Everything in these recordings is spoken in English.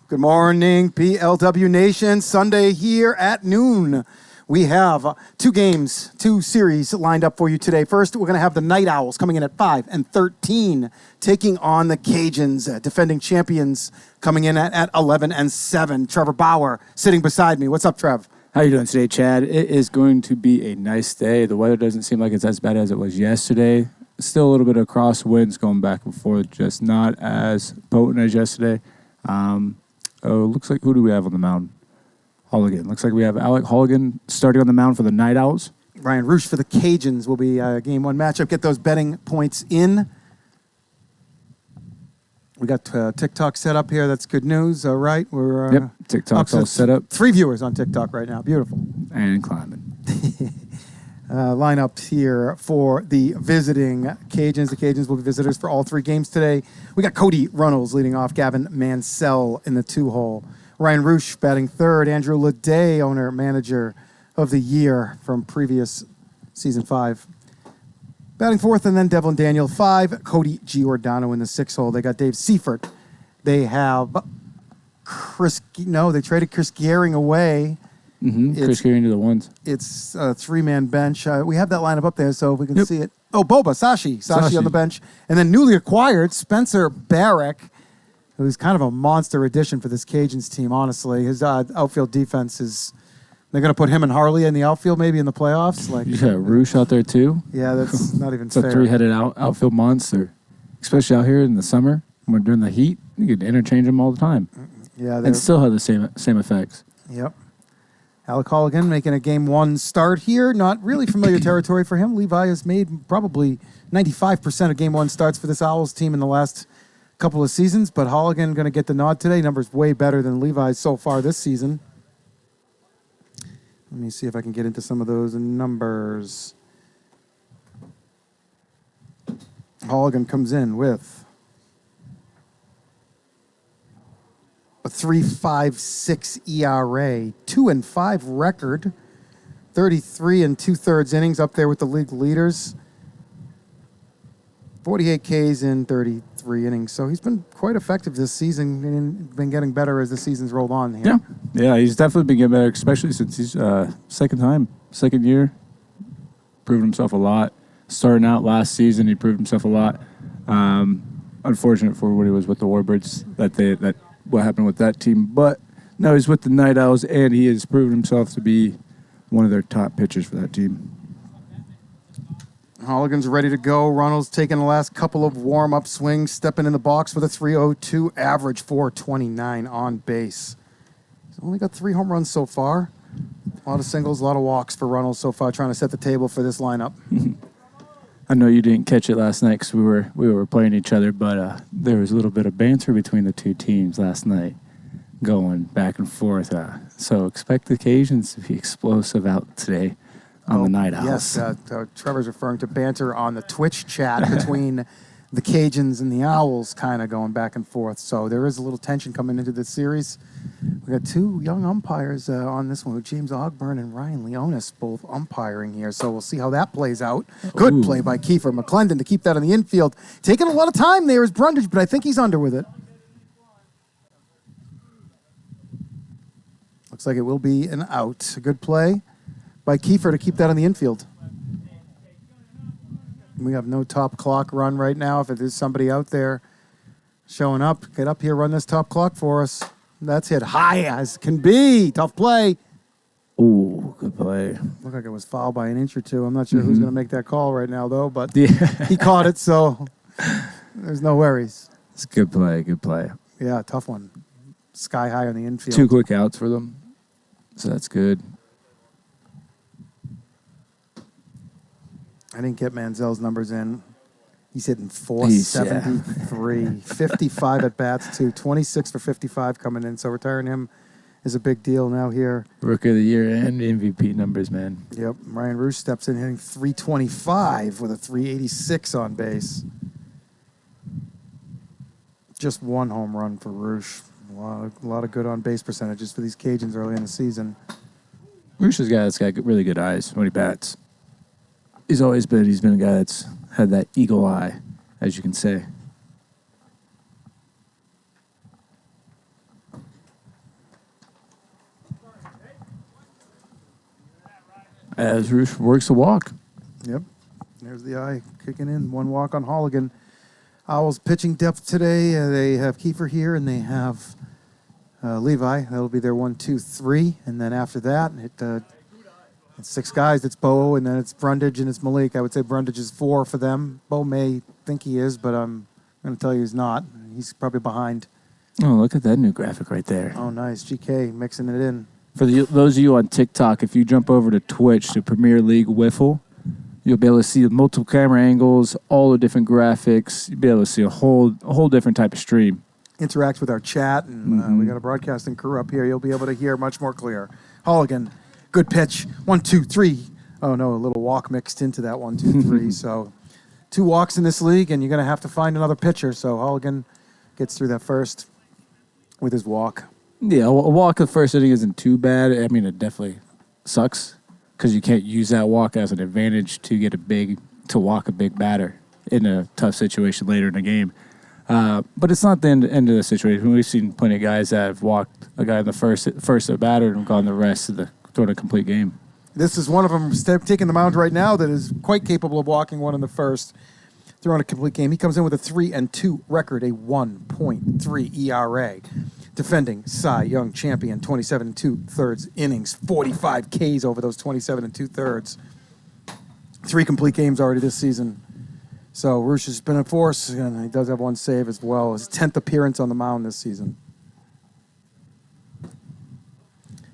Good morning, PLW Nation. Sunday here at noon. We have two series lined up for you today. First, we're going to have the Night Owls coming in at 5 and 13, taking on the Cajuns, defending champions, coming in at 11 and 7. Trevor Bauer sitting beside me. What's up, Trev? How you doing today, Chad? It is going to be a nice day. The weather doesn't seem like it's as bad as it was yesterday. Still a little bit of crosswinds going back and forth, just not as potent as yesterday. Looks like, who do we have on the mound? Holligan. Looks like we have Alec Holligan starting on the mound for the Night Owls. Ryan Roosh for the Cajuns will be game one matchup. Get those betting points in. We got TikTok set up here. That's good news. All right. Yep, TikTok's all set up. 3 viewers on TikTok right now. Beautiful. And climbing. Lineup here for the visiting Cajuns. The Cajuns will be visitors for all 3 games today. We got Cody Runnels leading off, Gavin Mansell in the 2-hole. Ryan Roosh batting third, Andrew Leday, owner, manager of the year from previous season 5. Batting fourth, and then Devlin Daniel 5, Cody Giordano in the 6-hole. They got Dave Seifert. They have they traded Chris Gehring away. Chris Gehring to the ones. It's a 3-man bench. We have that lineup up there so we can see it. Oh, Boba, Sashi on the bench. And then newly acquired Spencer Barrick, who's kind of a monster addition for this Cajuns team, honestly. His outfield defense is... They're going to put him and Harley in the outfield maybe in the playoffs. You got Roosh out there, too? Yeah, that's not even it's fair. It's a 3-headed outfield monster, especially out here in the summer when during the heat. You could interchange them all the time. Yeah, and still have the same effects. Yep. Alec Holligan making a game 1 start here. Not really familiar territory for him. Levi has made probably 95% of game 1 starts for this Owls team in the last couple of seasons, but Holligan going to get the nod today. Numbers way better than Levi's so far this season. Let me see if I can get into some of those numbers. Holligan comes in with a 3.56 ERA, 2-5 record, 33 2/3 innings, up there with the league leaders. 48 Ks in 33 innings. So he's been quite effective this season and been getting better as the season's rolled on here. Yeah, he's definitely been getting better, especially since he's second year. Proved himself a lot. Starting out last season, he proved himself a lot. Unfortunate for when he was with the Warbirds, that what happened with that team. But now he's with the Night Owls, and he has proven himself to be one of their top pitchers for that team. Holligan's ready to go. Runnels taking the last couple of warm-up swings, stepping in the box with a 3.02 average, 4.29 on base. He's only got 3 home runs so far. A lot of singles, a lot of walks for Runnels so far, trying to set the table for this lineup. I know you didn't catch it last night because we were playing each other, but there was a little bit of banter between the 2 teams last night, going back and forth. So expect the Cajuns to be explosive out today on the Night Owls. Yes, Trevor's referring to banter on the Twitch chat between the Cajuns and the Owls, kind of going back and forth. So there is a little tension coming into this series. We got 2 young umpires on this one, with James Ogburn and Ryan Leonis both umpiring here. So we'll see how that plays out. Good play by Kiefer McClendon to keep that on the infield. Taking a lot of time there is Brundage, but I think he's under with it. Looks like it will be an out. A good play by Kiefer to keep that on the infield. We have no top clock run right now. If there's somebody out there showing up, get up here, run this top clock for us. That's hit high as can be. Tough play. Ooh, good play. Looked like it was fouled by an inch or two. I'm not sure who's going to make that call right now, though, but he caught it, so there's no worries. It's a good play, good play. Yeah, tough one. Sky high on the infield. 2 quick outs for them, so that's good. I didn't get Manziel's numbers in. He's hitting 473, 55 at bats too, 26 for 55 coming in. So retiring him is a big deal now here. Rookie of the year and MVP numbers, man. Yep. Ryan Roosh steps in hitting 325 with a 386 on base. Just 1 home run for Roosh. A lot of good on base percentages for these Cajuns early in the season. Roosh is a guy that's got really good eyes when he bats. He's been a guy that's had that eagle eye, as you can say. As Roosh works the walk. Yep. There's the eye kicking in. 1 walk on Holligan. Owls pitching depth today. They have Kiefer here, and they have Levi. That'll be their 1, 2, 3. And then after that, it's 6 guys. It's Bo, and then it's Brundage, and it's Malik. I would say Brundage is 4 for them. Bo may think he is, but I'm going to tell you he's not. He's probably behind. Oh, look at that new graphic right there. Oh, nice. GK mixing it in. For those of you on TikTok, if you jump over to Twitch to Premier League Wiffle, you'll be able to see the multiple camera angles, all the different graphics. You'll be able to see a whole different type of stream. Interact with our chat, and we got a broadcasting crew up here. You'll be able to hear much more clear. Holligan, good pitch. 1, 2, 3. Oh, no, a little walk mixed into that 1, 2, 3. So 2 walks in this league, and you're going to have to find another pitcher. So Holligan gets through that first with his walk. Yeah, a walk the first inning isn't too bad. I mean, it definitely sucks because you can't use that walk as an advantage to walk a big batter in a tough situation later in the game. But it's not the end of the situation. We've seen plenty of guys that have walked a guy in the first at batter and gone the rest of the throughout a complete game. This is one of them taking the mound right now that is quite capable of walking one in the first, throwing a complete game. He comes in with a 3-2 record, a 1.3 ERA. Defending Cy Young champion, 27 2/3 innings, 45 Ks over those 27 2/3. 3 complete games already this season. So Roosh has been a force, and he does have 1 save as well. His 10th appearance on the mound this season.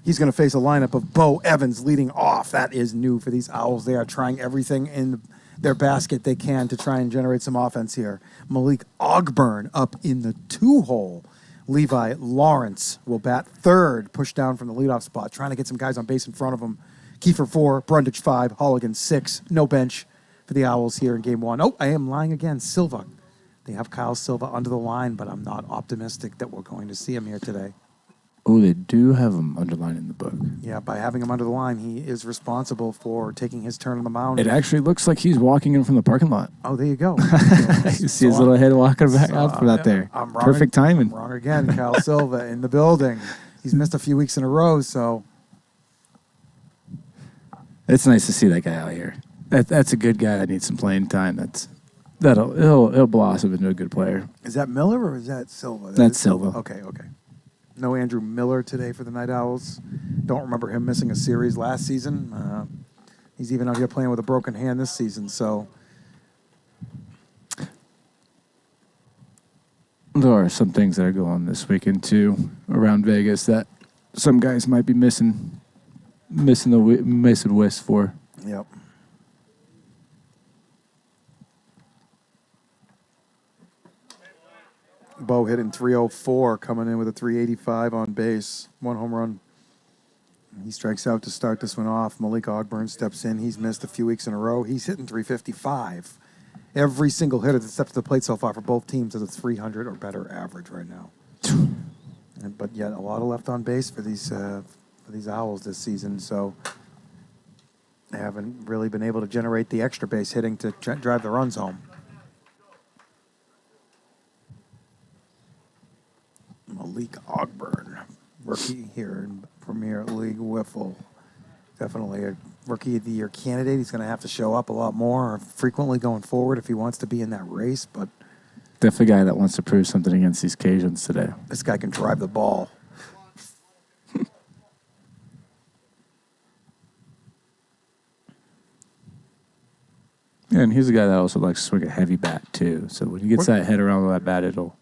He's going to face a lineup of Bo Evans leading off. That is new for these Owls. They are trying everything in their basket they can to try and generate some offense here. Malik Ogburn up in the 2-hole. Levi Lawrence will bat third, push down from the leadoff spot, trying to get some guys on base in front of him. Kiefer 4, Brundage 5, Holligan 6. No bench for the Owls here in game 1. Oh, I am lying again. Silva. They have Kyle Silva under the line, but I'm not optimistic that we're going to see him here today. Oh, they do have him underlined in the book. Yeah, by having him under the line, he is responsible for taking his turn on the mound. It actually looks like he's walking in from the parking lot. Oh, there you go. You see his little head walking back out from that there. I'm wrong. Perfect timing. I'm wrong again. Kyle Silva in the building. He's missed a few weeks in a row, so. It's nice to see that guy out here. That's a good guy that needs some playing time. He'll blossom into a good player. Is that Miller or is that Silva? That's Silva. Okay. No Andrew Miller today for the Night Owls. Don't remember him missing a series last season. He's even out here playing with a broken hand this season, so. There are some things that are going on this weekend, too, around Vegas that some guys might be missing whist for. Yep. Bo hitting 304, coming in with a 385 on base. 1 home run. He strikes out to start this one off. Malik Ogburn steps in. He's missed a few weeks in a row. He's hitting 355. Every single hitter that steps to the plate so far for both teams has a 300 or better average right now. But yet a lot of left on base for these Owls this season, so they haven't really been able to generate the extra base hitting to drive the runs home. Malik Ogburn, rookie here in Premier League Wiffle. Definitely a Rookie of the Year candidate. He's going to have to show up a lot more frequently going forward if he wants to be in that race. But definitely a guy that wants to prove something against these Cajuns today. This guy can drive the ball. Yeah, and he's a guy that also likes to swing a heavy bat too. So when he gets that head around with that bat, it'll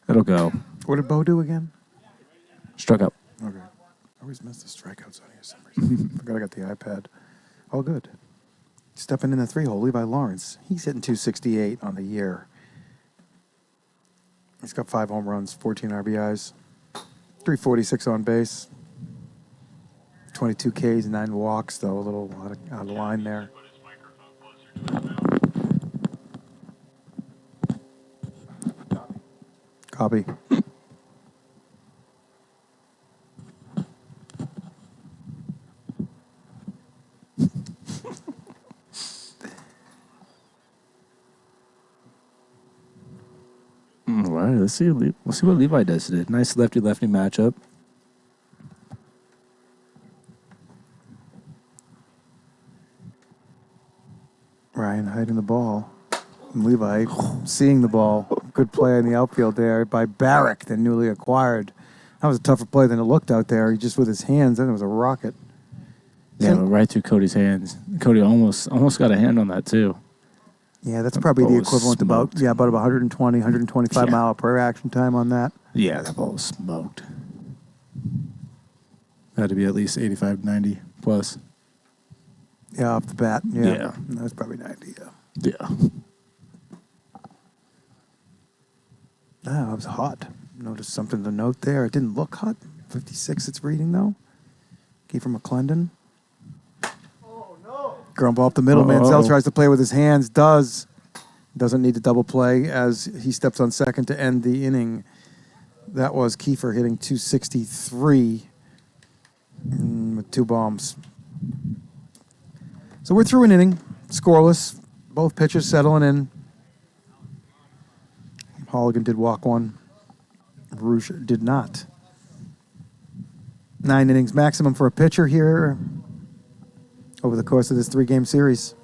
go. What did Bo do again? Struck up. Okay. I always miss the strikeouts on here for some reason. Forgot I got the iPad. All good. Stepping in the 3-hole, Levi Lawrence. He's hitting 268 on the year. He's got 5 home runs, 14 RBIs, 346 on base, 22 Ks, 9 walks, though a little out of line there. Copy. All right, let's see. We'll see what Levi does today. Nice lefty-lefty matchup. Ryan hiding the ball. And Levi seeing the ball. Good play in the outfield there by Barrick, the newly acquired. That was a tougher play than it looked out there. He just with his hands, then it was a rocket. Yeah, but right through Cody's hands. Cody almost got a hand on that too. Yeah, that's probably the equivalent about 120, 125 mile per action time on that. Yeah, that ball was smoked. Had to be at least 85, 90 plus. Yeah, off the bat. Yeah. Yeah. That was probably 90, yeah. Yeah. Ah, it was hot. Noticed something to note there. It didn't look hot. 56 it's reading, though. Kiefer McClendon. Oh, no. Ground ball up the middle. Mansell tries to play with his hands. Doesn't need to double play as he steps on second to end the inning. That was Kiefer hitting 263 with 2 bombs. So we're through an inning. Scoreless. Both pitchers settling in. Holligan did walk one. Rouge did not. 9 innings maximum for a pitcher here over the course of this 3-game series.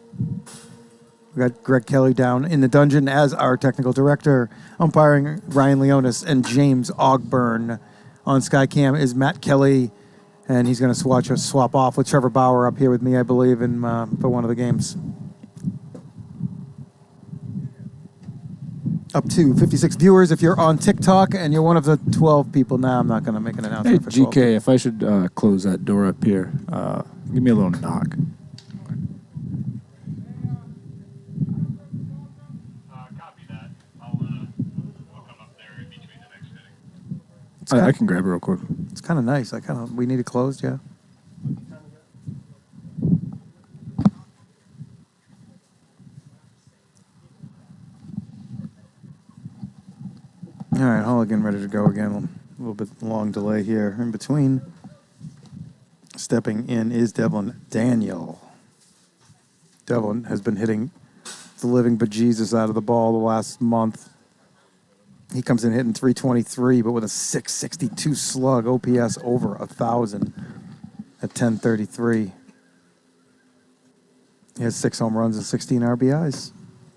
We got Greg Kelly down in the dungeon as our technical director. Umpiring Ryan Leonis and James Ogburn. On Skycam is Matt Kelly, and he's going to swap off with Trevor Bauer up here with me, I believe, for one of the games. Up to 56 viewers. If you're on TikTok and you're one of the 12 people now, I'm not going to make an announcement for 12 GK, people. if I should close that door up here, give me a little knock. Copy that. I'll come up there in between the next inning. I can grab it real quick. It's kind of nice. We need it closed, yeah. All right, Holligan ready to go again. A little bit long delay here. In between, stepping in is Devlin Daniel. Devlin has been hitting the living bejesus out of the ball the last month. He comes in hitting 323, but with a 662 slug, OPS over 1,000 at 1033. He has 6 home runs and 16 RBIs.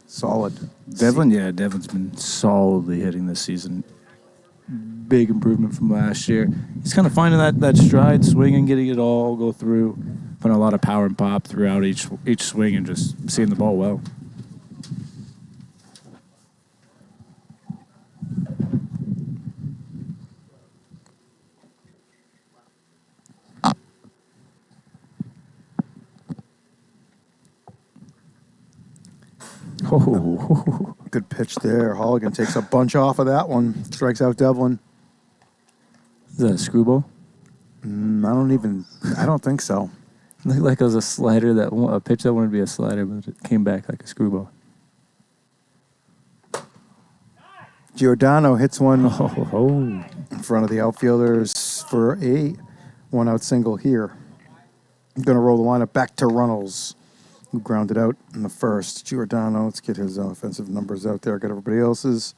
Solid. Devlin's been solidly hitting this season. Big improvement from last year. He's kind of finding that stride, swinging, getting it all go through, putting a lot of power and pop throughout each swing, and just seeing the ball well. Oh, good pitch there. Holligan takes a bunch off of that one. Strikes out Devlin. Is that a screwball? I don't think so. Looked like it was a slider, a pitch that wanted to be a slider, but it came back like a screwball. Giordano hits one Oh. in front of the outfielders for a 1-out single here. I'm going to roll the lineup back to Runnels, who grounded out in the first. Giordano, let's get his offensive numbers out there. Got everybody else's.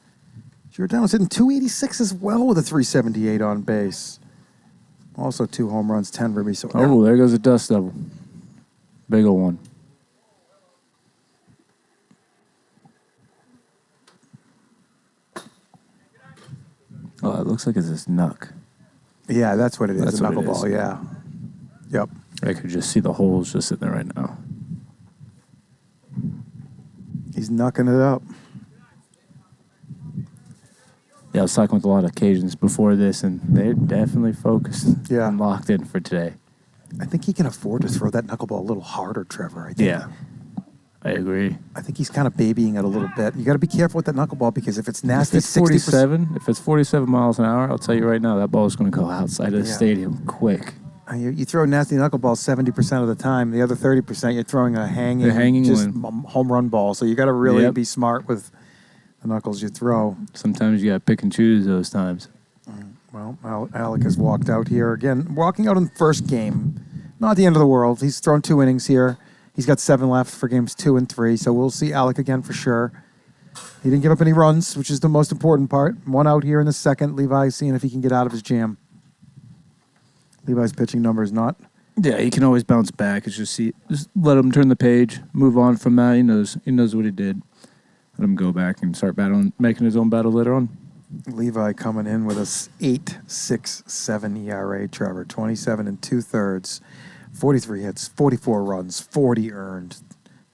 Giordano's hitting 286 as well with a 378 on base. Also 2 home runs, 10 ribbies. So There goes a dust devil. Big ol' one. Oh, it looks like it's this knuck. Yeah, that's what it is. That's a what it knuckleball, is. yeah. Yep. I could just see the holes just sitting there right now. He's knucking it up. Yeah, I was talking with a lot of Cajuns before this, and they're definitely focused and locked in for today. I think he can afford to throw that knuckleball a little harder, Trevor. Yeah, I agree. I think he's kind of babying it a little bit. You got to be careful with that knuckleball because if it's nasty, If it's 47 miles an hour, I'll tell you right now, that ball is going to go outside of the stadium quick. You throw a nasty knuckleball 70% of the time. The other 30%, you're throwing a hanging home run ball. So you got to really be smart with the knuckles you throw. Sometimes you got to pick and choose those times. Well, Alec has walked out here again. Walking out in the first game. Not the end of the world. He's thrown 2 innings here. He's got 7 left for games 2 and 3. So we'll see Alec again for sure. He didn't give up any runs, which is the most important part. 1 out here in the second. Levi seeing if he can get out of his jam. Levi's pitching number is not Yeah, he can always bounce back. It's just let him turn the page, move on from that. He knows what he did. Let him go back and start making his own battle later on. Levi coming in with a 8.67 ERA, Trevor. 27 and 2/3. 43 hits, 44 runs, 40 earned,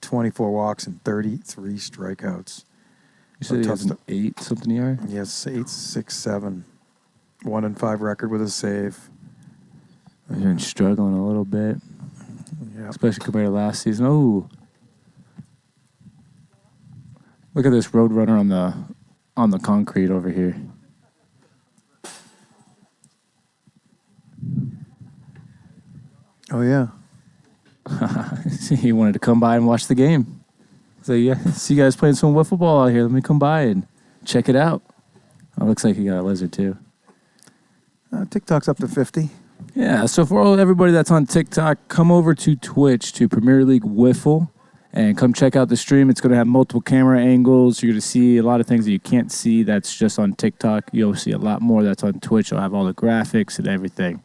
24 walks, and 33 strikeouts. You said he has an 8-something ERA? Yes, 8.67. 1-5 record with a save. He's been struggling a little bit, especially compared to last season. Oh, look at this Roadrunner on the concrete over here. Oh yeah, he wanted to come by and watch the game. So yeah, see you guys playing some wiffle ball out here. Let me come by and check it out. Oh, looks like he got a lizard too. TikTok's up to 50. Yeah, so for everybody that's on TikTok, come over to Twitch to Premier League Wiffle and come check out the stream. It's going to have multiple camera angles. You're going to see a lot of things that you can't see that's just on TikTok. You'll see a lot more that's on Twitch. You'll have all the graphics and everything.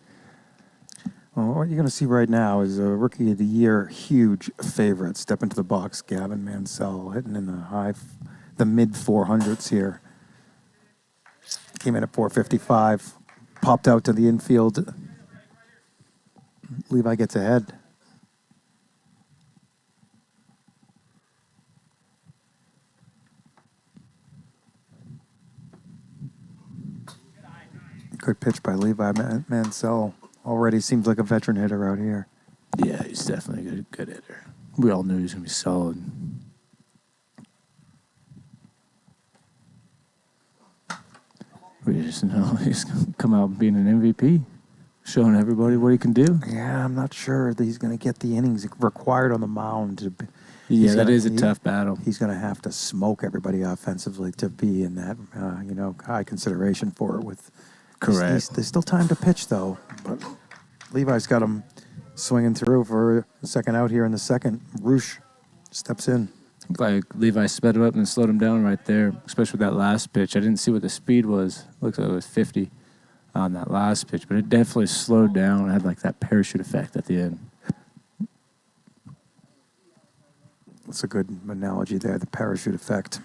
Well, what you're going to see right now is a Rookie of the Year huge favorite. Step into the box, Gavin Mansell, hitting in the mid 400s here. Came in at 455, popped out to the infield. Levi gets ahead. Good pitch by Levi Mansell. Already seems like a veteran hitter out here. Yeah, he's definitely a good hitter. We all knew he was going to be solid. We just know he's going to come out being an MVP, showing everybody what he can do. Yeah, I'm not sure that he's going to get the innings required on the mound. That is a tough battle. He's going to have to smoke everybody offensively to be in that, high consideration for it. Correct. There's still time to pitch, though. But Levi's got him swinging through for the second out here in the second. Roosh steps in. Like Levi sped him up and slowed him down right there, especially with that last pitch. I didn't see what the speed was. Looks like it was 50 on that last pitch, but it definitely slowed down. It had like that parachute effect at the end. That's a good analogy there, the parachute effect.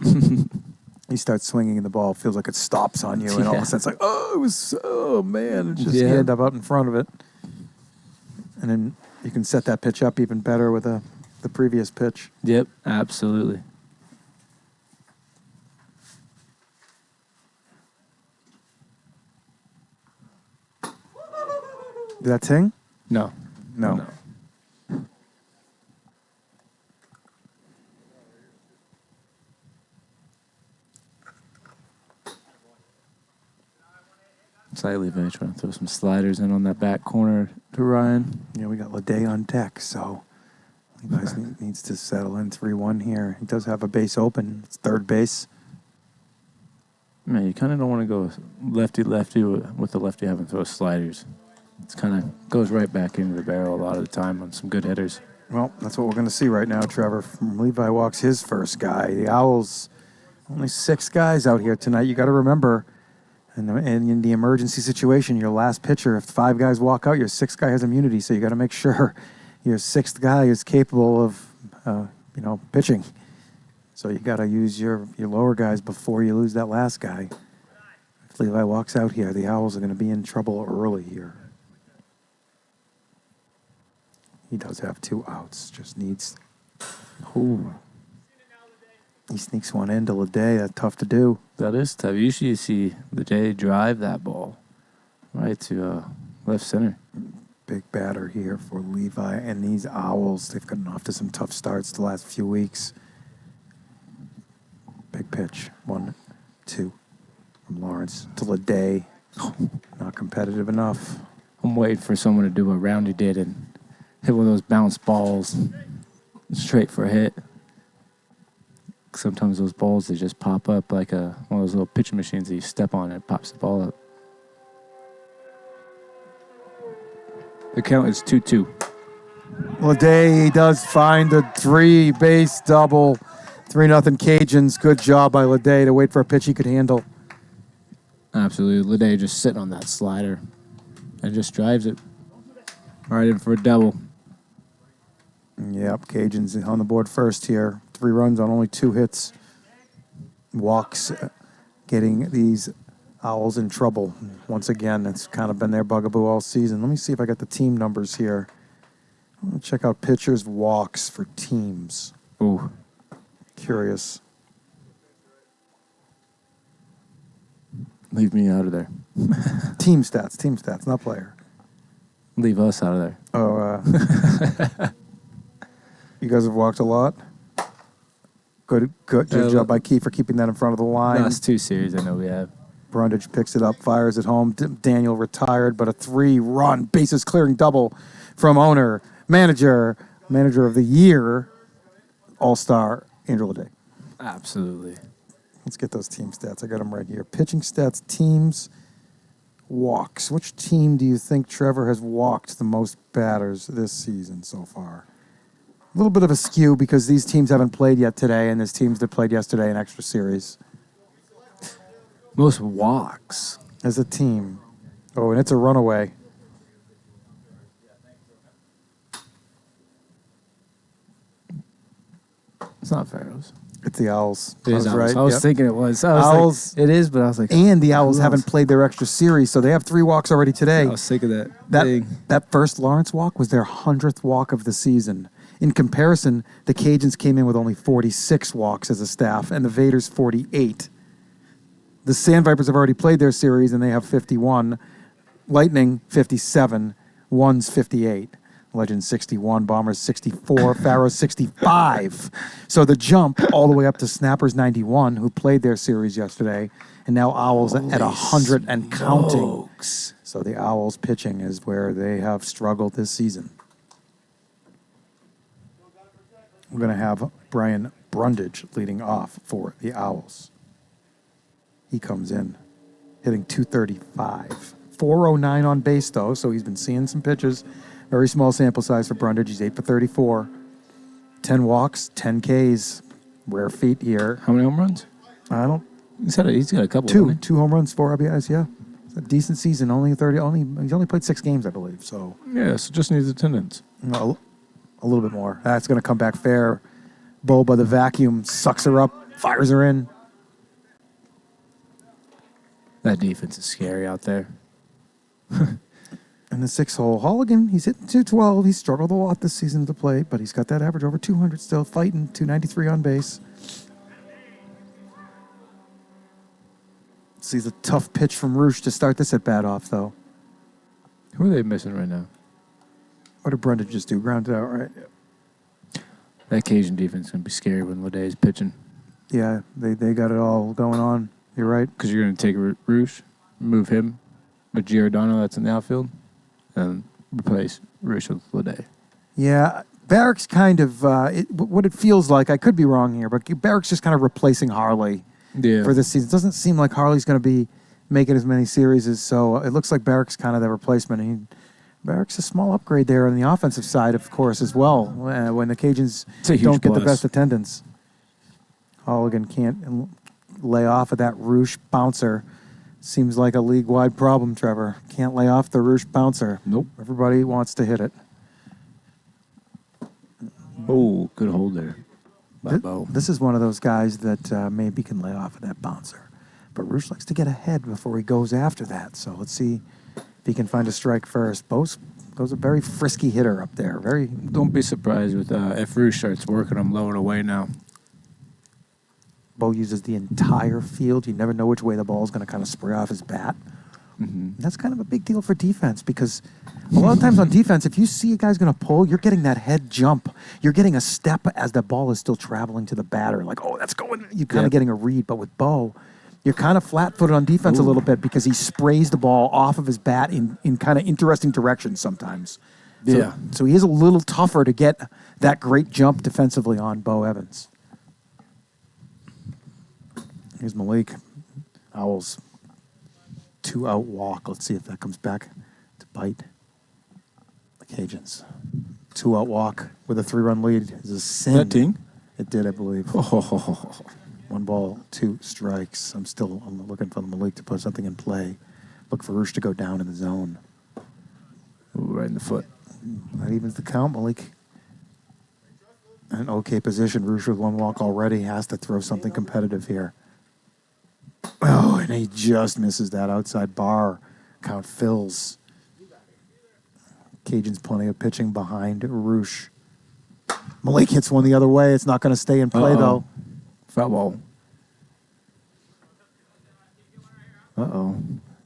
You start swinging and the ball feels like it stops on you, and all of a sudden it's like, oh man, it's just you end up out in front of it. And then you can set that pitch up even better with the previous pitch. Yep, absolutely. Did that ting? No. Slightly trying to throw some sliders in on that back corner to Ryan. Yeah, we got Leday on deck, so Levi needs to settle in 3-1 here. He does have a base open. It's third base. Man, you kind of don't want to go lefty-lefty with the lefty having to throw sliders. It's kind of goes right back into the barrel a lot of the time on some good hitters. Well, that's what we're going to see right now, Trevor. From Levi walks his first guy. The Owls, only 6 guys out here tonight. You got to remember, and in the emergency situation, your last pitcher, if 5 guys walk out, your 6th guy has immunity. So you got to make sure your 6th guy is capable of, pitching. So you got to use your lower guys before you lose that last guy. If Levi walks out here, the Owls are going to be in trouble early here. He does have 2 outs. Just needs. Ooh. He sneaks one into Leday. That's tough to do. That is tough. Usually you see Leday drive that ball right to left center. Big batter here for Levi. And these Owls, they've gotten off to some tough starts the last few weeks. Big pitch. 1-2 from Lawrence to Leday. Not competitive enough. I'm waiting for someone to do what Roundy did and hit one of those bounce balls straight for a hit. Sometimes those balls, they just pop up like one of those little pitching machines that you step on and it pops the ball up. The count is 2-2. Leday does find a 3-base double. 3-0 Cajuns. Good job by Leday to wait for a pitch he could handle. Absolutely. Leday just sitting on that slider and just drives it. right in for a double. Yep, Cajuns on the board first here. 3 runs on only 2 hits. Walks, getting these Owls in trouble. Once again, it's kind of been their bugaboo all season. Let me see if I got the team numbers here. I'm going to check out pitchers' walks for teams. Ooh. Curious. Leave me out of there. Team stats, not player. Leave us out of there. Oh, you guys have walked a lot? Good job by Key for keeping that in front of the line. Last 2 series, I know we have. Brundage picks it up, fires it home. Daniel retired, but a 3-run bases clearing double from manager of the year, all-star Andrew Leday. Absolutely. Let's get those team stats. I got them right here. Pitching stats, teams, walks. Which team do you think Trevor has walked the most batters this season so far? A little bit of a skew because these teams haven't played yet today, and there's teams that played yesterday in extra series. Most walks. As a team. Oh, and it's a runaway. It's not Pharaohs. It's the Owls. It is I was Owls. right. I was Yep. thinking it was. Owls. It is, but I was like... And the Owls who haven't else? played their extra series, so they have 3 walks already today. I was sick of that thing. That first Lawrence walk was their 100th walk of the season. In comparison, the Cajuns came in with only 46 walks as a staff, and the Vaders 48. The Sandvipers have already played their series, and they have 51. Lightning, 57. Ones, 58. Legends, 61. Bombers, 64. Pharaohs, 65. So the jump all the way up to Snappers, 91, who played their series yesterday, and now Owls at 100 and counting. So the Owls pitching is where they have struggled this season. We're going to have Brian Brundage leading off for the Owls. He comes in hitting 235. 409 on base, though, so he's been seeing some pitches. Very small sample size for Brundage. He's 8 for 34. 10 walks, 10 Ks. Rare feat here. How many home runs? I don't... He's got a couple. Two home runs, 4 RBIs, yeah. It's a decent season. He's only played 6 games, I believe, so... Yeah, so just needs attendance. A little bit more. That's going to come back fair. Boba, the vacuum, sucks her up, fires her in. That defense is scary out there. In the 6 hole, Holligan, he's hitting 212. He's struggled a lot this season to play, but he's got that average over 200 still, fighting 293 on base. Sees a tough pitch from Roosh to start this at bat off, though. Who are they missing right now? What did Brundage just do? Ground it out, right? That Cajun defense is going to be scary when Leday is pitching. Yeah, they got it all going on. You're right. Because you're going to take Roosh, move him with Giordano that's in the outfield, and replace Roosh with Leday. Yeah, Barrick's kind of, what it feels like, I could be wrong here, but Barrick's just kind of replacing Harley for this season. It doesn't seem like Harley's going to be making as many series, so it looks like Barrick's kind of the replacement. Barrick's a small upgrade there on the offensive side, of course, as well, when the Cajuns don't get the best attendance. Holligan can't lay off of that Roosh bouncer. Seems like a league-wide problem, Trevor. Can't lay off the Roosh bouncer. Nope. Everybody wants to hit it. Oh, good hold there by Bo. This is one of those guys that maybe can lay off of that bouncer. But Roosh likes to get ahead before he goes after that. So let's see if he can find a strike first. Bo's a very frisky hitter up there. Don't be surprised with if Roosh starts working him low and away now. Bo uses the entire field. You never know which way the ball is going to kind of spray off his bat. Mm-hmm. That's kind of a big deal for defense because a lot of times on defense, if you see a guy's going to pull, you're getting that head jump. You're getting a step as the ball is still traveling to the batter. Like, oh, that's going. You're kind of getting a read. But with Bo, you're kind of flat-footed on defense a little bit because he sprays the ball off of his bat in kind of interesting directions sometimes. So he is a little tougher to get that great jump defensively on Bo Evans. Here's Malik. Owls 2-out walk. Let's see if that comes back to bite the Cajuns. 2-out walk with a 3-run lead is a sin. That ding? It did, I believe. 1 ball, 2 strikes. I'm looking for Malik to put something in play. Look for Roosh to go down in the zone. Ooh, right in the foot. That evens the count. Malik in an okay position. Roosh with one walk already has to throw something competitive here. Oh, and he just misses that outside bar. Count fills. Cajuns plenty of pitching behind Roosh. Malik hits one the other way. It's not going to stay in play, though. Foul ball.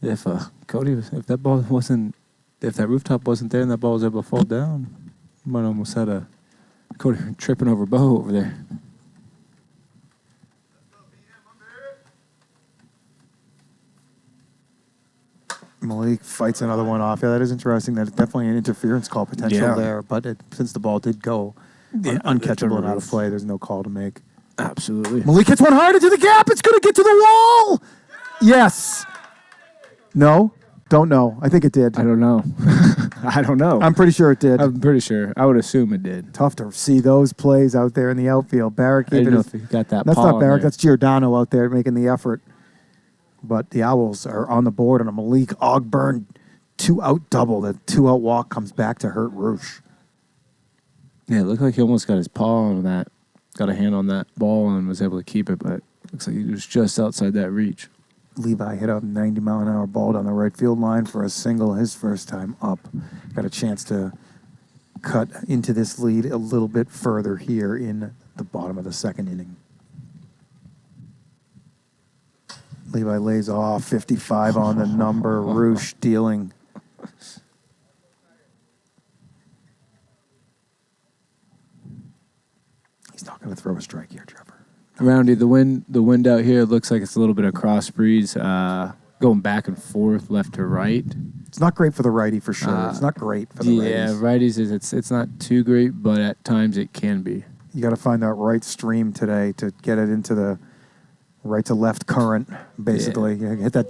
If Cody, if that ball wasn't, if that rooftop wasn't there and that ball was able to fall down, you might almost had a Cody tripping over Bo over there. Malik fights another one off. Yeah, that is interesting. That's definitely an interference call potential there. But since the ball did go uncatchable and out of play, there's no call to make. Absolutely. Malik hits one hard into the gap. It's going to get to the wall. Yes. No. Don't know. I think it did. I don't know. I don't know. I'm pretty sure it did. I'm pretty sure. I would assume it did. Tough to see those plays out there in the outfield. Barrick. I didn't know if he got that. That's paw not Barrick. there. That's Giordano out there making the effort. But the Owls are on the board on a Malik Ogburn 2-out double. The 2-out walk comes back to hurt Roosh. Yeah, it looked like he almost got his paw on that, got a hand on that ball and was able to keep it, but looks like he was just outside that reach. Levi hit a 90-mile-an-hour ball down the right field line for a single his first time up. Got a chance to cut into this lead a little bit further here in the bottom of the second inning. Levi lays off 55 on the number. Roosh dealing. He's not going to throw a strike here, Trevor. Roundy, the wind out here looks like it's a little bit of cross breeze, going back and forth, left to right. It's not great for the righty for sure. It's not great for the righties. Yeah, righties it's not too great, but at times it can be. You got to find that right stream today to get it into the right to left current, basically. Yeah. Hit that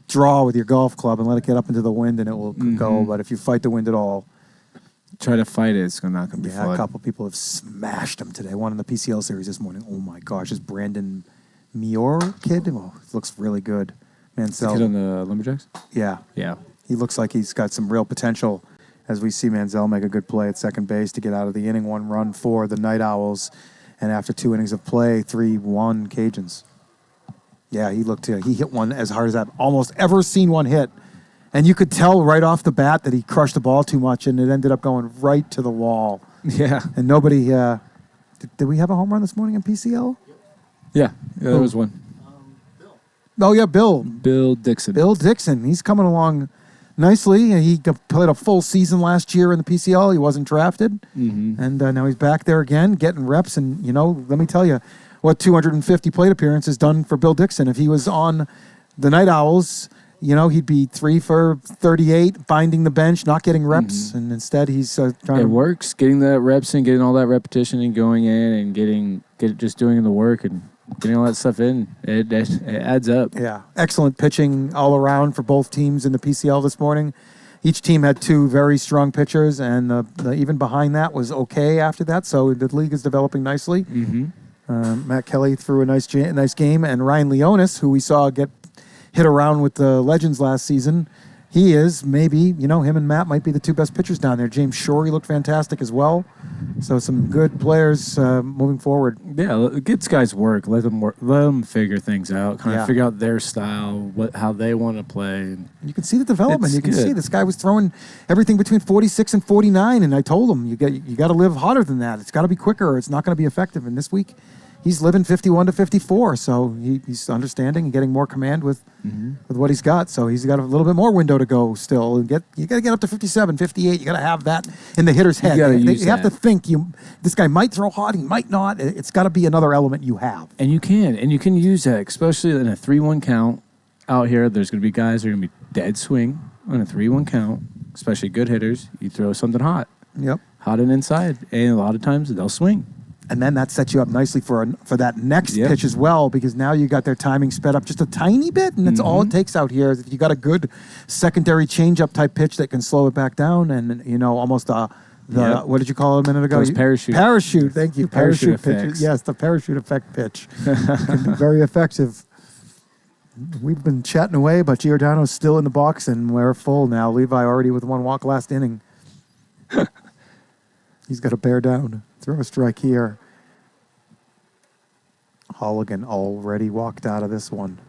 draw with your golf club and let it get up into the wind and it will go. But if you fight the wind at all, try to fight it, it's not going to be fun. A couple people have smashed him today. One in the PCL series this morning. Oh my gosh, this Brandon Mior kid, looks really good. Mansell. The kid on the Lumberjacks? Yeah. He looks like he's got some real potential as we see Manziel make a good play at second base to get out of the inning. 1 run for the Night Owls. And after 2 innings of play, 3-1 Cajuns. Yeah, he hit one as hard as I've almost ever seen one hit. And you could tell right off the bat that he crushed the ball too much, and it ended up going right to the wall. Yeah. And nobody, did we have a home run this morning in PCL? Yeah, there was one. Bill. Oh, yeah, Bill. Bill Dixon. Bill Dixon. He's coming along nicely. He played a full season last year in the PCL. He wasn't drafted. And now he's back there again, getting reps. And, let me tell you what 250 plate appearances done for Bill Dixon. If he was on the Night Owls, he'd be 3 for 38, binding the bench, not getting reps. And instead he's trying to... It works, getting the reps and getting all that repetition and going in and just doing the work and getting all that stuff in. It adds up. Yeah. Excellent pitching all around for both teams in the PCL this morning. Each team had 2 very strong pitchers, and the even behind that was okay after that. So the league is developing nicely. Matt Kelly threw a nice game, and Ryan Leonis, who we saw get hit around with the Legends last season, he is maybe, him and Matt might be the 2 best pitchers down there. James Shorey looked fantastic as well. So some good players moving forward. Yeah, it gets guys work. Let them figure things out, kind of figure out their style, how they want to play. You can see the development. You can see this guy was throwing everything between 46 and 49, and I told him, you got to live hotter than that. It's got to be quicker or it's not going to be effective. And this week, he's living 51 to 54, so he's understanding and getting more command with what he's got. So he's got a little bit more window to go still. And you got to get up to 57, 58. You got to have that in the hitter's head. You have to think this guy might throw hard, he might not. It's got to be another element you have. And you can use that, especially in a 3-1 count out here. There's going to be guys that are going to be dead swing on a 3-1 count, especially good hitters. You throw something hot. Yep. Hot and inside, and a lot of times they'll swing. And then that sets you up nicely for that next pitch as well, because now you got their timing sped up just a tiny bit, and that's all it takes out here. Is if you got a good secondary changeup type pitch that can slow it back down, and almost what did you call it a minute ago? Parachute. Parachute. Thank you. Parachute pitch. Effects. Yes, the parachute effect pitch can be very effective. We've been chatting away, but Giordano's still in the box, and we're full now. Levi already with 1 walk last inning. He's got to bear down. Throw a strike here. Holligan already walked out of this one.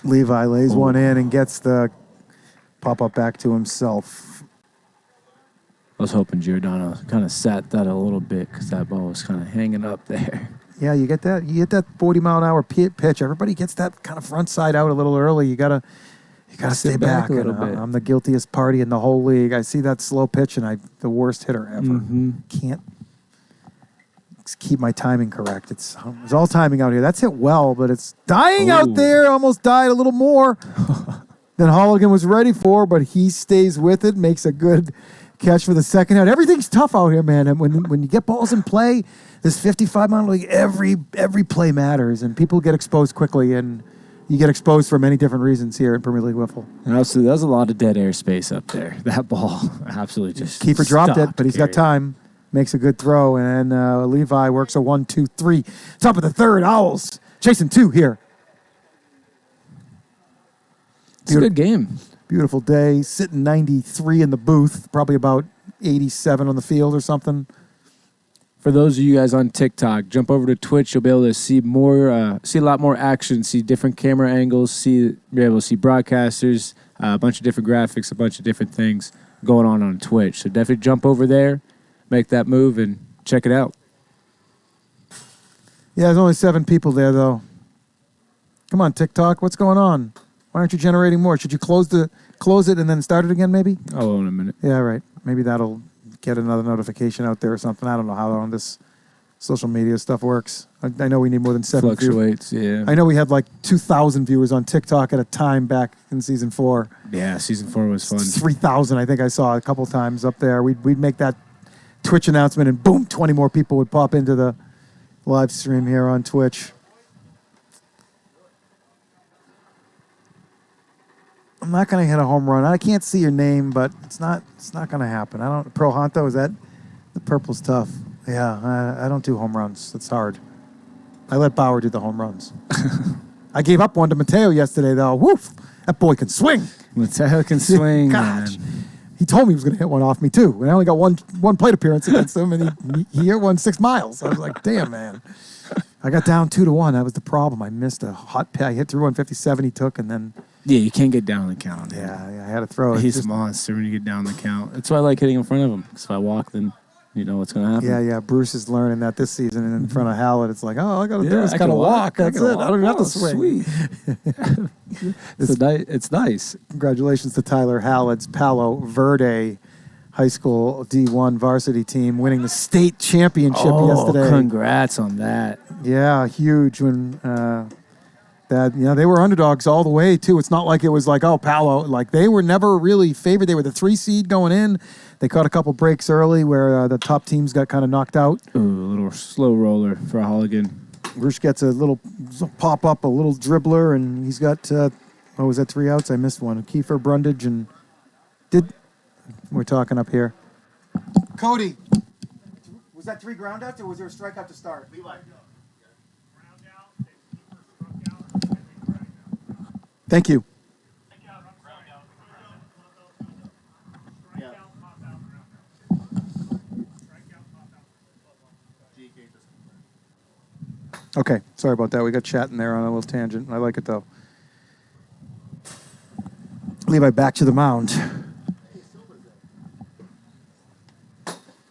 Levi lays one in and gets the pop-up back to himself. I was hoping Giordano kind of sat that a little bit because that ball was kind of hanging up there. Yeah, you get that. You get that 40-mile-an-hour pitch. Everybody gets that kind of front side out a little early. You gotta stay Sit back back a little and, bit. I'm the guiltiest party in the whole league. I see that slow pitch, and I'm the worst hitter ever. Mm-hmm. Can't keep my timing correct. It's all timing out here. That's hit well, but it's dying out there. Almost died a little more than Holligan was ready for, but he stays with it, makes a good catch for the second out. Everything's tough out here, man. And when you get balls in play, this 55-mile league, every play matters, and people get exposed quickly, and you get exposed for many different reasons here in Premier League Wiffle. And also, there's a lot of dead air space up there. That ball absolutely just Keeper dropped it, stopped, but he's got period. time. Makes a good throw, and Levi works a 1-2-3. Top of the third, Owls chasing 2 here. It's a good game. Beautiful day. Sitting 93 in the booth, probably about 87 on the field or something. For those of you guys on TikTok, jump over to Twitch. You'll be able to see more, see a lot more action, see different camera angles, be able to see broadcasters, a bunch of different graphics, a bunch of different things going on Twitch. So definitely jump over there, make that move, and check it out. Yeah, there's only 7 people there, though. Come on, TikTok. What's going on? Why aren't you generating more? Should you close it and then start it again, maybe? Oh, in a minute. Yeah, right. Maybe that'll get another notification out there or something. I don't know how on this social media stuff works. I know we need more than 7 viewers. Fluctuates, yeah. I know we had like 2,000 viewers on TikTok at a time back in season 4. Yeah, season 4 was fun. 3,000, I think I saw a couple times up there. We'd make that Twitch announcement, and boom, 20 more people would pop into the live stream here on Twitch. I'm not going to hit a home run. I can't see your name, but it's not going to happen. Pro Honto, is that the purple's tough? Yeah, I don't do home runs. It's hard. I let Bauer do the home runs. I gave up one to Mateo yesterday, though. Woof! That boy can swing. Mateo can swing. Gosh. Man. He told me he was going to hit one off me, too. And I only got one plate appearance against him, and he hit one 6 miles. I was like, damn, man. I got down 2-1. That was the problem. I missed a hot pitch. I hit through 157 he took, and then... Yeah, you can't get down the count. Yeah, I had to throw it. He's a monster when you get down the count. That's why I like hitting in front of him. Because if I walk, then you know what's going to happen. Yeah. Bruce is learning that this season, and in front of Hallett, it's like, all I got to do is I kind of can walk. That's it. I don't even have to Oh, swing. Sweet. It's nice. Congratulations to Tyler Hallett's Palo Verde High School D1 varsity team winning the state championship yesterday. Congrats on that. Yeah, huge when they were underdogs all the way too. It's not like it was like, oh, Palo, like they were never really favored. They were the 3 seed going in. They caught a couple breaks early where the top teams got kind of knocked out. Ooh, a little slow roller for Holligan. Rush gets a little pop up, a little dribbler, and he's got was that 3 outs? I missed one. Kiefer, Brundage, and we're talking up here. Cody, was that 3 ground outs or was there a strikeout to start? Levi. Ground out, then keeper struck out, and then ground out. Thank you. Strike out, ground out, strike out, pop out, ground out. Strike out, pop out. Okay, sorry about that. We got chatting there on a little tangent. I like it though. Levi back to the mound.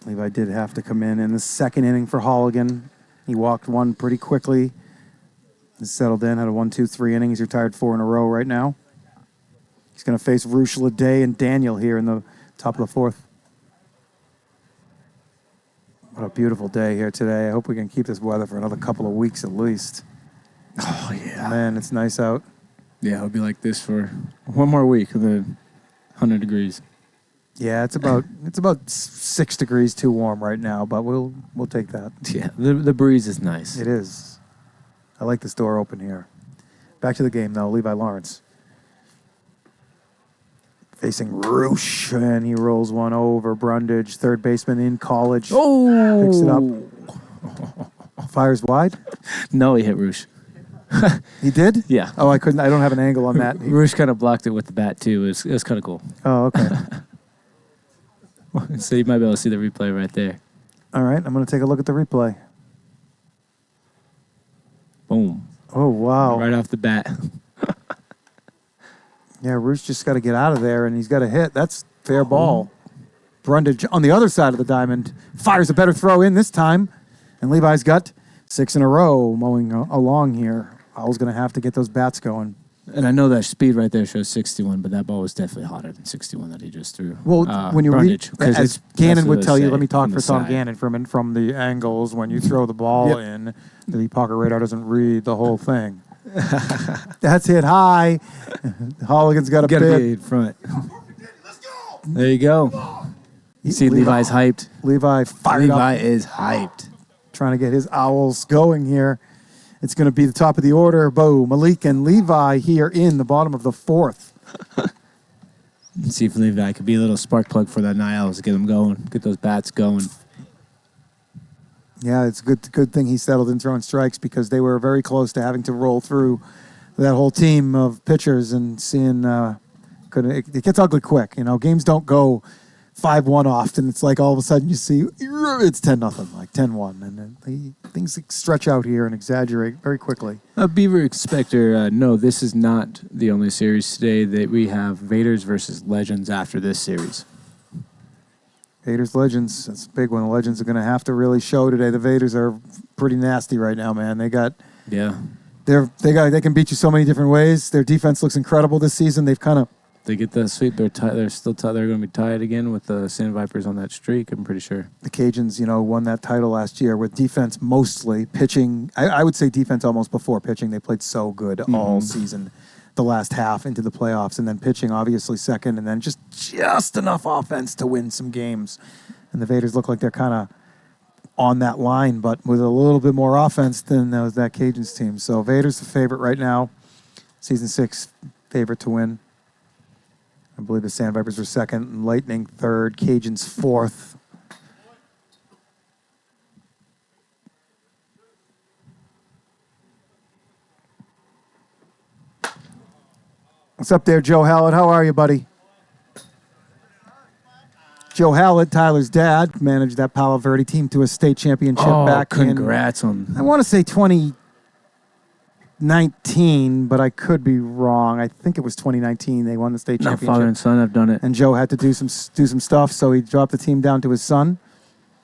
Levi did have to come in the second inning for Holligan. He walked one pretty quickly. He's settled in, had a 1-2-3 inning. He's retired 4 in a row right now. He's going to face Rush Leday and Daniel here in the top of the 4th. What a beautiful day here today. I hope we can keep this weather for another couple of weeks at least. Oh, yeah. Man, it's nice out. Yeah, it'll be like this for one more week of the 100 degrees. Yeah, it's about 6 degrees too warm right now, but we'll take that. Yeah, the breeze is nice. It is. I like this door open here. Back to the game, though. Levi Lawrence. Facing Rush, and he rolls one over. Brundage, third baseman in college. Oh! Picks it up. Fires wide. No, he hit Rush. He did? Yeah. Oh, I don't have an angle on that. Rush kind of blocked it with the bat, too. It was kind of cool. Oh, okay. So you might be able to see the replay right there. All right, I'm going to take a look at the replay. Boom. Oh, wow. Right off the bat. Yeah, Roosh just got to get out of there, and he's got to hit. That's fair ball. Brundage on the other side of the diamond fires a better throw in this time, and Levi's got 6 in a row mowing along here. Owl's going to have to get those bats going. And I know that speed right there shows 61, but that ball was definitely hotter than 61 that he just threw. Well, when you read, Brundage, as Gannon would tell you, let me talk from for the Tom side. Gannon from the angles when you throw the ball in, the pocket radar doesn't read the whole thing. That's hit high. Holligan's got a Got to bit. be in front. There you go. You see Levi's hyped. Levi fired up. Levi is hyped. Trying to get his Owls going here. It's going to be the top of the order. Bo, Malik, and Levi here in the bottom of the 4th. Let's see if Levi could be a little spark plug for that Night Owls, get them going, get those bats going. Yeah, it's a good thing he settled in throwing strikes because they were very close to having to roll through that whole team of pitchers and seeing it gets ugly quick. You know, games don't go 5-1 often. It's like all of a sudden you see it's 10-0, like 10-1, and then things stretch out here and exaggerate very quickly. Beaver Expector, no, this is not the only series today. That we have Vaders versus Legends after this series. Vaders Legends, that's a big one. The Legends are going to have to really show today. The Vaders are pretty nasty right now, man. They can beat you so many different ways. Their defense looks incredible this season. They get that sweep. They're still tied. They're going to be tied again with the Sand Vipers on that streak. I'm pretty sure. The Cajuns, won that title last year with defense mostly. Pitching, I would say defense almost before pitching. They played so good all season, the last half into the playoffs, and then pitching obviously second, and then just enough offense to win some games. And the Vaders look like they're kind of on that line, but with a little bit more offense than that Cajuns team. So Vaders the favorite right now, season 6 favorite to win. I believe the Sand Vipers were second, and Lightning third, Cajuns 4th. What's up there, Joe Hallett? How are you, buddy? Joe Hallett, Tyler's dad, managed that Palo Verde team to a state championship back congrats on. I want to say 2019, but I could be wrong. I think it was 2019. They won the state championship. Father and son have done it. And Joe had to do some stuff, so he dropped the team down to his son.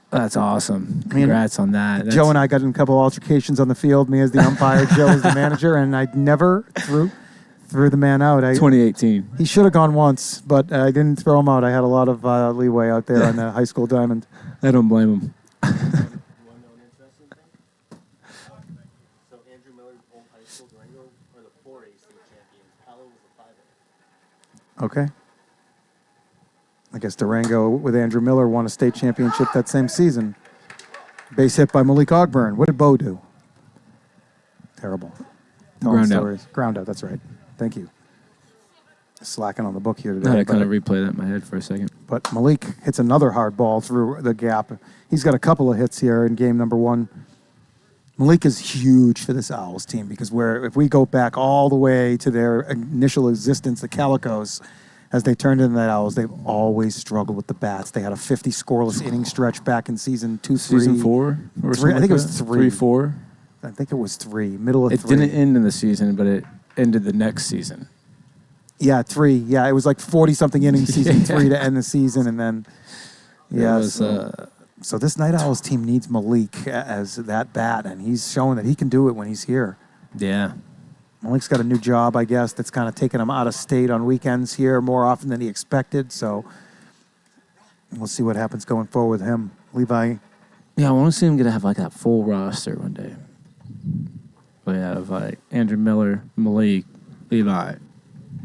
That's awesome. Congrats on that. Joe and I got in a couple altercations on the field, me as the umpire, Joe as the manager, and I never threw the man out. 2018. He should have gone once, but I didn't throw him out. I had a lot of leeway out there on the high school diamond. I don't blame him. So Andrew Miller, old high school, Durango, are the 4A state champions. Palo was the 5A. Okay. I guess Durango with Andrew Miller won a state championship that same season. Base hit by Malik Ogburn. What did Bo do? Terrible. Ground out. Ground out, that's right. Thank you. Slacking on the book here today. I had to kind of replay that in my head for a second. But Malik hits another hard ball through the gap. He's got a couple of hits here in game number 1. Malik is huge for this Owls team because if we go back all the way to their initial existence, the Calicos, as they turned into the Owls, they've always struggled with the bats. They had a 50 scoreless inning stretch back in season 2, 3. Season 4? Or 3, I think it was 3. 3-4? I think it was 3, middle of It 3. didn't end in the season, but it ended the next season. Yeah, 3. Yeah, it was like 40-something innings, season 3 to end the season, and then, so this Night Owls team needs Malik as that bat, and he's showing that he can do it when he's here. Yeah. Malik's got a new job, I guess, that's kind of taking him out of state on weekends here more often than he expected, so we'll see what happens going forward with him. Levi. Yeah, I want to see him have like that full roster one day. We have like Andrew Miller, Malik, Levi,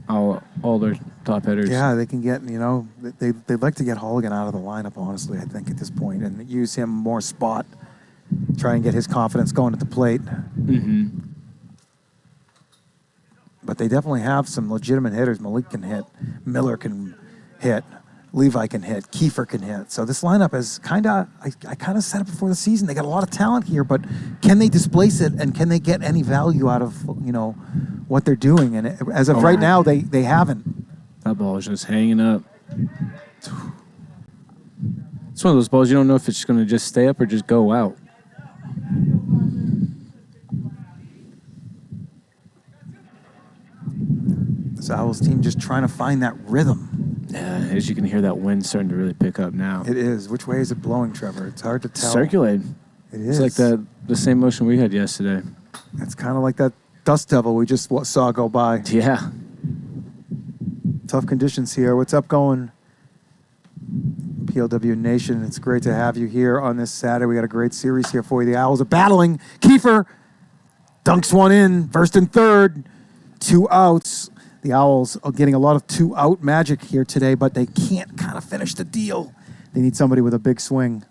all their top hitters. Yeah, they can get, they'd like to get Holligan out of the lineup, honestly, I think, at this point, and use him more spot, try and get his confidence going at the plate. Mm-hmm. But they definitely have some legitimate hitters. Malik can hit, Miller can hit, Levi can hit, Kiefer can hit. So this lineup is I kind of said it before the season. They got a lot of talent here, but can they displace it and can they get any value out of, what they're doing? And as of right now, they haven't. That ball is just hanging up. one of those balls you don't know if it's going to just stay up or just go out. This Owls team just trying to find that rhythm. Yeah, as you can hear, that wind starting to really pick up now. It is. Which way is it blowing, Trevor? It's hard to tell. Circulating. It is. It's like the same motion we had yesterday. It's kind of like that dust devil we just saw go by. Yeah. Tough conditions here. What's up going? PLW Nation, it's great to have you here on this Saturday. We got a great series here for you. The Owls are battling. Kiefer dunks one in, first and third, 2 outs. The Owls are getting a lot of 2-out magic here today, but they can't kind of finish the deal. They need somebody with a big swing.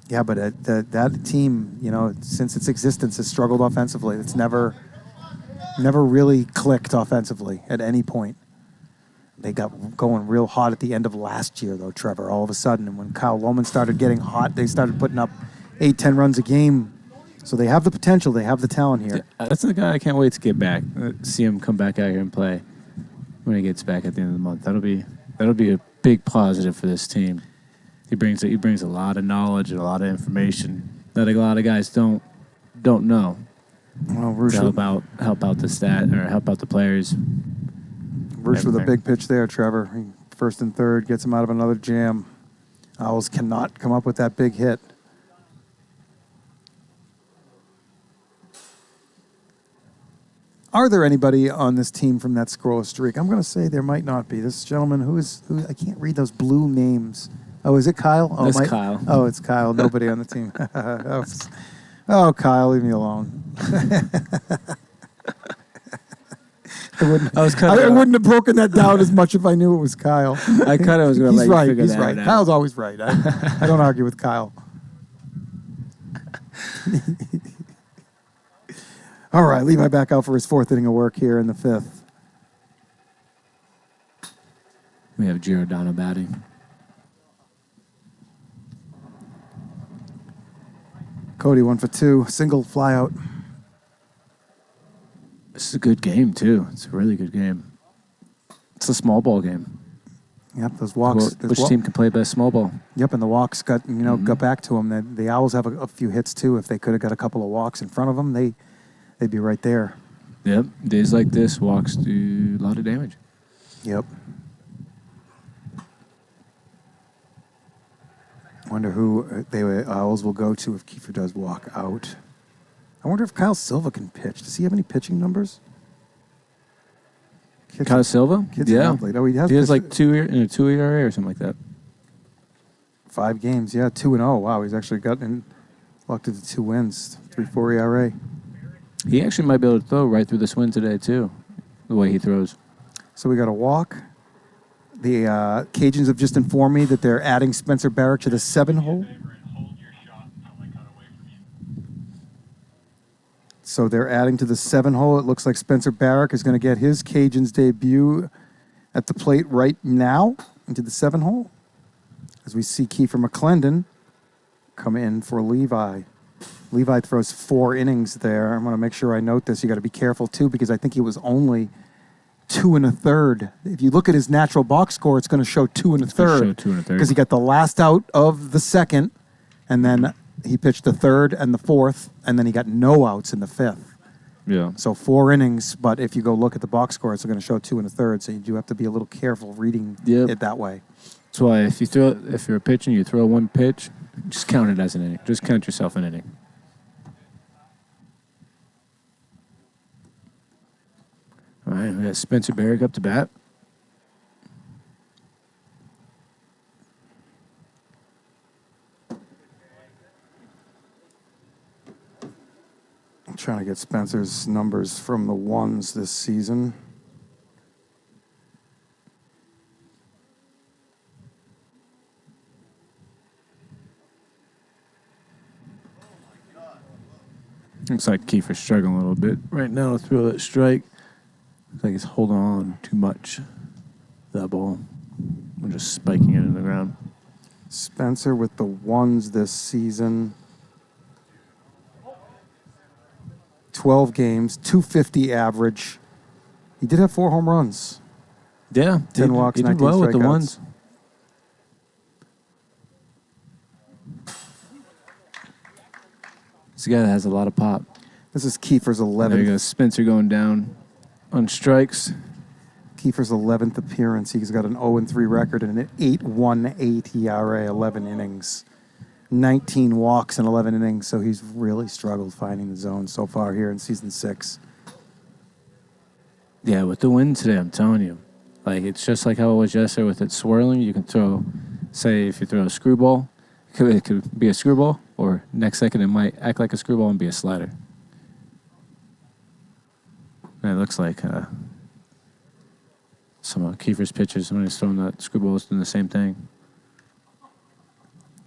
Yeah, but that team, since its existence, has struggled offensively. It's never really clicked offensively at any point. They got going real hot at the end of last year, though, Trevor, all of a sudden. And when Kyle Lohman started getting hot, they started putting up 8-10 runs a game. So they have the potential. They have the talent here. That's the guy I can't wait to get back. See him come back out here and play when he gets back at the end of the month. That'll be a big positive for this team. He brings a lot of knowledge and a lot of information that a lot of guys don't know. Well, Roosh help out the players. Roosh with a big pitch there, Trevor. First and third gets him out of another jam. Owls cannot come up with that big hit. Are there anybody on this team from that scoreless streak? I'm going to say there might not be. This gentleman who I can't read those blue names. Oh, is it Kyle? Oh, That's Kyle. Oh, it's Kyle. Nobody on the team. Oh, Kyle, leave me alone. I wouldn't have broken that down as much if I knew it was Kyle. I kind of was going to let you figure that out. He's right. Kyle's always right. I don't argue with Kyle. All right, Levi back out for his 4th inning of work here in the 5th. We have Giordano batting. Cody 1 for 2, single flyout. This is a good game, too. It's a really good game. It's a small ball game. Yep, those walks. Which team can play best small ball? Yep, and the walks got back to them. The Owls have a few hits, too. If they could have got a couple of walks in front of them, they'd be right there. Yep, days like this, walks do a lot of damage. Yep. Wonder who the Owls will go to if Kiefer does walk out. I wonder if Kyle Silva can pitch. Does he have any pitching numbers? Kyle Silva? Yeah. Oh, he has like 2 ERA or something like that. 5 games, yeah, 2-0. Wow, he's actually walked into 2 wins, 3.4 ERA. He actually might be able to throw right through this wind today too, the way he throws. So we got a walk. The Cajuns have just informed me that they're adding Spencer Barrett to the 7-hole. So they're adding to the 7-hole. It looks like Spencer Barrett is going to get his Cajuns debut at the plate right now into the 7-hole. As we see Kiefer McClendon come in for Levi. Levi throws 4 innings there. I'm going to make sure I note this. You got to be careful too, because I think he was only 2 1/3. If you look at his natural box score, it's going to show 2 1/3. Because he got the last out of the 2nd, and then he pitched the 3rd and the 4th, and then he got no outs in the 5th. Yeah. So 4 innings, but if you go look at the box score, it's going to show 2 1/3. So you do have to be a little careful reading it that way. That's why if you're a pitcher and you throw 1 pitch, just count it as an inning. Just count yourself an inning. All right, we got Spencer Barrick up to bat. I'm trying to get Spencer's numbers from the ones this season. Looks like Kiefer's struggling a little bit right now to throw that strike. Looks like he's holding on too much to that ball. We're just spiking it in the ground. Spencer with the ones this season. 12 games, 250 average. He did have 4 home runs. Yeah, 10 walks, he did 19 well with the strikeouts. ones. He's a guy that has a lot of pop. This is Kiefer's And there you 11th. go, Spencer going down on strikes. Kiefer's 11th appearance. He's got an 0-3 record and an 8.18 ERA, 11 innings. 19 walks in 11 innings, so he's really struggled finding the zone so far here in season 6. Yeah, with the wind today, I'm telling you. Like, it's just like how it was yesterday with it swirling. You can throw, say, if you throw a screwball, it could be a screwball, or next second it might act like a screwball and be a slider. And it looks like some of Kiefer's pitchers, somebody's throwing that screwballs doing the same thing.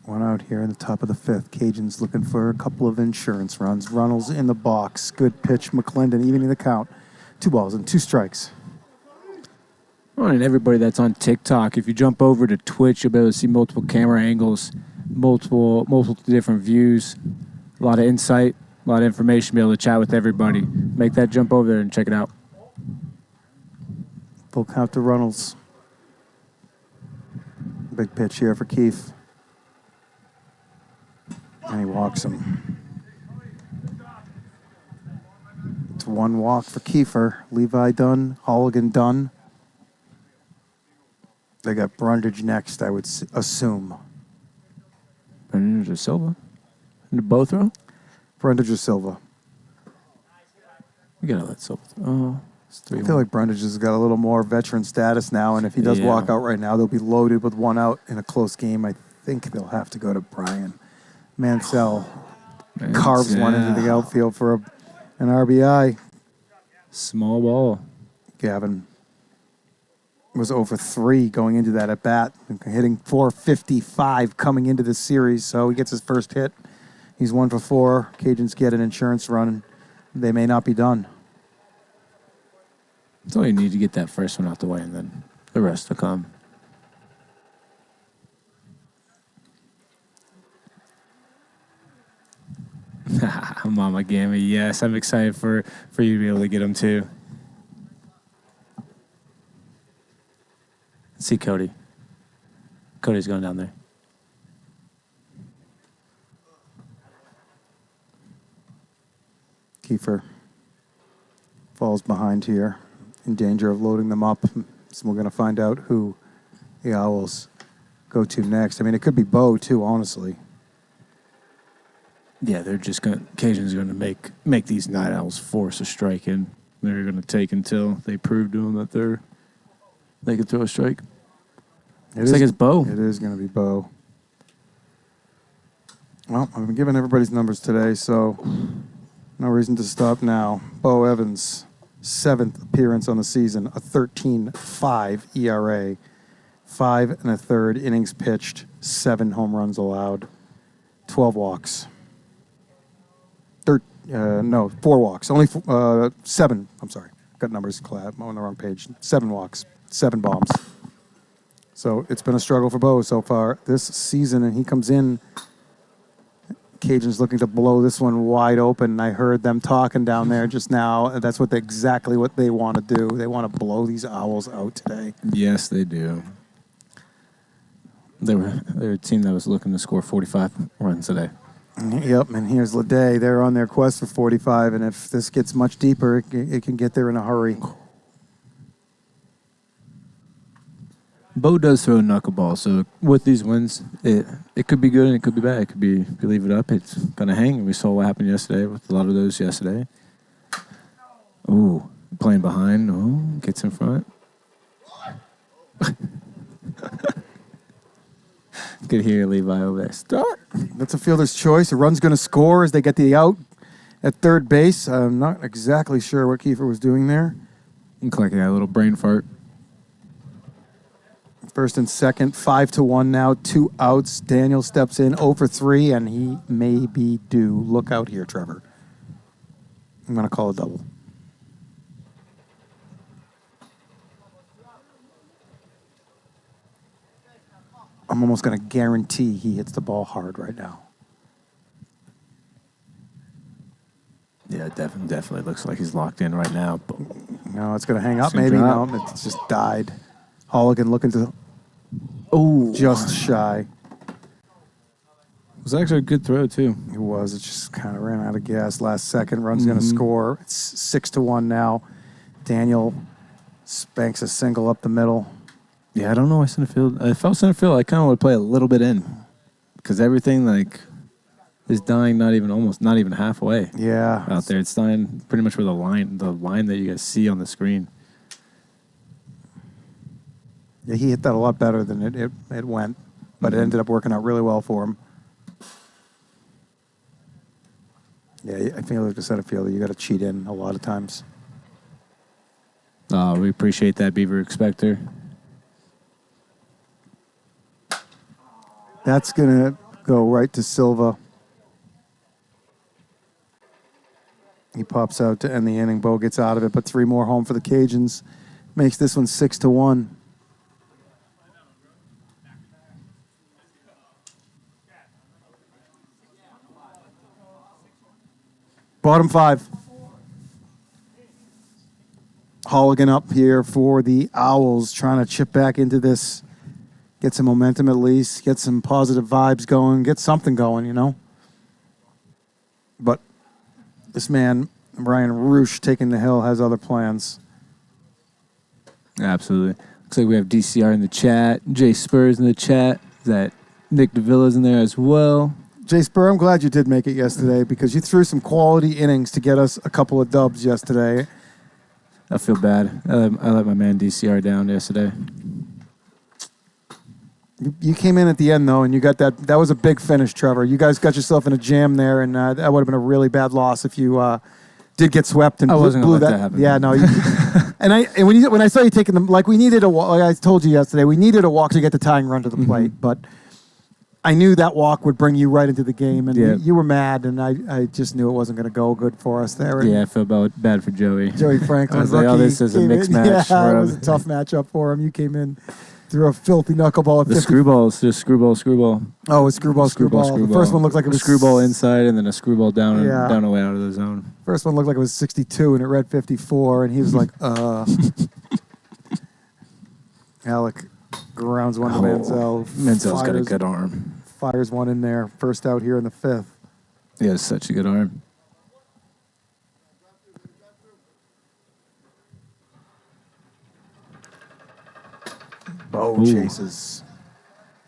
One out here in the top of the 5th. Cajuns looking for a couple of insurance runs. Runnels in the box. Good pitch. McClendon evening the count. 2 balls and 2 strikes. Oh, and everybody that's on TikTok, if you jump over to Twitch, you'll be able to see multiple camera angles, multiple different views, a lot of insight, a lot of information, be able to chat with everybody. Make that jump over there and check it out. Full count to Runnels. Big pitch here for Keefe. And he walks him. It's 1 walk for Kiefer. Levi done. Holligan done. They got Brundage next, I would assume. Brundage or Silva? In the bow throw? Brundage or Silva? We gotta let Silva throw. Oh, it's 3-1. I feel like Brundage has got a little more veteran status now, and if he does Yeah. walk out right now, they'll be loaded with 1 out in a close game. I think they'll have to go to Brian. Mansell carves one into the outfield for an RBI. Small ball. Gavin was over 3 going into that at bat, hitting .455 coming into this series. So he gets his first hit. He's 1 for 4. Cajuns get an insurance run. They may not be done. That's all you need to get that first one out the way, and then the rest will come. Mama Gammy, yes, I'm excited for you to be able to get them too. Let's see Cody. Cody's going down there. Kiefer falls behind here, in danger of loading them up. So we're going to find out who the Owls go to next. I mean, it could be Bo too, honestly. Yeah, they're just going. Cajuns going to make these Night Owls force a strike in. They're going to take until they prove to them that they can throw a strike. Looks like it's Bo. It is going to be Bo. Well, I've been giving everybody's numbers today, so no reason to stop now. Bo Evans, 7th appearance on the season, a 13.5 ERA, 5 1/3 innings pitched, 7 home runs allowed, 12 walks. 4 walks. Only 7. I'm sorry. Got numbers collab on the wrong page. 7 walks, 7 bombs. So it's been a struggle for Bo so far this season, and he comes in. Cajuns looking to blow this one wide open. I heard them talking down there just now. That's exactly what they want to do. They want to blow these Owls out today. Yes, they do. They're a team that was looking to score 45 runs today. Yep, and here's Leday. They're on their quest for 45, and if this gets much deeper, it can get there in a hurry. Bo does throw a knuckleball, so with these wins, it could be good and it could be bad. It could be, if you leave it up, it's going to hang. We saw what happened yesterday with a lot of those yesterday. Ooh, playing behind. Oh, gets in front. Good hear Levi over there. Start. That's a fielder's choice. A run's going to score as they get the out at third base. I'm not exactly sure what Kiefer was doing there. Looked like he had a little brain fart. First and second, 5-1 now, 2 outs. Daniel steps in 0 for 3, and he may be due. Look out here, Trevor. I'm going to call a double. I'm almost going to guarantee he hits the ball hard right now. Yeah, definitely looks like he's locked in right now. But No, it's going to hang up Same maybe. drop. No, it's just died. Holligan looking to just shy. It was actually a good throw, too. It was. It just kind of ran out of gas last second. Run's going to score. It's 6-1 now. Daniel spanks a single up the middle. Yeah, I don't know why center field. If I was center field, I kind of would play a little bit in because everything is dying. Not even halfway Yeah. out there. It's dying pretty much where the line that you guys see on the screen. Yeah, he hit that a lot better than it went, but it ended up working out really well for him. Yeah, I feel like a center fielder, you got to cheat in a lot of times. We appreciate that, Beaver Expector. That's going to go right to Silva. He pops out to end the inning. Bo gets out of it, but 3 more home for the Cajuns. Makes this one 6-1. Bottom 5. Holligan up here for the Owls, trying to chip back into this, get some momentum at least, get some positive vibes going, get something going, you know. But this man, Ryan Roosh, taking the hill, has other plans. Absolutely. Looks like we have DCR in the chat, Jay Spurs in the chat. That Nick DeVilla's in there as well. Jay Spur, I'm glad you did make it yesterday because you threw some quality innings to get us a couple of dubs yesterday. I feel bad. I let my man DCR down yesterday. You came in at the end, though, and you got that. That was a big finish, Trevor. You guys got yourself in a jam there, and that would have been a really bad loss if you did get swept and I wasn't blew gonna let that. that happen. Yeah, no. And when I saw you taking them, like we needed a walk. Like I told you yesterday, we needed a walk to get the tying run to the plate, but I knew that walk would bring you right into the game, and you were mad, and I just knew it wasn't going to go good for us there. And Yeah, I feel bad for Joey. Joey Franklin, I was like, rookie, this is a came mixed in. match. Yeah, for it him. was a tough matchup for him. You came in, threw a filthy knuckleball at The 50. screwballs, just screwball. Oh, it's screwball. The first one looked like it was screwball inside, and then a screwball down and Yeah. down away out of the zone. First one looked like it was 62, and it read 54, and he was like, Alec grounds one to Manziel. Manziel's got a good arm. Fires one in there. First out here in the 5th. He has such a good arm. Bo chases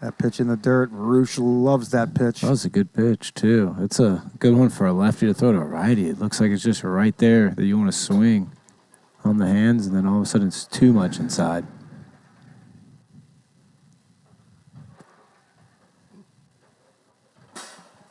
that pitch in the dirt. Roosh loves that pitch. That was a good pitch, too. It's a good one for a lefty to throw to a righty. It looks like it's just right there that you want to swing on the hands, and then all of a sudden it's too much inside.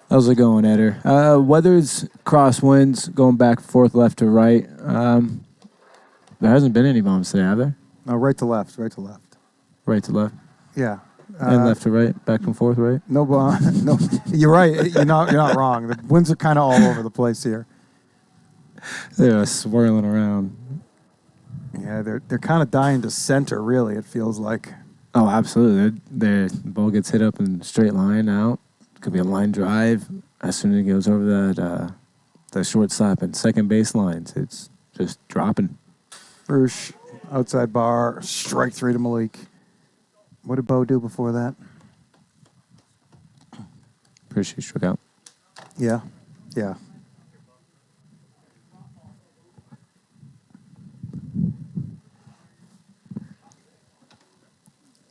How's it going, Eder? Weather's crosswinds, going back and forth, left to right. There hasn't been any bumps there, have there? No, right to left. Right to left. Right to left. Yeah. And left to right, back and forth, right? No, no. You're right. You're not wrong. The winds are kind of all over the place here. They're swirling around. Yeah, they're kind of dying to center. Really, it feels like. Oh, absolutely. The ball gets hit up in a straight line out. Could be a line drive. As soon as it goes over that shortstop and second base lines, it's just dropping. Roosh, outside bar, strike 3 to Malik. What did Bo do before that? Pretty sure he struck out. Yeah.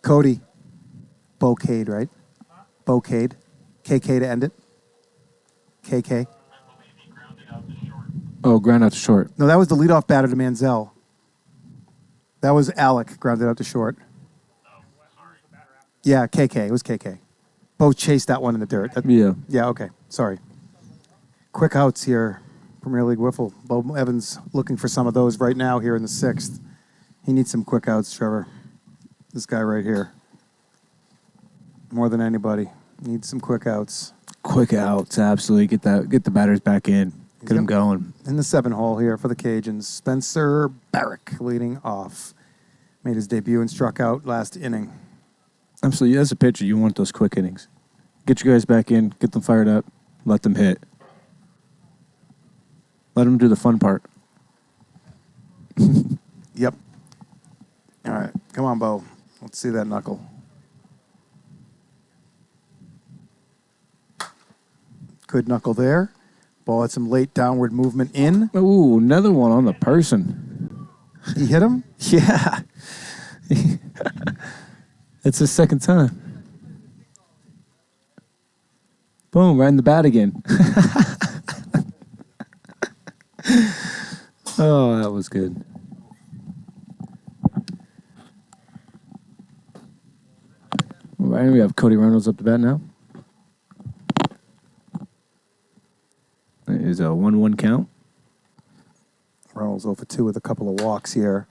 Cody. Bocade, right? Bocade. KK to end it. KK. Oh, ground out to short. No, that was the leadoff batter to Manziel. That was Alec grounded out to short. Yeah, KK. It was KK. Bo chased that one in the dirt. Yeah, okay. Sorry. Quick outs here. Premier League Wiffle. Bo Evans looking for some of those right now here in the 6th. He needs some quick outs, Trevor. This guy right here. More than anybody. Needs some quick outs. Quick outs, absolutely. Get the batters back in. Get them going. In the 7 hole here for the Cajuns. Spencer Barrick leading off. Made his debut and struck out last inning. Absolutely. As a pitcher, you want those quick innings. Get you guys back in. Get them fired up. Let them hit. Let them do the fun part. Yep. All right. Come on, Bo. Let's see that knuckle. Good knuckle there. Ball had some late downward movement in. Ooh, another one on the person. He hit him? Yeah. It's his second time. Boom, right in the bat again. Oh, that was good. Right, we have Cody Reynolds up the bat now. It is a 1-1 count. Reynolds 0 for 2 with a couple of walks here.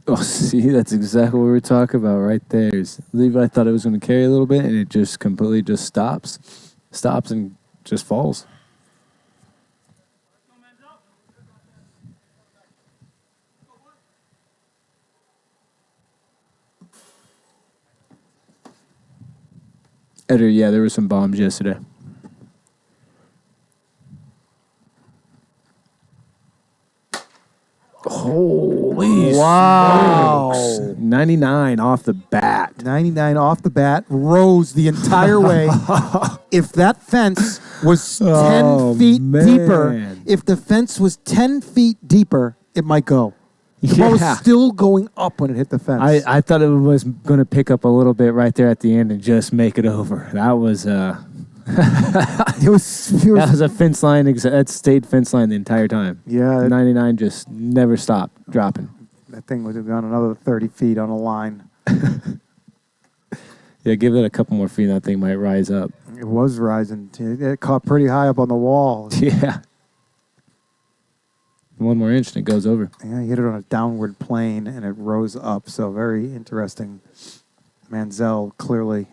Oh, see, that's exactly what we were talking about right there. Levi thought it was going to carry a little bit, and it just completely just stops and just falls. Editor, yeah, there were some bombs yesterday. Holy Wow. smokes. 99 off the bat. 99 off the bat, rose the entire way. If that fence was 10 feet deeper, man. if the fence was 10 feet deeper, it might go. The ball was Yeah. still going up when it hit the fence. I thought it was going to pick up a little bit right there at the end and just make it over. That was it was a fence line. That stayed fence line the entire time. Yeah. 99 just never stopped dropping. That thing would have gone another 30 feet on a line. Yeah, give it a couple more feet and that thing might rise up. It was rising. It caught pretty high up on the wall. Yeah. One more inch and it goes over. Yeah, he hit it on a downward plane and it rose up. So very interesting. Manziel clearly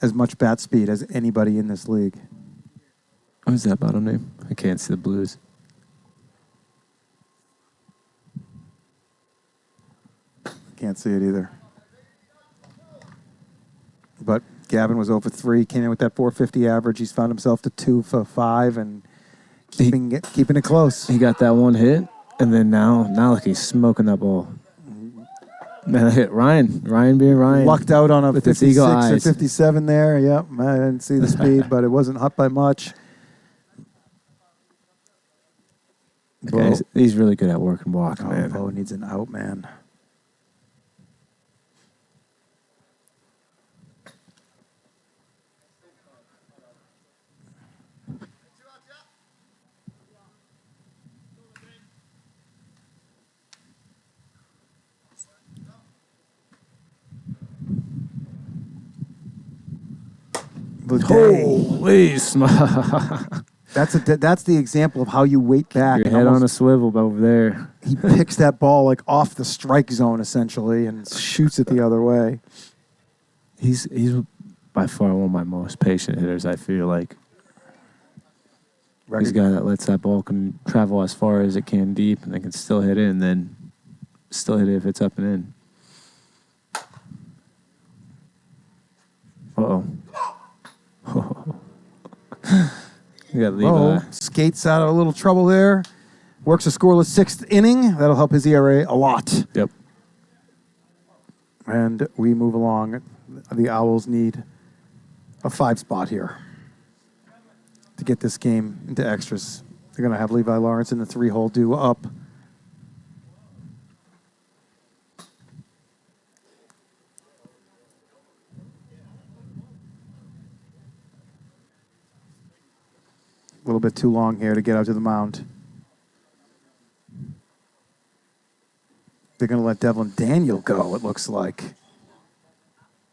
as much bat speed as anybody in this league. What is that bottom name? I can't see the Blues. Can't see it either. But Gavin was 0 for 3, came in with that 450 average. He's found himself to 2 for 5 and keeping it close. He got that one hit, and then now look, he's smoking that ball. Man, I hit Ryan being Ryan. Lucked out on a with his 56 eagle or eyes. 57 there. Yep, I didn't see the speed, but it wasn't hot by much. Okay, he's really good at work and walking, man. Bo needs an out, man. Holy That's the example of how you wait back. Your and head on a almost- swivel over there. He picks that ball like off the strike zone essentially and shoots it the other way. He's by far one of my most patient hitters, I feel like. He's a guy that lets that ball can travel as far as it can deep and they can still hit it and then still hit it if it's up and in. Uh-oh. You got Levi. Skates out of a little trouble there. Works a scoreless 6th inning. That'll help his ERA a lot. Yep. And we move along. The Owls need a 5 spot here to get this game into extras. They're going to have Levi Lawrence in the 3-hole due up. A little bit too long here to get out to the mound. They're going to let Devlin Daniel go, it looks like.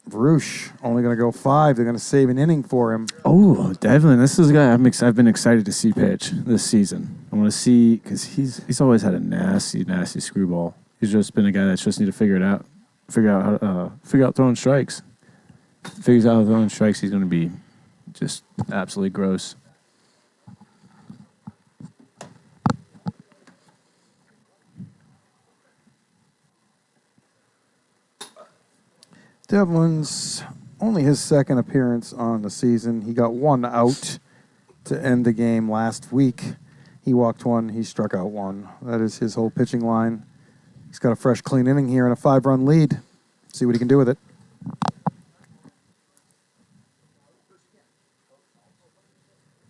Roosh only going to go 5. They're going to save an inning for him. Oh, Devlin, this is a guy I've been excited to see pitch this season. I want to see, because he's always had a nasty screwball. He's just been a guy that's just need to figure out throwing strikes. Figures out how throwing strikes, he's going to be just absolutely gross. Devlin's only his second appearance on the season. He got 1 out to end the game last week. He walked 1. He struck out 1. That is his whole pitching line. He's got a fresh, clean inning here and a 5-run lead. See what he can do with it.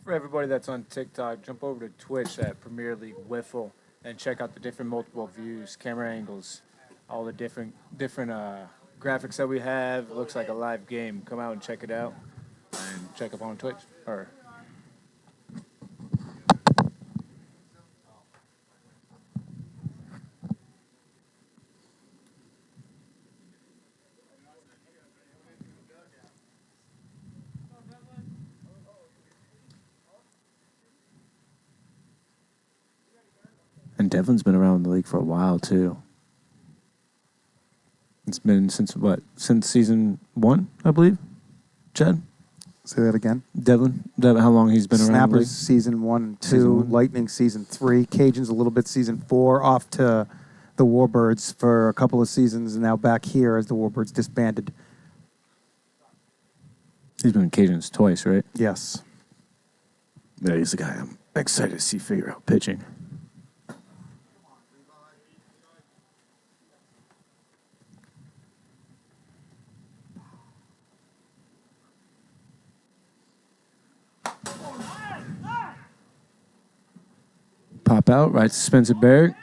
For everybody that's on TikTok, jump over to Twitch at Premier League Wiffle and check out the different multiple views, camera angles, all the different graphics that we have. It looks like a live game. Come out and check it out, and check up on Twitch. And Devlin's been around the league for a while too. It's been since season 1, I believe. Chad? Say that again. Devlin, how long he's been around the Snappers league? season 1 and 2, Season 1. Lightning season 3, Cajuns a little bit season 4, off to the Warbirds for a couple of seasons, and now back here as the Warbirds disbanded. He's been in Cajuns twice, right? Yes. Yeah, he's the guy I'm excited to see figure out pitching. Pop out, right to Spencer Barrett.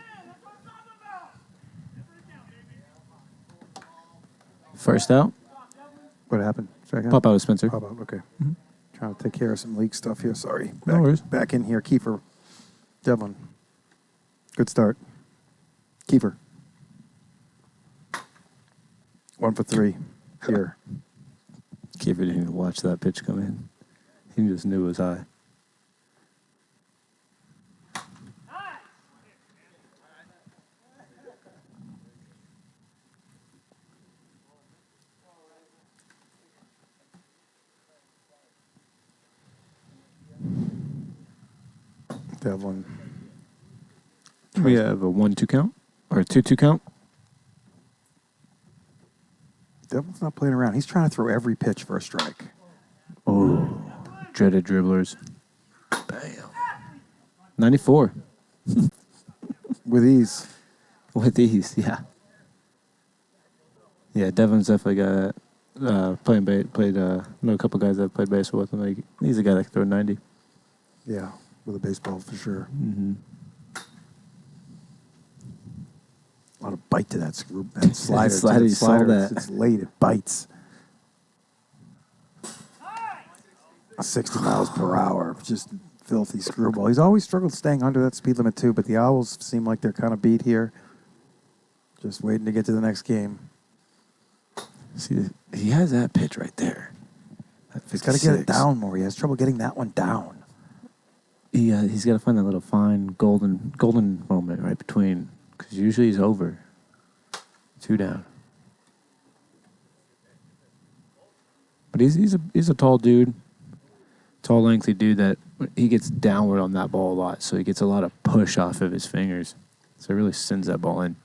First out. What happened? Second? Pop out of Spencer. Pop out, okay. Trying to take care of some league stuff here. Sorry. No worries. Back in here. Kiefer. Devlin. Good start. Kiefer. 1 for 3 here. Kiefer didn't even watch that pitch come in. He just knew it was high. Devlin. We have a 1-2 count or a 2-2 count. Devlin's not playing around. He's trying to throw every pitch for a strike. Oh, dreaded dribblers. Bam. 94. With ease. With these, yeah. Yeah, Devlin's definitely got know a couple guys that played baseball with him. Like, he's a guy that can throw 90. Yeah, with a baseball for sure. Mm-hmm. A lot of bite to that screw. That slider. Slider, you saw that. It's late. It bites. 60 miles per hour. Just filthy screwball. He's always struggled staying under that speed limit too, but the Owls seem like they're kind of beat here. Just waiting to get to the next game. See, he has that pitch right there. He's got to get it down more. He has trouble getting that one down. He's got to find that little fine golden moment right between, because usually he's over. 2 down. But he's a tall dude, tall, lengthy dude that he gets downward on that ball a lot, so he gets a lot of push off of his fingers. So it really sends that ball in.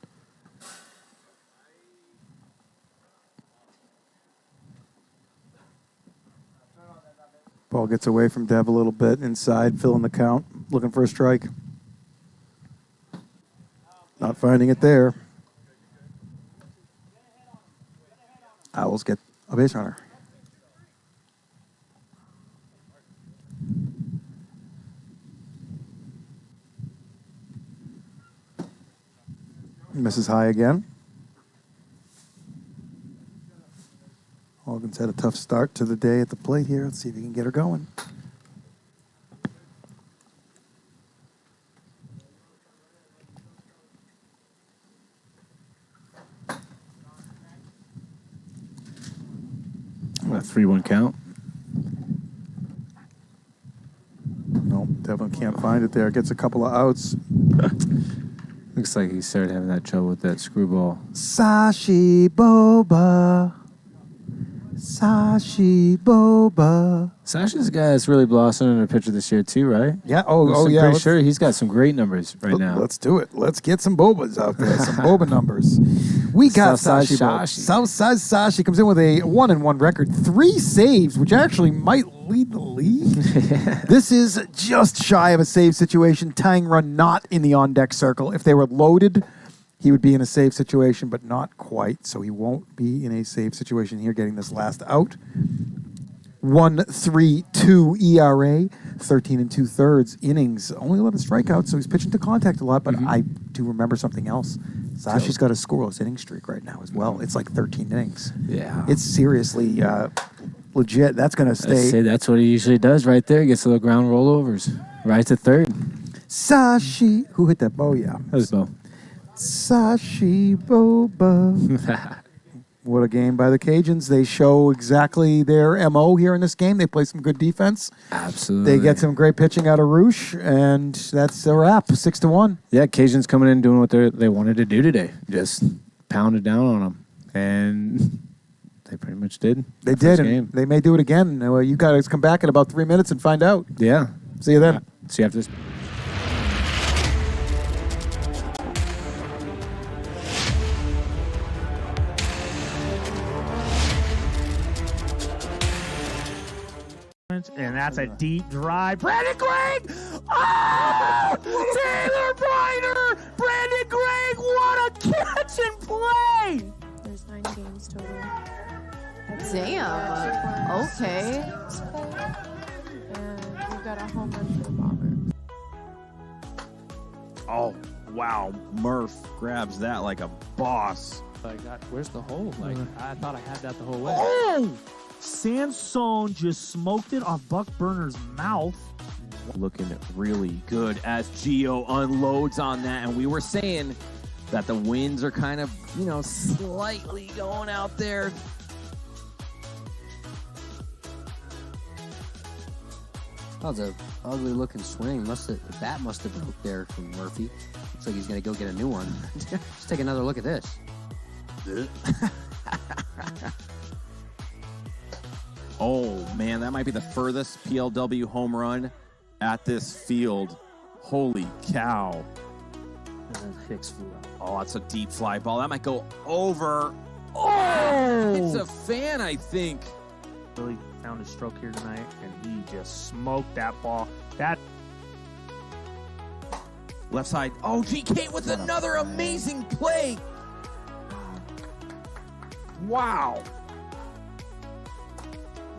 Ball gets away from Dev a little bit inside, filling the count, looking for a strike. Not finding it there. Owls get a base runner. Misses high again. Hogan's had a tough start to the day at the plate here. Let's see if he can get her going. A 3-1 count. No, Devlin can't find it there. Gets a couple of outs. Looks like he started having that trouble with that screwball. Sashi Boba. Sashi Boba. Sasha's a guy that's really blossoming in a pitcher this year too, right? Yeah. I'm Yeah. pretty sure he's got some great numbers right now. Let's do it. Let's get some Bobas out there. Some Boba numbers. We got Southside Sashi Boba. Sashi. Southside Sashi comes in with a 1-1 record, 3 saves, which actually might lead the league. This is just shy of a save situation. Tying run not in the on-deck circle. If they were loaded, he would be in a save situation, but not quite. So he won't be in a save situation here, getting this last out. 1.32 ERA, 13 and 2/3 innings. Only 11 strikeouts, so he's pitching to contact a lot. But I do remember something else. Sashi's got a scoreless inning streak right now as well. It's like 13 innings. Yeah. It's seriously legit. That's going to I'd say stay. that's what he usually does right there. Gets little ground rollovers. Right to third. Sashi. Who hit that? Oh, yeah. That was Bo. Sashi Boba. What a game by the Cajuns. They show exactly their MO here in this game. They play some good defense. Absolutely. They get some great pitching out of Roosh, and that's a wrap, 6-1. Yeah, Cajuns coming in doing what they wanted to do today. Just pounded down on them. And they pretty much did. They that did, first and game. they may do it again. You guys come back in about 3 minutes and find out. Yeah. See you then. See you after this. And that's a deep drive. Brandon Gregg! Oh! Taylor Briner! Brandon Gregg, what a catch and play! There's 9 games total. Damn. Okay. And we've got a home run for the Bombers. Oh, wow. Murph grabs that like a boss. Like that, where's the hole? Like I thought I had that the whole way. Oh! Sansone just smoked it off Buck Burner's mouth. Looking really good as Gio unloads on that. And we were saying that the winds are kind of, slightly going out there. That was a ugly looking swing. The bat must have broke there from Murphy. Looks like he's gonna go get a new one. Let's take another look at this. Oh, man, that might be the furthest PLW home run at this field. Holy cow. And then Hicks flew out. Oh, that's a deep fly ball. That might go over. Oh! It's a fan, I think. Really found his stroke here tonight, and he just smoked that ball. That Left side. Oh, GK with another amazing play. Wow.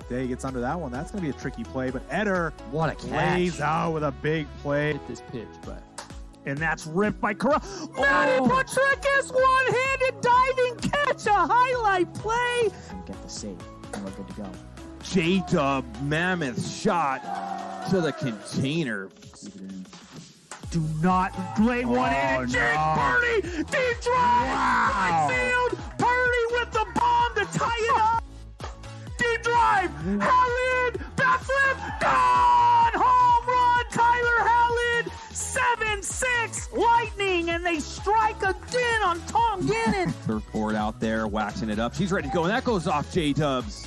Day gets under that one. That's going to be a tricky play, but Eder What a lays catch. out with a big play. Hit this pitch, but and that's ripped by Corral. Manny Patricus, one-handed diving catch, a highlight play. and get the save. And we're good to go. J-Dub, mammoth shot to the container. Keep it in. Do not lay one in. And Jake Purdy, deep drive, right field. Purdy with the bomb to tie it up. Deep drive, Howland, bat flip, gone! Home run, Tyler Howland, 7-6, Lightning, and they strike again on Tom Gannon. Surfboard out there, waxing it up. She's ready to go, and that goes off J-Dubs.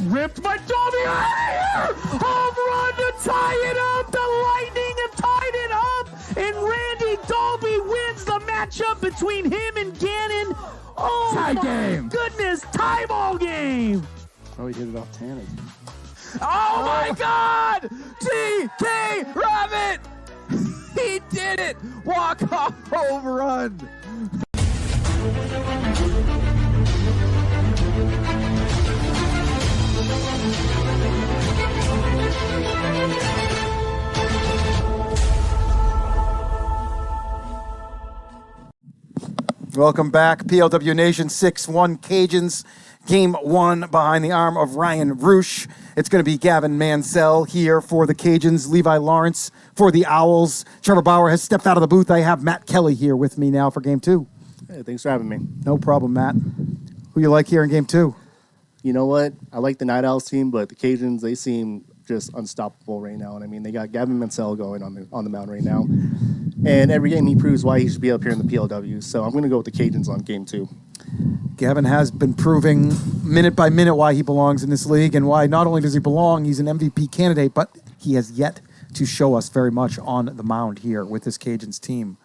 Ripped by Dolby Ayer! Home run to tie it up! The Lightning have tied it up! And Randy Dolby wins the matchup between him and Gannon. Oh Tie my game. goodness, tie ball game! Oh, he hit it off Tanner. Oh my God! TK Rabbit! He did it! Walk-off home run! Welcome back. PLW Nation 6-1 Cajuns. Game 1 behind the arm of Ryan Roosh. It's going to be Gavin Mansell here for the Cajuns. Levi Lawrence for the Owls. Trevor Bauer has stepped out of the booth. I have Matt Kelly here with me now for Game 2. Hey, thanks for having me. No problem, Matt. Who you like here in Game 2? You know what? I like the Night Owls team, but the Cajuns, they seem just unstoppable right now. And I mean, they got Gavin Mansell going on the mound right now. And every game he proves why he should be up here in the PLW. So I'm going to go with the Cajuns on Game 2. Gavin has been proving minute by minute why he belongs in this league and why not only does he belong, he's an MVP candidate, but he has yet to show us very much on the mound here with this Cajuns team.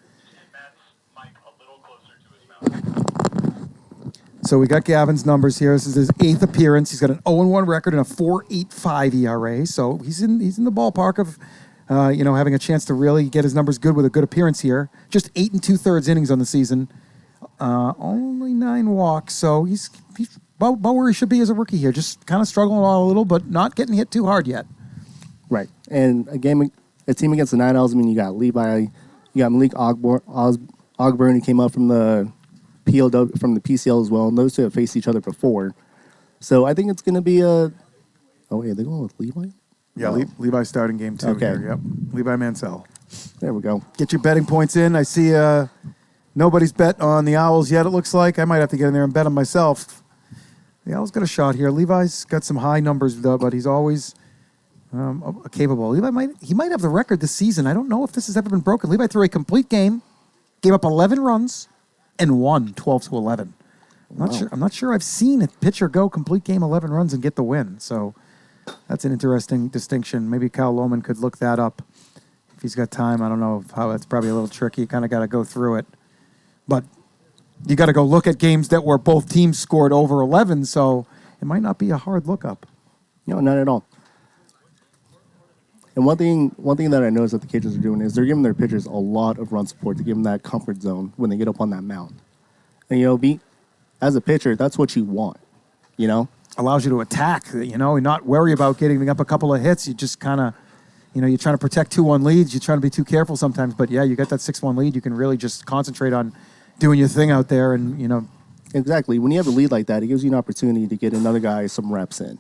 So we got Gavin's numbers here. This is his 8th appearance. He's got an 0-1 record and a 4.85 ERA. So he's in the ballpark of having a chance to really get his numbers good with a good appearance here. Just 8 2/3 innings on the season. Only 9 walks, so he's about where he should be as a rookie here. Just kind of struggling a little, but not getting hit too hard yet. Right. And a team against the Night Owls, I mean, you got Levi, you got Malik Ogburn, who came up from the PCL as well, and those two have faced each other before. So I think it's going to be a... Oh, wait, are they going with Levi? Yeah, Levi starting game 2 here. Yep. Levi Mansell. There we go. Get your betting points in. I see nobody's bet on the Owls yet, it looks like. I might have to get in there and bet them myself. The Owls got a shot here. Levi's got some high numbers, though, but he's always capable. Levi might have the record this season. I don't know if this has ever been broken. Levi threw a complete game, gave up 11 runs, and won 12-11. I'm not sure I've seen a pitcher go complete game 11 runs and get the win. So that's an interesting distinction. Maybe Kyle Lohman could look that up if he's got time. I don't know how that's probably a little tricky. You kind of got to go through it. But you got to go look at games that where both teams scored over 11, so it might not be a hard lookup. No, not at all. And one thing that I noticed that the Cajuns are doing is they're giving their pitchers a lot of run support to give them that comfort zone when they get up on that mound. And, as a pitcher, that's what you want, Allows you to attack, and not worry about getting up a couple of hits. You just kind of, you're trying to protect 2-1 leads. You're trying to be too careful sometimes. But, yeah, you got that 6-1 lead. You can really just concentrate on doing your thing out there and, Exactly. When you have a lead like that, it gives you an opportunity to get another guy some reps in.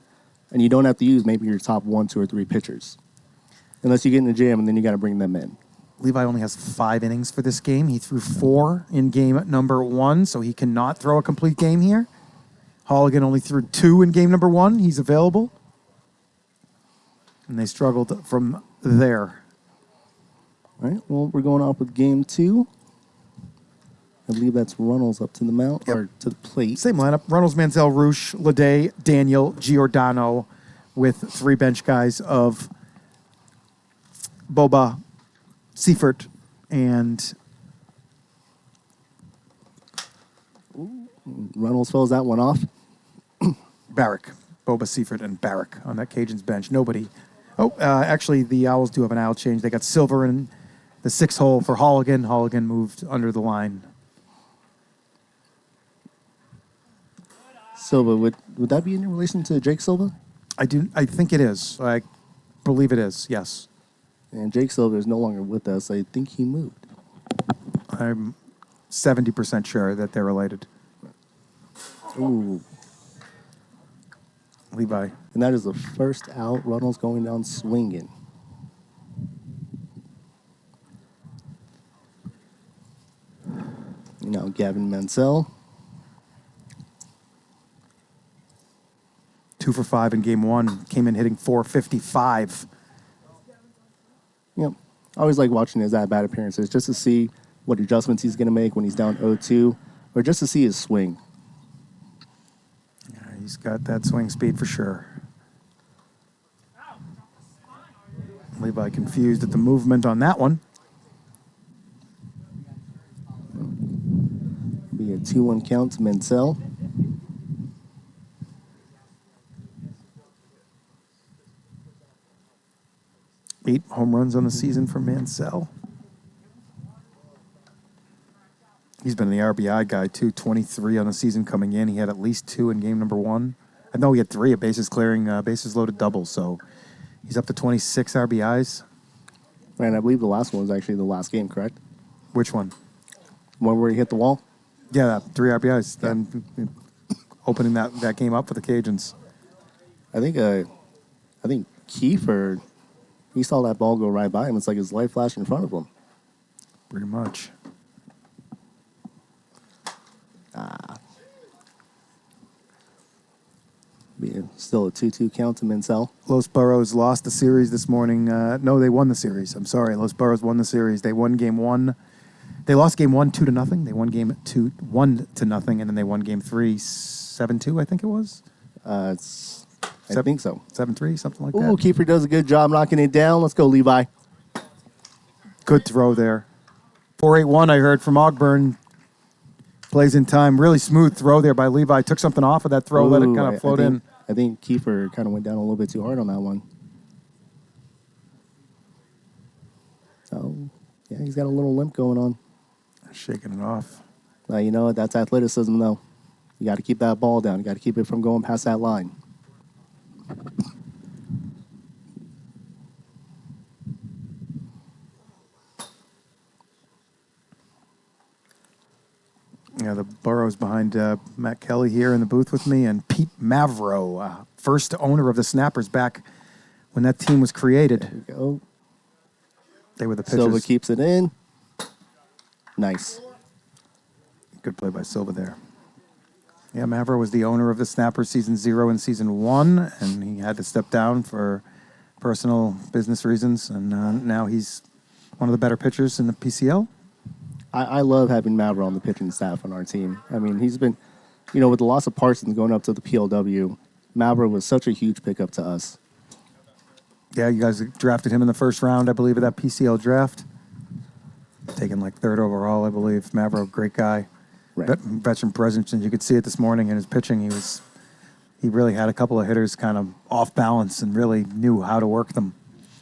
And you don't have to use maybe your top 1, 2, or 3 pitchers. Unless you get in the jam, and then you got to bring them in. Levi only has 5 innings for this game. He threw 4 in game number 1, so he cannot throw a complete game here. Holligan only threw 2 in game number 1. He's available. And they struggled from there. All right, well, we're going off with game 2. I believe that's Runnels up to the mount, or to the plate. Same lineup. Runnels, Mansell, Roosh, Lede, Daniel, Giordano, with 3 bench guys of Boba, Seifert, and Runnels fills that one off. Barrick. Boba, Seifert, and Barrick on that Cajuns bench. Nobody. Actually, the Owls do have an owl change. They got Silver in the 6th hole for Holligan. Holligan moved under the line. Silva, would that be in relation to Jake Silva? I think it is. I believe it is, yes. And Jake Silva is no longer with us. I think he moved. I'm 70% sure that they're related. Ooh. Levi. And that is the first out. Runnels going down swinging. Gavin Mansell. 2 for 5 in game 1. Came in hitting .455. Yep. I always like watching his at-bat appearances just to see what adjustments he's going to make when he's down 0-2, or just to see his swing. Yeah, he's got that swing speed for sure. Levi confused at the movement on that one. Be a 2-1 count to Mansell. Eight home runs on the season for Mansell. He's been the RBI guy, too. 23 on the season coming in. He had at least 2 in game number 1. I know he had 3 at bases clearing, bases loaded doubles. So he's up to 26 RBIs. And I believe the last one was actually the last game, correct? Which one? One where he hit the wall? Yeah, 3 RBIs. Yeah. Then opening that game up for the Cajuns. I think Kiefer, he saw that ball go right by him. It's like his light flashed in front of him. Pretty much. Still a 2-2 count to Mansell. Los Burros lost the series this morning. No, they won the series. I'm sorry. Los Burros won the series. They won game 1. They lost game 1 2-0. They won game 2 1-0, and then they won game 3 7-2. I think it was. I think so. 7-3, something like that. Ooh, Kiefer does a good job knocking it down. Let's go, Levi. Good throw there. 4-8-1. I heard from Ogburn. Plays in time. Really smooth throw there by Levi. Took something off of that throw. Let it kind of float in. I think Kiefer kind of went down a little bit too hard on that one. Yeah, he's got a little limp going on. Shaking it off. You know what? That's athleticism, though. You got to keep that ball down. You got to keep it from going past that line. Yeah, the Burrows behind Matt Kelly here in the booth with me, and Pete Mavro, first owner of the Snappers back when that team was created. There we go. They were the pitchers. Silva keeps it in. Nice. Good play by Silva there. Yeah, Mavro was the owner of the Snappers season 0 and season 1, and he had to step down for personal business reasons, and now he's one of the better pitchers in the PCL. I love having Mavro on the pitching staff on our team. I mean, he's been, with the loss of Parsons going up to the PLW, Mavro was such a huge pickup to us. Yeah, you guys drafted him in the first round, I believe, of that PCL draft. Taken like 3rd overall, I believe. Mavro, great guy. Right. Veteran presence, and you could see it this morning in his pitching. He really had a couple of hitters kind of off balance and really knew how to work them.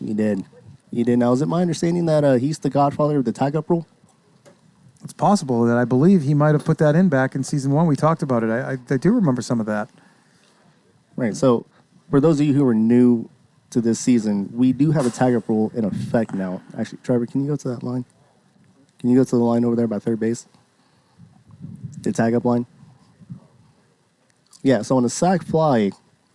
He did. Now, is it my understanding that he's the godfather of the tag-up rule? It's possible that I believe he might have put that in back in season 1. We talked about it. I do remember some of that. Right. So, for those of you who are new to this season, we do have a tag-up rule in effect now. Actually, Trevor, can you go to that line? Can you go to the line over there by third base? The tag-up line? Yeah, so on a sac fly,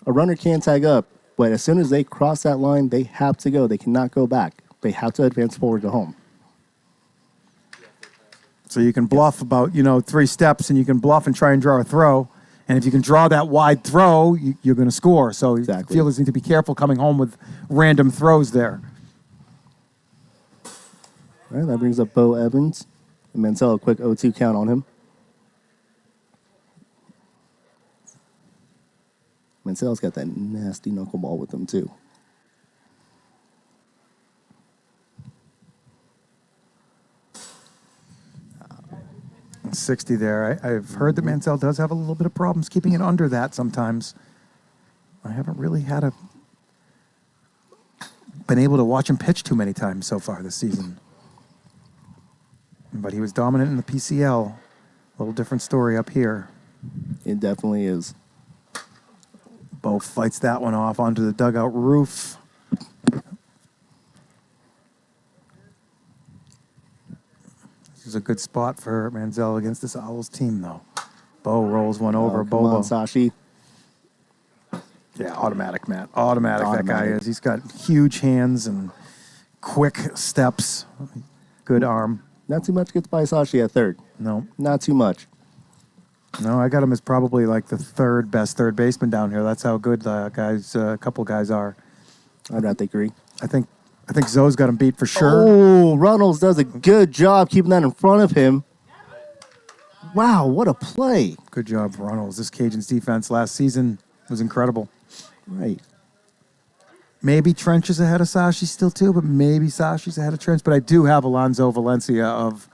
a runner can tag up, but as soon as they cross that line, they have to go. They cannot go back. They have to advance forward to home. So you can bluff about, 3 steps, and you can bluff and try and draw a throw. And if you can draw that wide throw, you're going to score. So Exactly. Fielders need to be careful coming home with random throws there. All right, that brings up Bo Evans. And Mansell, a quick 0-2 count on him. Mansell's got that nasty knuckleball with him, too. And 60 there. I've heard that Mansell does have a little bit of problems keeping it under that sometimes. I haven't really been able to watch him pitch too many times so far this season. But he was dominant in the PCL. A little different story up here. It definitely is. Bo fights that one off onto the dugout roof. This is a good spot for Manziel against this Owls team, though. Bo rolls one over. Come on, Sashi. Yeah, automatic, Matt. Automatic, that guy is. He's got huge hands and quick steps. Good arm. Not too much gets by Sashi at third. No. Not too much. No, I got him as probably like the 3rd best third baseman down here. That's how good a couple guys are. I'd have to agree. I think Zoe's got him beat for sure. Oh, Runnels does a good job keeping that in front of him. Wow, what a play. Good job, Runnels. This Cajuns defense last season was incredible. Right. Maybe Trench is ahead of Sashi still too, but maybe Sashi's ahead of Trench. But I do have Alonzo Valencia of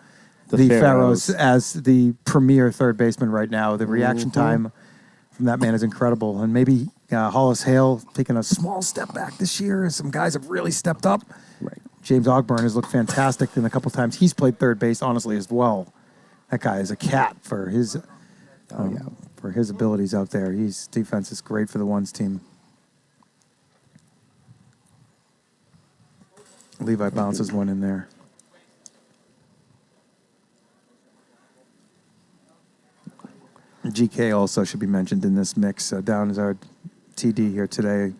the Pharaohs as the premier third baseman right now. The reaction time from that man is incredible. And maybe Hollis Hale taking a small step back this year as some guys have really stepped up. Right. James Ogburn has looked fantastic in a couple times he's played third base, honestly, as well. That guy is a cat for his for his abilities out there. His defense is great for the ones team. Levi bounces one in there. GK also should be mentioned in this mix. Down is our TD here today.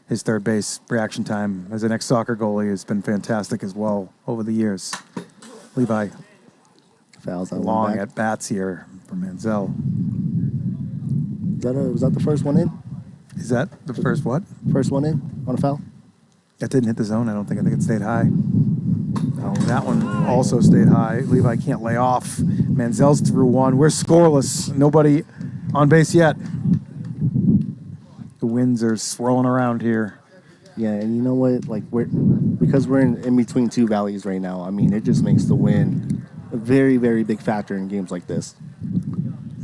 His third base reaction time as an ex-soccer goalie has been fantastic as well over the years. Levi Fouls on long at bats here for Manziel. Was that the first one in? Is that the first what? First one in on a foul? That didn't hit the zone, I don't think. I think it stayed high. No, that one also stayed high. Levi can't lay off. Manziel's through one. We're scoreless. Nobody on base yet. The winds are swirling around here. Yeah, and you know what? Like because we're in between two valleys right now. I mean, it just makes the wind a very, very big factor in games like this.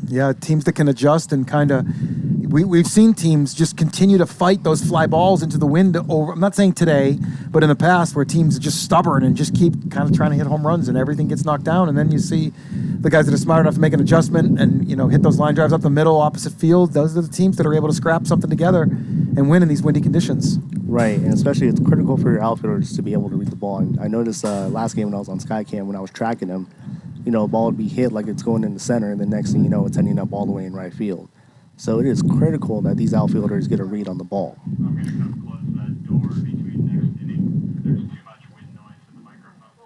Yeah, teams that can adjust and kind of we've seen teams just continue to fight those fly balls into the wind over. I'm not saying today, but in the past, where teams are just stubborn and just keep kind of trying to hit home runs and everything gets knocked down, and then you see the guys that are smart enough to make an adjustment and hit those line drives up the middle, opposite field. Those are the teams that are able to scrap something together and win in these windy conditions. Right, and especially it's critical for your outfielders to be able to read the ball. And I noticed last game when I was on Skycam, when I was tracking them, a ball would be hit like it's going in the center, and the next thing you know, it's ending up all the way in right field. So it is critical that these outfielders get a read on the ball. I'm going to come close that door between next inning. There's too much wind noise in the microphone.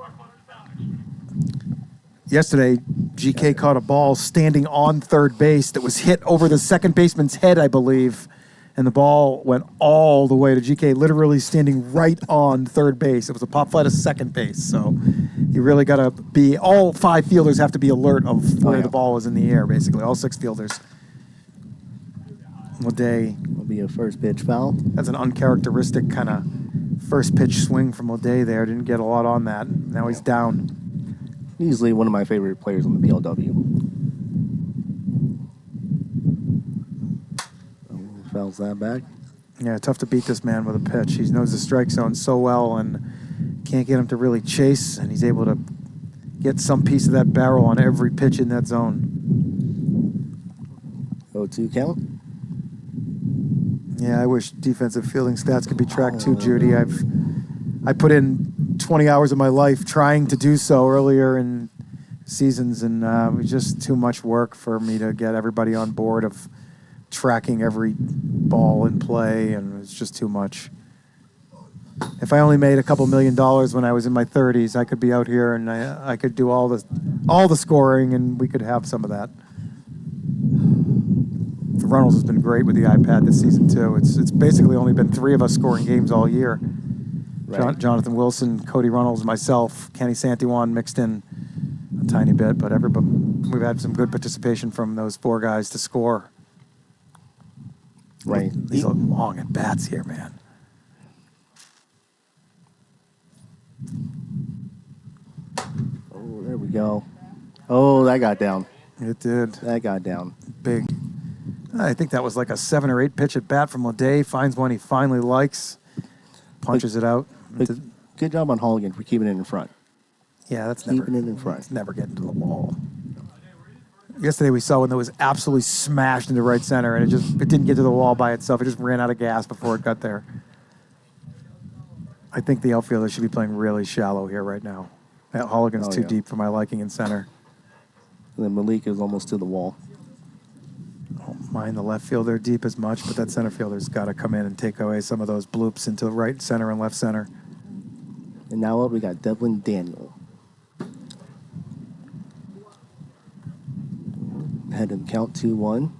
I'll close it down next week. Yesterday, GK caught a ball standing on third base that was hit over the second baseman's head, I believe. And the ball went all the way to GK, literally standing right on third base. It was a pop fly to second base. So you really got to be, all 5 fielders have to be alert of where the ball was in the air, basically. All 6 fielders. O'Day. Will be a first pitch foul. That's an uncharacteristic kind of first pitch swing from O'Day there. Didn't get a lot on that. Now he's down. Easily one of my favorite players on the PLW. Fouls that back. Yeah, tough to beat this man with a pitch. He knows the strike zone so well and can't get him to really chase, and he's able to get some piece of that barrel on every pitch in that zone. 0-2 count. Yeah, I wish defensive fielding stats could be tracked too, Judy. I put in 20 hours of my life trying to do so earlier in seasons, and it was just too much work for me to get everybody on board of tracking every ball in play, and it's just too much. If I only made a couple $1 million when I was in my 30s, I could be out here and I could do all the scoring, and we could have some of that. Runnels has been great with the iPad this season too. It's basically only been 3 of us scoring games all year. Right. Jonathan Wilson, Cody Runnels, myself, Kenny Santiwan mixed in a tiny bit, but we've had some good participation from those 4 guys to score. Right. These are long at bats here, man. Oh, there we go. Oh, that got down. It did. That got down. Big. I think that was like a 7 or 8 pitch at bat from O'Day. Finds one he finally likes, punches it out. Good job on Halligan for keeping it in front. Yeah, that's keeping it in front. It's never getting to the wall. Yesterday we saw one that was absolutely smashed into right center, and it didn't get to the wall by itself. It just ran out of gas before it got there. I think the outfielder should be playing really shallow here right now. Halligan's too deep for my liking in center. And then Malik is almost to the wall. I don't mind the left fielder deep as much, but that center fielder's got to come in and take away some of those bloops into right center and left center. And now up we got Devlin Daniel. Ahead in count 2-1.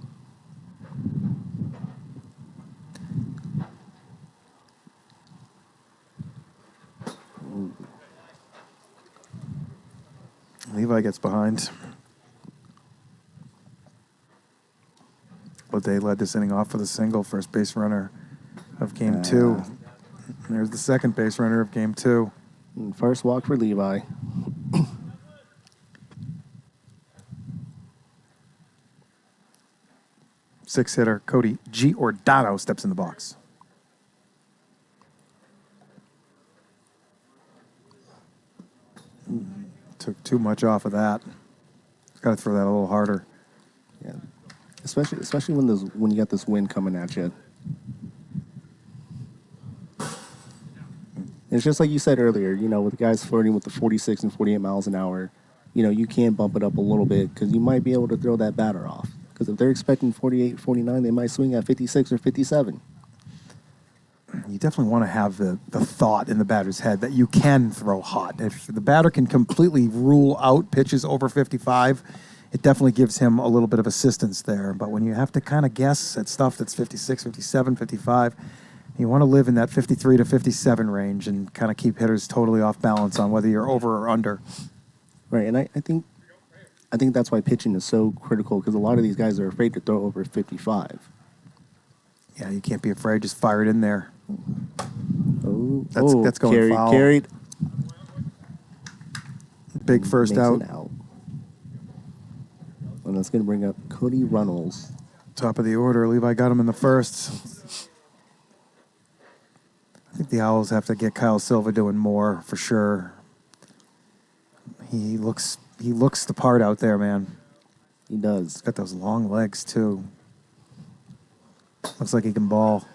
Levi gets behind. O'Day led this inning off with a single, first base runner of game 2. There's the second base runner of game 2. And first walk for Levi. Six hitter Cody Giordano steps in the box. Took too much off of that. Got to throw that a little harder. Yeah, especially when you got this wind coming at you. It's just like you said earlier, with the guys flirting with the 46 and 48 miles an hour, you can bump it up a little bit because you might be able to throw that batter off. Because if they're expecting 48, 49, they might swing at 56 or 57. You definitely want to have the thought in the batter's head that you can throw hot. If the batter can completely rule out pitches over 55, it definitely gives him a little bit of assistance there. But when you have to kind of guess at stuff that's 56, 57, 55, you want to live in that 53 to 57 range and kind of keep hitters totally off balance on whether you're over or under. Right, and I think that's why pitching is so critical because a lot of these guys are afraid to throw over 55. Yeah, you can't be afraid. Just fire it in there. Oh, that's going foul. Carried. Big first out. And that's going to bring up Cody Runnels. Top of the order. Levi got him in the first. I think the Owls have to get Kyle Silva doing more for sure. He looks the part out there, man. He does. He's got those long legs too. Looks like he can ball.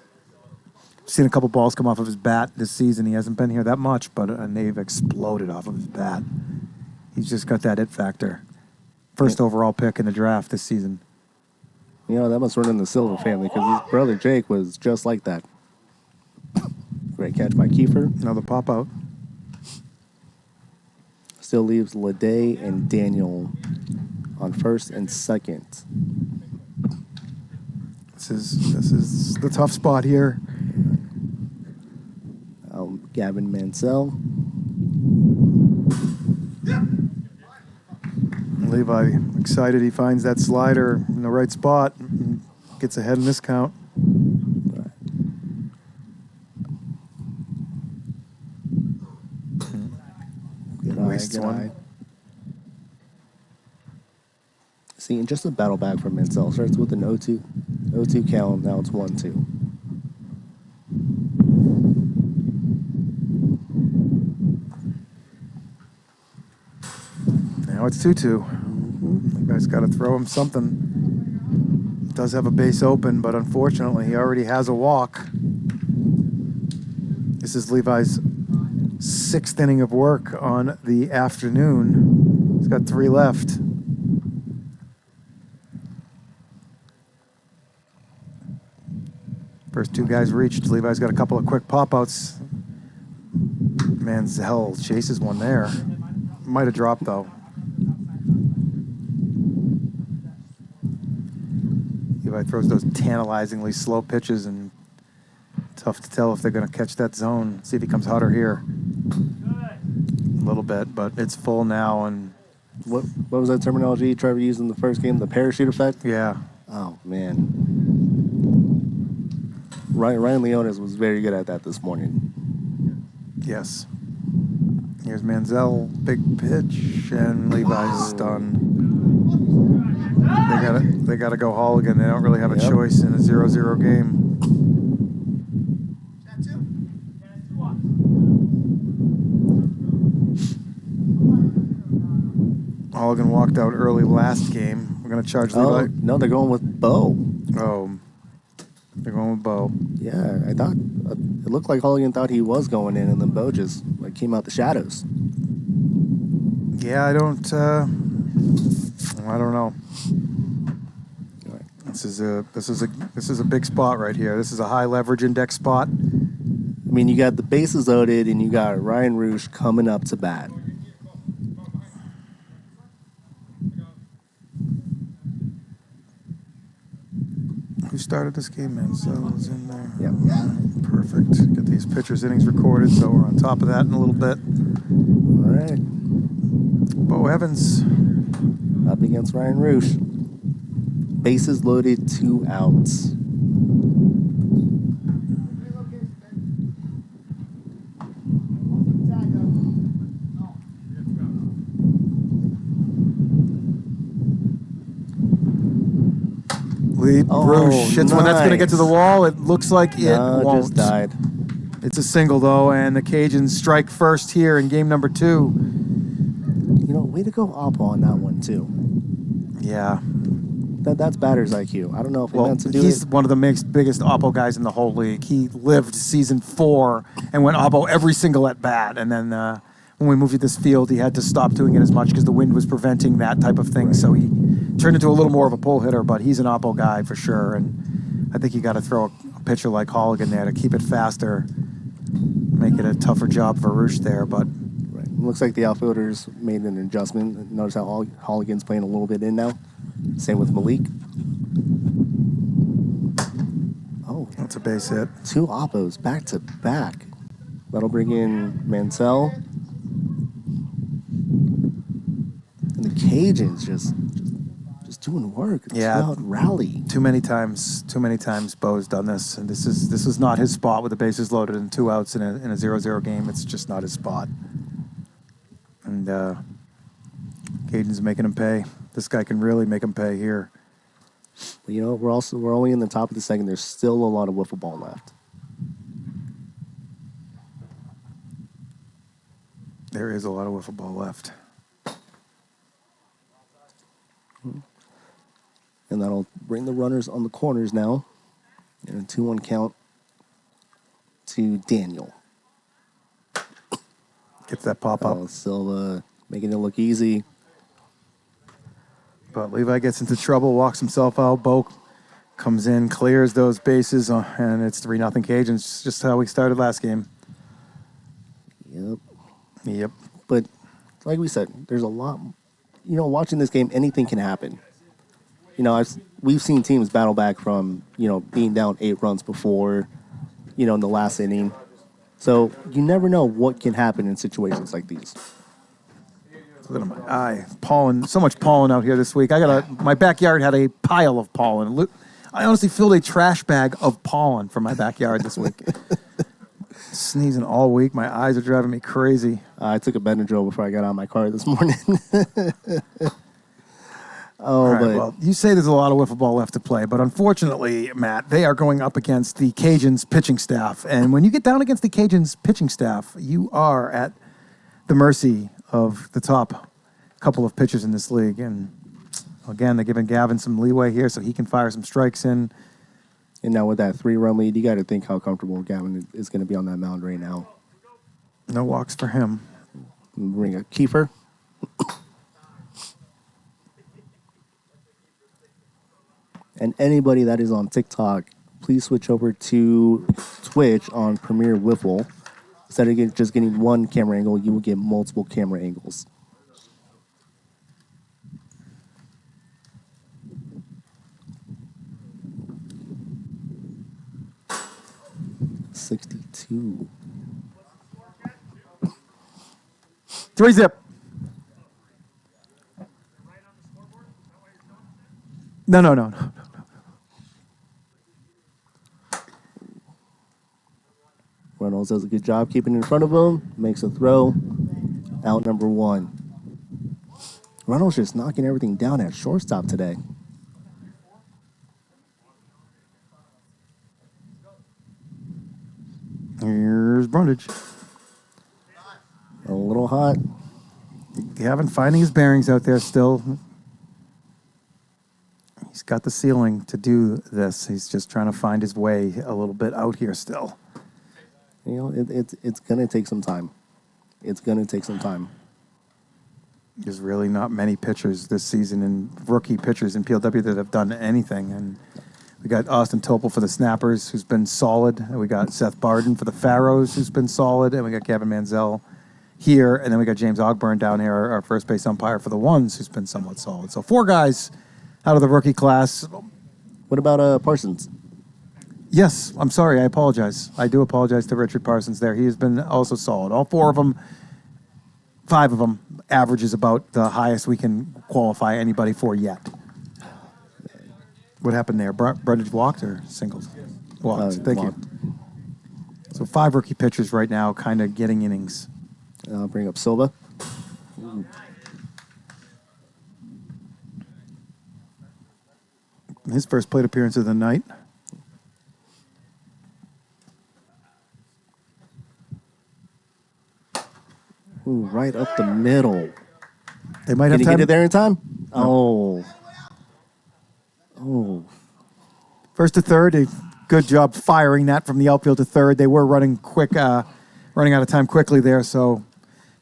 Seen a couple balls come off of his bat this season. He hasn't been here that much, but they've exploded off of his bat. He's just got that it factor. First overall pick in the draft this season. You know, that must run in the Silva family because his brother Jake was just like that. Great catch by Kiefer. Another pop out. Still leaves Lede and Daniel on first and second. This is the tough spot here. Gavin Mansell. Levi excited he finds that slider in the right spot. Gets ahead in this count. Wastes one. See, and just a battle back from Mansell. Starts with an 0-2 count. Now it's 1-2. Now it's 2-2. You guys got to throw him something. He does have a base open, but unfortunately he already has a walk. This is Levi's 6th inning of work on the afternoon. He's got 3 left. First 2 guys reached. Levi's got a couple of quick pop-outs. Manziel chases one there. Might have dropped, though. Levi throws those tantalizingly slow pitches, and tough to tell if they're going to catch that zone. See if he comes hotter here. A little bit, but it's full now. And what was that terminology Trevor used in the first game? The parachute effect? Yeah. Oh, man. Ryan Leonis was very good at that this morning. Yes. Here's Manziel, big pitch, and Levi's done. They gotta go Halligan. They don't really have a choice in a 0-0 game. Halligan walked out early last game. We're gonna charge Levi. No, they're going with Bo. Oh, they're going with Bo. Yeah, I thought it looked like Halligan thought he was going in, and then Bo just came out the shadows. Yeah, I don't know. This is a big spot right here. This is a high leverage index spot. I mean, you got the bases loaded, and you got Ryan Roosh coming up to bat. Who started this game? Mansell is in there. Yep. Perfect. Get these pitchers' innings recorded, so we're on top of that in a little bit. All right. Bo Evans. Up against Ryan Roosh. Bases loaded, 2 outs. Roosh hits one that's going to get to the wall. It looks like it won't. Just died. It's a single, though, and the Cajuns strike first here in game number 2. You know, way to go Oppo on that one, too. Yeah. That's batter's IQ. I don't know if he meant to do he's it. one of the biggest Oppo guys in the whole league. He lived season 4 and went Oppo every single at-bat, and then when we moved to this field, he had to stop doing it as much because the wind was preventing that type of thing, so he turned into a little more of a pull hitter, but he's an Oppo guy for sure, and I think you got to throw a pitcher like Halligan there to keep it faster, make it a tougher job for Roosh there, but... Right. Looks like the outfielders made an adjustment. Notice how Halligan's playing a little bit in now. Same with Malik. Oh. That's a base hit. 2 Oppos back to back. That'll bring in Mansell. And the Cajuns just doing work. Yeah, rally. Too many times Bo's done this, and this is not his spot with the bases loaded and 2 outs in a 0-0 game. It's just not his spot, and Cajuns making him pay. This guy can really make him pay here. But we're only in the top of the second. There's still a lot of wiffle ball left. There is a lot of wiffle ball left. And that'll bring the runners on the corners now. And a 2-1 count to Daniel. Gets that pop up. Silva making it look easy. But Levi gets into trouble, walks himself out. Bo comes in, clears those bases, and it's 3-0 Cajuns, just how we started last game. Yep. But like we said, there's a lot. Watching this game, anything can happen. We've seen teams battle back from, being down 8 runs before, in the last inning. So you never know what can happen in situations like these. Look at my eye. Pollen, so much pollen out here this week. My backyard had a pile of pollen. I honestly filled a trash bag of pollen from my backyard this week. Sneezing all week. My eyes are driving me crazy. I took a Benadryl before I got out of my car this morning. Well, you say there's a lot of wiffle ball left to play, but unfortunately, Matt, they are going up against the Cajuns pitching staff. And when you get down against the Cajuns pitching staff, you are at the mercy of the top couple of pitchers in this league. And again, they're giving Gavin some leeway here so he can fire some strikes in. And now with that 3-run lead, you got to think how comfortable Gavin is going to be on that mound right now. No walks for him. Bring a Kiefer. And anybody that is on TikTok, please switch over to Twitch on Premier Wiffle. Instead of just getting one camera angle, you will get multiple camera angles. $62. 3-zip. No. Reynolds does a good job keeping in front of him. Makes a throw. Out number 1. Reynolds just knocking everything down at shortstop today. Here's Brundage. A little hot. Gavin finding his bearings out there still. He's got the ceiling to do this. He's just trying to find his way a little bit out here still. It's going to take some time. There's really not many pitchers this season and rookie pitchers in PLW that have done anything. And we got Austin Topol for the Snappers, who's been solid. And we got Seth Barden for the Pharaohs, who's been solid. And we got Gavin Manziel here. And then we got James Ogburn down here, our first base umpire for the Ones, who's been somewhat solid. So 4 guys out of the rookie class. What about Parsons? Yes, I'm sorry. I apologize. I do apologize to Richard Parsons there. He has been also solid. All 4 of them, 5 of them, averages about the highest we can qualify anybody for yet. What happened there? Brundage walked or singled? Walked. Thank you. So 5 rookie pitchers right now kind of getting innings. I'll bring up Silva. His first plate appearance of the night. Ooh, right up the middle. They might Did have he time. get it there in time? No. Oh. First to third. A good job firing that from the outfield to third. They were running quick, running out of time quickly there, so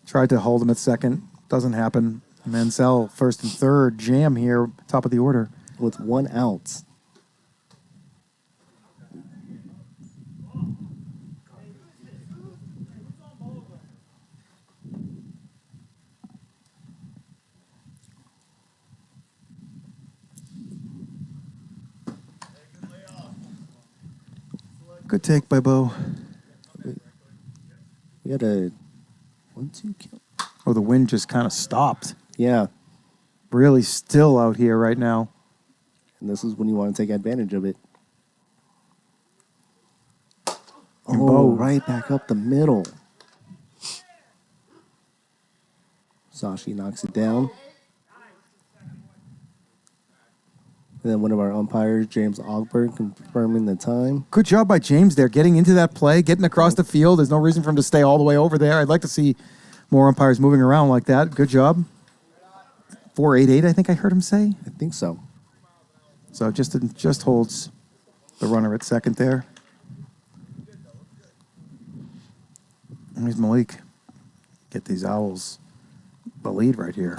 tried to hold him at second. Doesn't happen. Mansell, first and third. Jam here, top of the order. With 1 out. Good take by Bo. We had a 1-2 kill. Oh, the wind just kind of stopped. Yeah. Really still out here right now. And this is when you want to take advantage of it. And Oh, Bo. right back up the middle. Sashi knocks it down. And then one of our umpires, James Ogburn, confirming the time. Good job by James there, getting into that play, getting across the field. There's no reason for him to stay all the way over there. I'd like to see more umpires moving around like that. Good job. 4.88, I think I heard him say. I think so. So just holds the runner at second there. And here's Malik. Get these Owls the lead right here.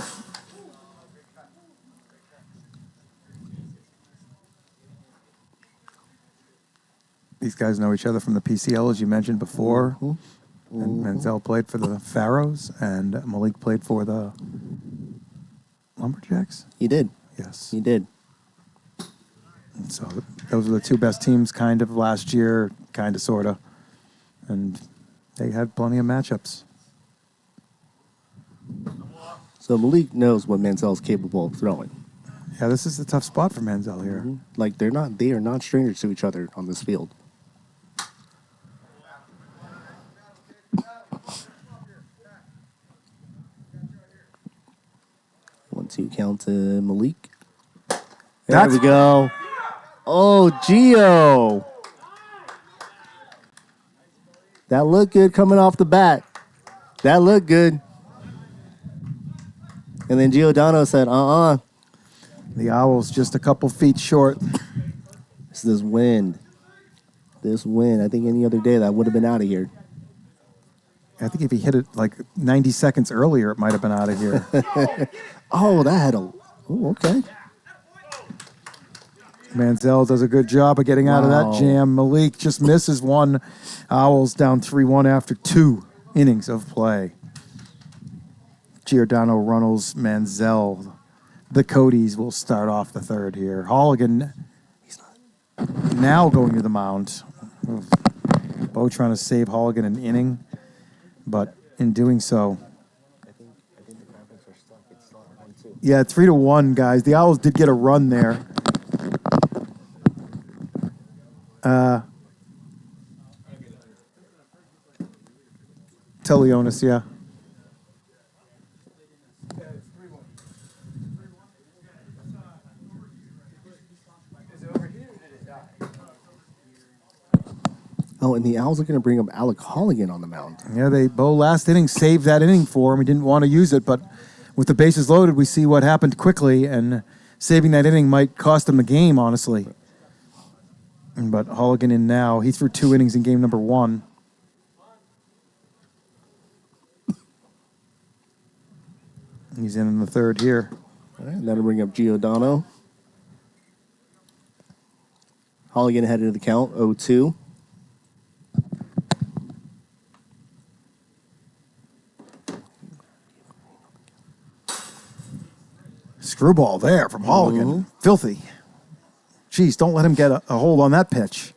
These guys know each other from the PCL, as you mentioned before. And Menzel played for the Pharaohs, and Malik played for the Lumberjacks. He did. Yes. He did. And so those were the two best teams kind of last year, kind of, sort of. And they had plenty of matchups. So Malik knows what Menzel's capable of throwing. Yeah, this is a tough spot for Menzel here. Like they are not strangers to each other on this field. 1-2 count to Malik. There we go. Oh, Gio. That looked good coming off the bat. That looked good. And then Giordano said, The Owls just a couple feet short. It's this wind. This wind. I think any other day that would have been out of here. I think if he hit it like 90 seconds earlier, it might have been out of here. Oh, that had a... Oh, okay. Menzel does a good job of getting out of that jam. Malik just misses one. Owls down 3-1 after 2 innings of play. Giordano, Runnels, Menzel. The Codys will start off the third here. Holligan now going to the mound. Bo trying to save Holligan an inning, but in doing so... Yeah, 3-1, guys. The Owls did get a run there. Tell Leonis, yeah. Oh, and the Owls are going to bring up Alec Holligan on the mound. Yeah, Bo last inning saved that inning for him. He didn't want to use it, but with the bases loaded, we see what happened quickly, and saving that inning might cost him the game, honestly. But Holligan in now. He threw 2 innings in game number 1. He's in the third here. All right, that'll bring up Giordano. Holligan headed to the count, 0-2. Screwball there from Holligan. Filthy. Jeez, don't let him get a hold on that pitch.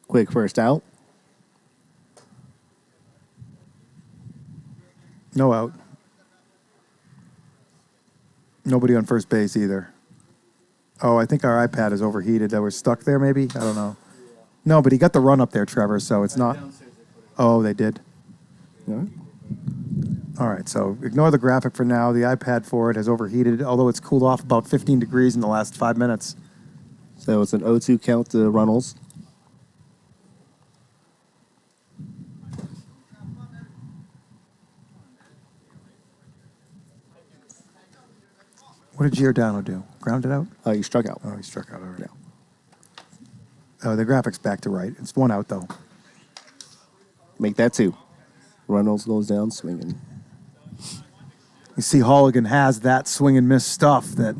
Quick first out. No out. Nobody on first base either. Oh, I think our iPad is overheated. That we're stuck there, maybe? I don't know. No, but he got the run up there, Trevor, so it's not... Oh, they did. Yeah. All right, so ignore the graphic for now. The iPad for it has overheated, although it's cooled off about 15 degrees in the last 5 minutes. So it's an 0-2 count to Runnels. What did Giordano do? Grounded out? Oh, he struck out. Oh, he struck out already. Yeah. Oh, the graphic's back to right. It's 1 out, though. Make that 2. Runnels goes down swinging. You see Holligan has that swing and miss stuff that,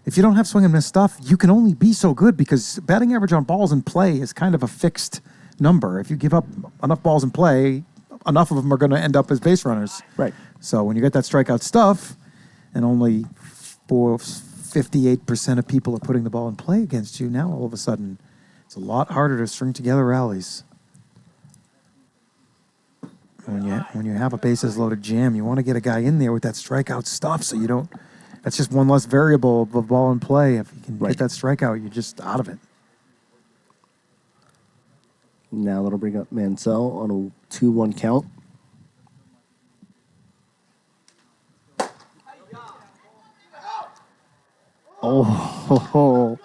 if you don't have swing and miss stuff, you can only be so good because batting average on balls in play is kind of a fixed number. If you give up enough balls in play, enough of them are going to end up as base runners. Right. So when you get that strikeout stuff and only 58% of people are putting the ball in play against you, now all of a sudden it's a lot harder to string together rallies. When you have a bases loaded jam, you want to get a guy in there with that strikeout stuff so you don't... That's just one less variable of a ball in play. If you can get that strikeout, you're just out of it. Now that'll bring up Mansell on a 2-1 count. Oh.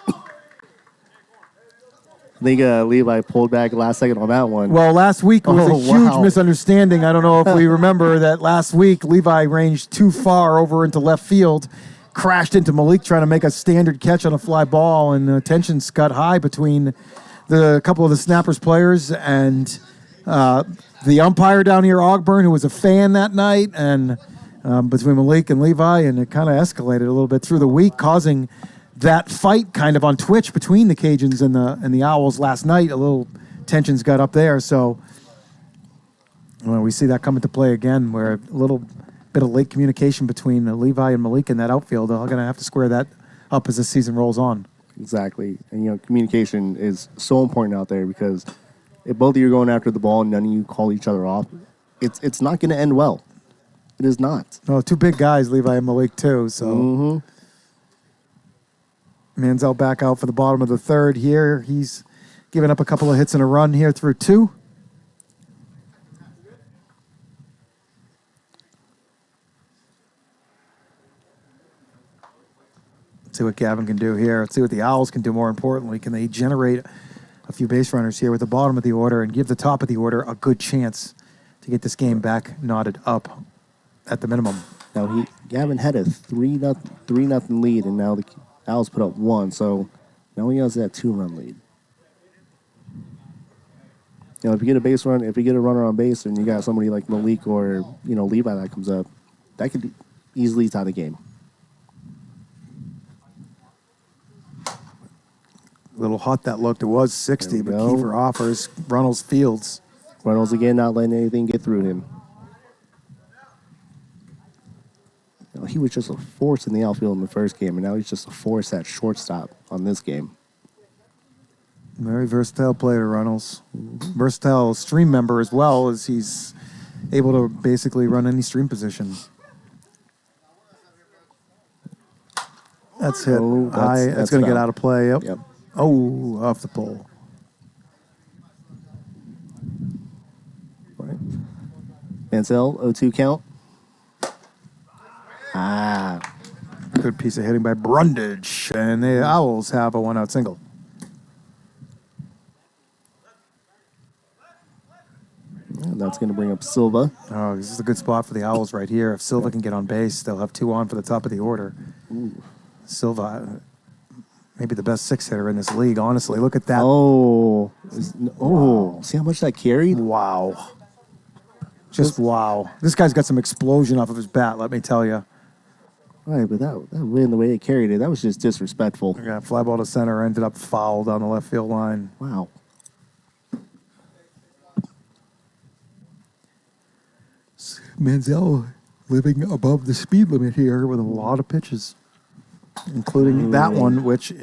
I think Levi pulled back last second on that one. Well, last week was a huge wow. misunderstanding. I don't know if we remember that last week Levi ranged too far over into left field, crashed into Malik trying to make a standard catch on a fly ball, and tensions got high between the couple of the Snappers players and the umpire down here, Ogburn, who was a fan that night, and between Malik and Levi, and it kind of escalated a little bit through the week, causing that fight kind of on Twitch between the Cajuns and the Owls last night. A little tensions got up there, so we see that come into play again, where a little bit of late communication between Levi and Malik in that outfield. They're going to have to square that up as the season rolls on. Exactly. And, communication is so important out there because if both of you are going after the ball and none of you call each other off, it's not going to end well. It is not. Oh, two big guys, Levi and Malik, too, so... Mansell back out for the bottom of the third here. He's given up a couple of hits and a run here through 2. Let's see what Gavin can do here. Let's see what the Owls can do more importantly. Can they generate a few base runners here with the bottom of the order and give the top of the order a good chance to get this game back knotted up at the minimum? Now, Gavin had a 3-0 lead, and now the Owls put up 1, so now he has that 2-run lead. If you get a base run, if you get a runner on base, and you got somebody like Malik or Levi that comes up, that could easily tie the game. A little hot that looked. It was 60, but go. Kiefer offers Runnels Fields. Runnels again, not letting anything get through him. He was just a force in the outfield in the first game, and now he's just a force at shortstop on this game. Very versatile player, Runnels. Versatile stream member as well, as he's able to basically run any stream position. That's hit high. That's going to get out of play. Yep. Oh, off the pole. Right. Mansell, 0-2 count. Good piece of hitting by Brundage. And the Owls have a 1-out single. And that's going to bring up Silva. Oh, this is a good spot for the Owls right here. If Silva can get on base, they'll have 2 on for the top of the order. Ooh. Silva, maybe the best 6-hitter in this league, honestly. Look at that. See how much that carried? Wow. Just wow. This guy's got some explosion off of his bat, let me tell you. Right, but that win, the way it carried it, that was just disrespectful. Yeah, fly ball to center, ended up foul down the left field line. Wow. Mansell living above the speed limit here with a lot of pitches, including that one, which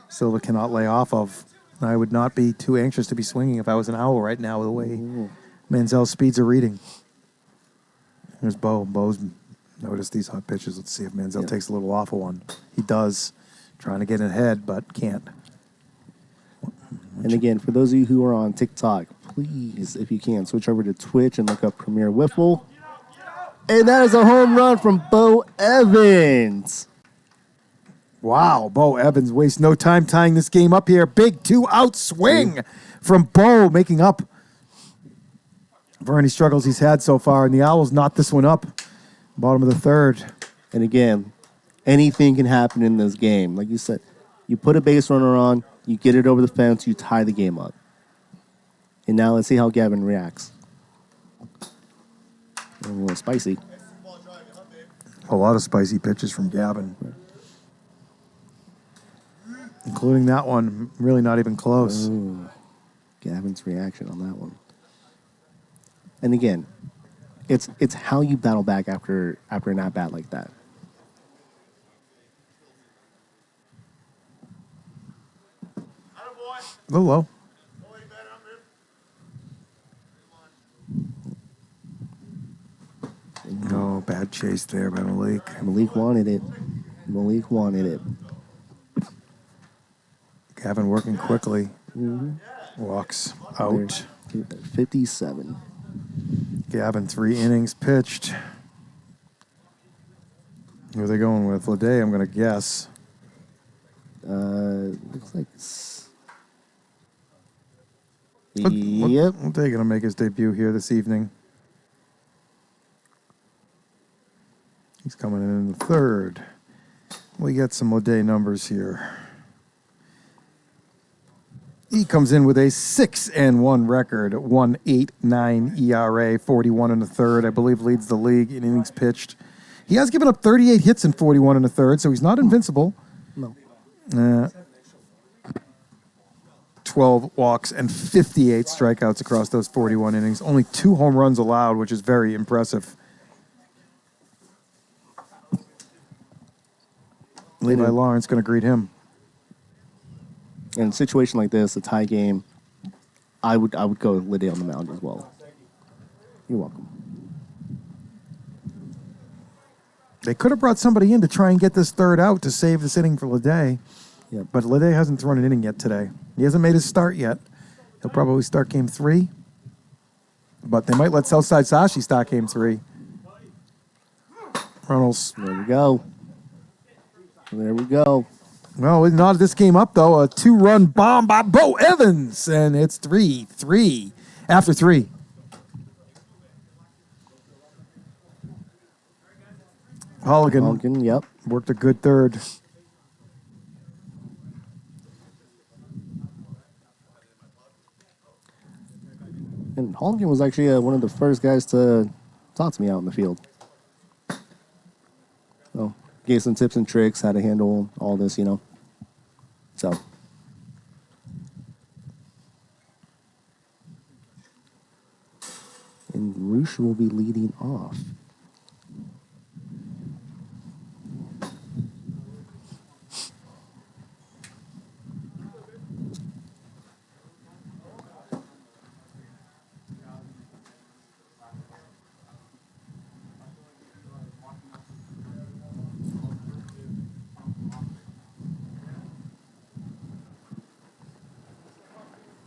Silva cannot lay off of. I would not be too anxious to be swinging if I was an Owl right now with the way Mansell's speeds are reading. Here's Bo. Bo's noticed these hot pitches. Let's see if Mansell takes a little off of one. He does. Trying to get ahead, but can't. And again, for those of you who are on TikTok, please, if you can, switch over to Twitch and look up Premier Wiffle. And that is a home run from Bo Evans. Wow, Bo Evans wastes no time tying this game up here. Big 2-out swing from Bo, making up for any struggles he's had so far. And the Owls knot this one up. Bottom of the third. And again, anything can happen in this game. Like you said, you put a base runner on, you get it over the fence, you tie the game up. And now let's see how Gavin reacts. A little spicy. A lot of spicy pitches from Gavin. Including that one, really not even close. Ooh, Gavin's reaction on that one. And again, it's how you battle back after an at-bat like that. A little low. No, bad chase there by Malik. Malik wanted it. Malik wanted it. Gavin working quickly. Walks out. 57. Gavin, 3 innings pitched. Who are they going with? Lede, I'm going to guess. Looks like. Yep. They're going to make his debut here this evening. He's coming in the third. We got some Leday numbers here. He comes in with a 6-1 record, 1.89 ERA, 41 in the third. I believe leads the league in innings pitched. He has given up 38 hits in 41 in the third, so he's not invincible. No. 12 walks and 58 strikeouts across those 41 innings. Only 2 home runs allowed, which is very impressive. Levi Lawrence going to greet him. In a situation like this, a tie game, I would go Leday on the mound as well. You're welcome. They could have brought somebody in to try and get this third out to save this inning for Leday. Yeah. But Leday hasn't thrown an inning yet today. He hasn't made his start yet. He'll probably start game 3. But they might let Southside Sashi start game 3. Runnels. There we go. There we go. Well, we knotted this game up, though. A 2-run bomb by Bo Evans. And it's 3-3 after 3. Holligan Yep. worked a good third. And Holligan was actually one of the first guys to talk to me out in the field. So, gave some tips and tricks, how to handle all this, So. And Roosh will be leading off.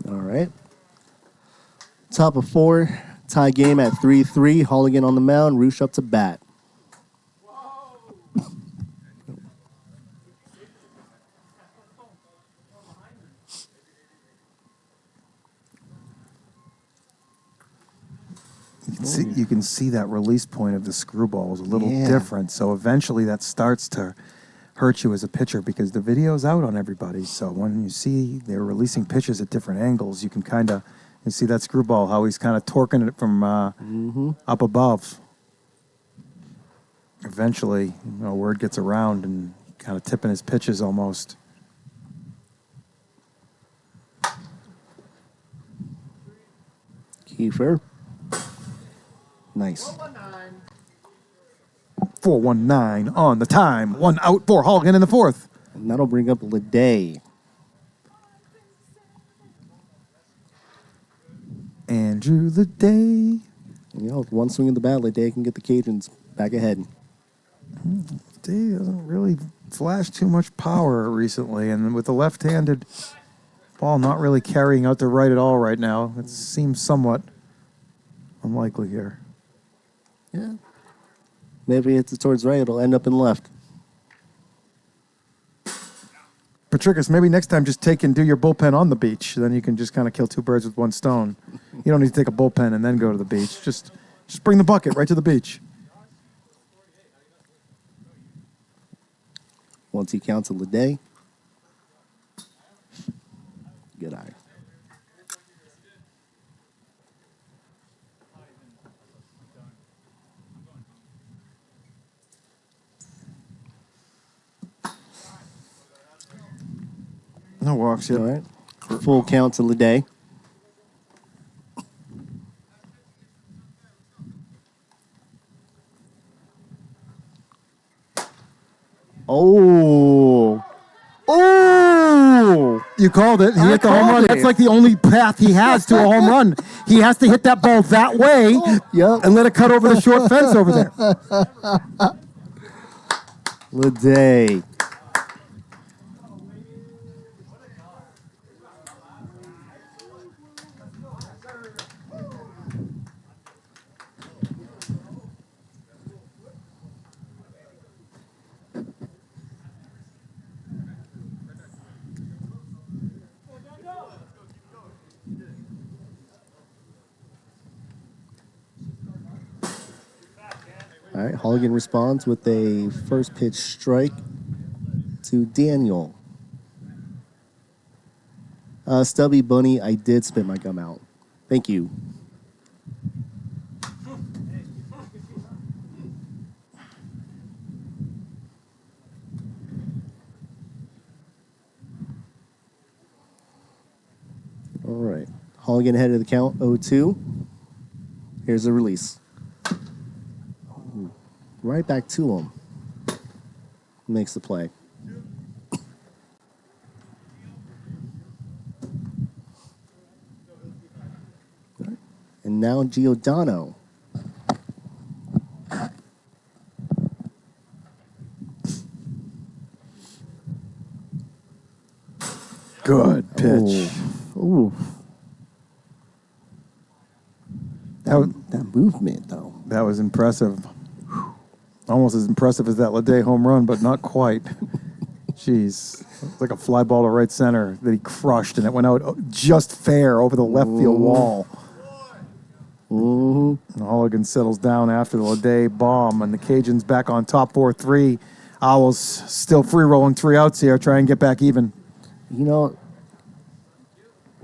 All right. Top of 4, tie game at 3-3. Holligan on the mound, Roosh up to bat. You can see that release point of the screwball is a little Yeah. different. So eventually that starts to hurt you as a pitcher because the video's out on everybody. So when you see they're releasing pitches at different angles, you can you see that screwball, how he's kind of torquing it from up above. Eventually, word gets around and kind of tipping his pitches almost. Kiefer. Nice. 419 on the time. 1 out for Holligan in the 4th. And that'll bring up Leday. Andrew Leday. With one swing of the bat, Leday can get the Cajuns back ahead. Leday doesn't really flash too much power recently, and with the left-handed ball not really carrying out to right at all right now, it seems somewhat unlikely here. Yeah. Maybe it's towards right, it'll end up in left. Patricus, maybe next time just take and do your bullpen on the beach. Then you can just kind of kill 2 birds with 1 stone. You don't need to take a bullpen and then go to the beach. Just bring the bucket right to the beach. Once he counts a Leday. Good eye. No walks yet. All right. Full count to Leday. Oh. Oh! You called it. He hit the home run. That's like the only path he has to a home run. He has to hit that ball that way and let it cut over the short fence over there. Leday. All right, Holligan responds with a first pitch strike to Daniel. Stubby Bunny, I did spit my gum out. Thank you. All right. Holligan ahead of the count, 0-2. Here's the release. Right back to him. Makes the play. And now Giordano. Good pitch. Ooh. That That movement, though. That was impressive. Almost as impressive as that Leday home run, but not quite. Jeez. It's like a fly ball to right center that he crushed, and it went out just fair over the left field wall. And Holligan settles down after the Leday bomb, and the Cajuns back on top 4-3. Owls still free rolling 3 outs here, try and get back even. You know,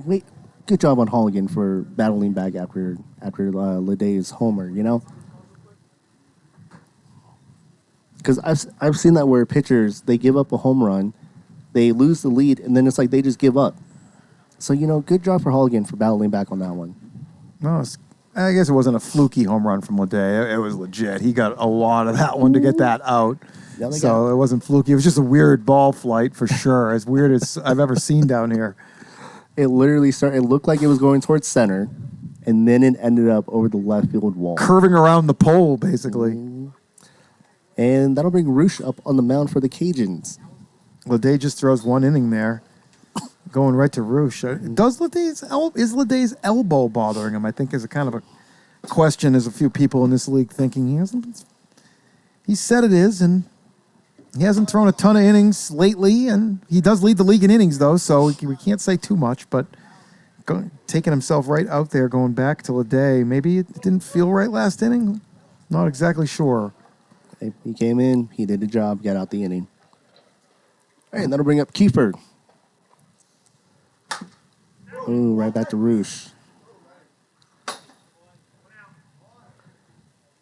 wait, good job on Holligan for battling back after Leday's homer, you know? Because I've seen that where pitchers, they give up a home run, they lose the lead, and then it's like they just give up. So, you know, good job for Holligan for battling back on that one. No, I guess it wasn't a fluky home run from Leday. It was legit. He got a lot of that one to get that out. Yeah, So it wasn't fluky. It was just a weird ball flight for sure. As weird as I've ever seen down here. It literally started, it looked like it was going towards center, and then it ended up over the left field wall. Curving around the pole, basically. And that'll bring Roosh up on the mound for the Cajuns. Leday just throws 1 inning there, going right to Roosh. Is Leday's elbow bothering him? I think is a kind of a question. There's a few people in this league thinking he said it is, and he hasn't thrown a ton of innings lately, and he does lead the league in innings, though, so we can't say too much, but taking himself right out there, going back to Leday. Maybe it didn't feel right last inning. Not exactly sure. He came in, he did the job, got out the inning. All right, and that'll bring up Kiefer. Ooh, right back to Roosh.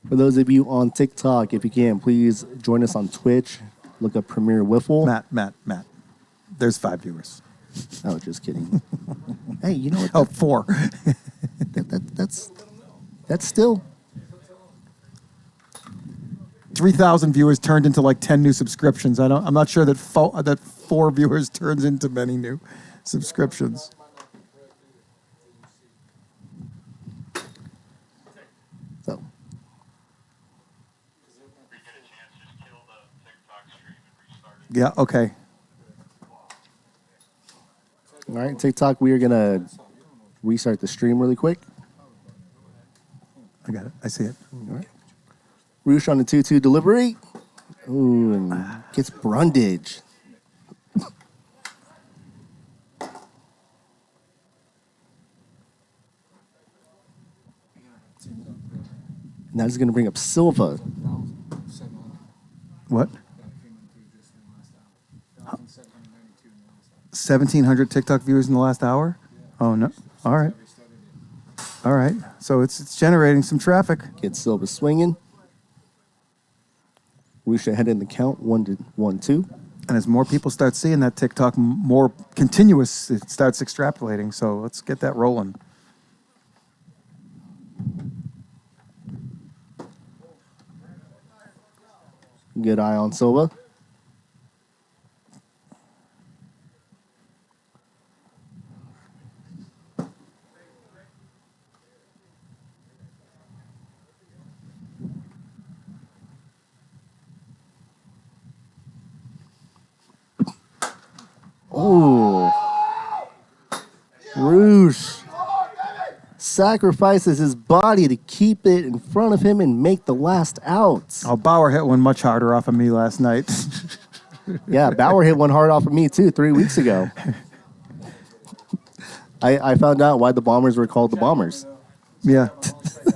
For those of you on TikTok, if you can, please join us on Twitch. Look up Premier Wiffle. Matt. There's 5 viewers. Oh, just kidding. Hey, you know what? Oh, 4. That's still 3,000 viewers turned into like 10 new subscriptions. I'm not sure that 4 viewers turns into many new subscriptions. so. If we get a chance, just kill the TikTok stream and restart it. Yeah, okay. All right, TikTok, we are going to restart the stream really quick. I got it. I see it. All right. Roosh on the 2-2 delivery. Ooh, and gets Brundage. Now he's going to bring up Silva. What? 1,700 TikTok viewers in the last hour? Oh, no. All right. All right. So it's generating some traffic. Gets Silva swinging. Roosh ahead in the count, 1-2. And as more people start seeing that TikTok, more continuous, it starts extrapolating. So let's get that rolling. Good eye on Silva. Oh, Roosh sacrifices his body to keep it in front of him and make the last out. Oh, Bauer hit one much harder off of me last night. Yeah, Bauer hit one hard off of me too 3 weeks ago. I found out why the Bombers were called the Bombers. Yeah.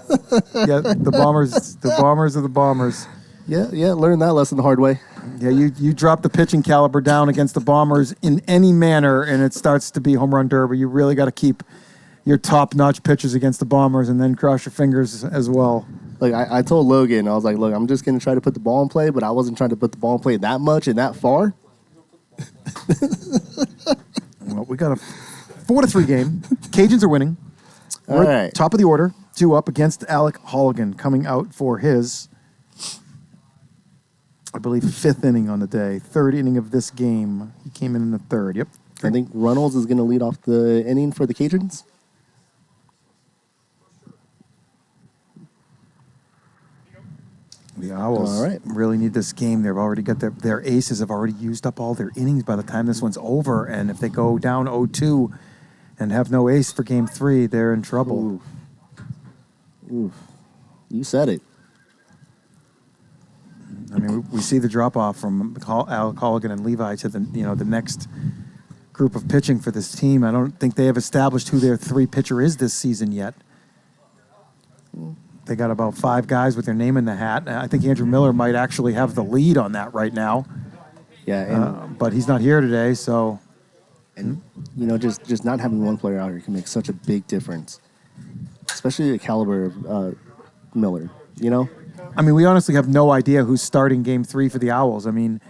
Yeah, the Bombers are the Bombers. Yeah, learned that lesson the hard way. Yeah, you drop the pitching caliber down against the Bombers in any manner, and it starts to be home run derby. You really got to keep your top-notch pitchers against the Bombers, and then cross your fingers as well. Like I told Logan, I was like, look, I'm just gonna try to put the ball in play, but I wasn't trying to put the ball in play that much and that far. Well, we got a 4-3 game. Cajuns are winning. All We're right. top of the order, 2 up against Alec Holligan, coming out for his, I believe, 5th inning on the day. 3rd inning of this game. He came in the 3rd. Yep. I think Reynolds is gonna lead off the inning for the Cajuns. The Owls All right. really need this game. They've already got their aces have already used up all their innings by the time this one's over. And if they go down 0-2 and have no ace for game 3, they're in trouble. Oof. You said it. I mean, we see the drop off from Alec Holligan and Levi to the next group of pitching for this team. I don't think they have established who their 3 pitcher is this season yet. They got about 5 guys with their name in the hat. I think Andrew Miller might actually have the lead on that right now. Yeah, But he's not here today, so and just not having one player out here can make such a big difference, especially the caliber of Miller. I mean, we honestly have no idea who's starting game 3 for the Owls. I mean,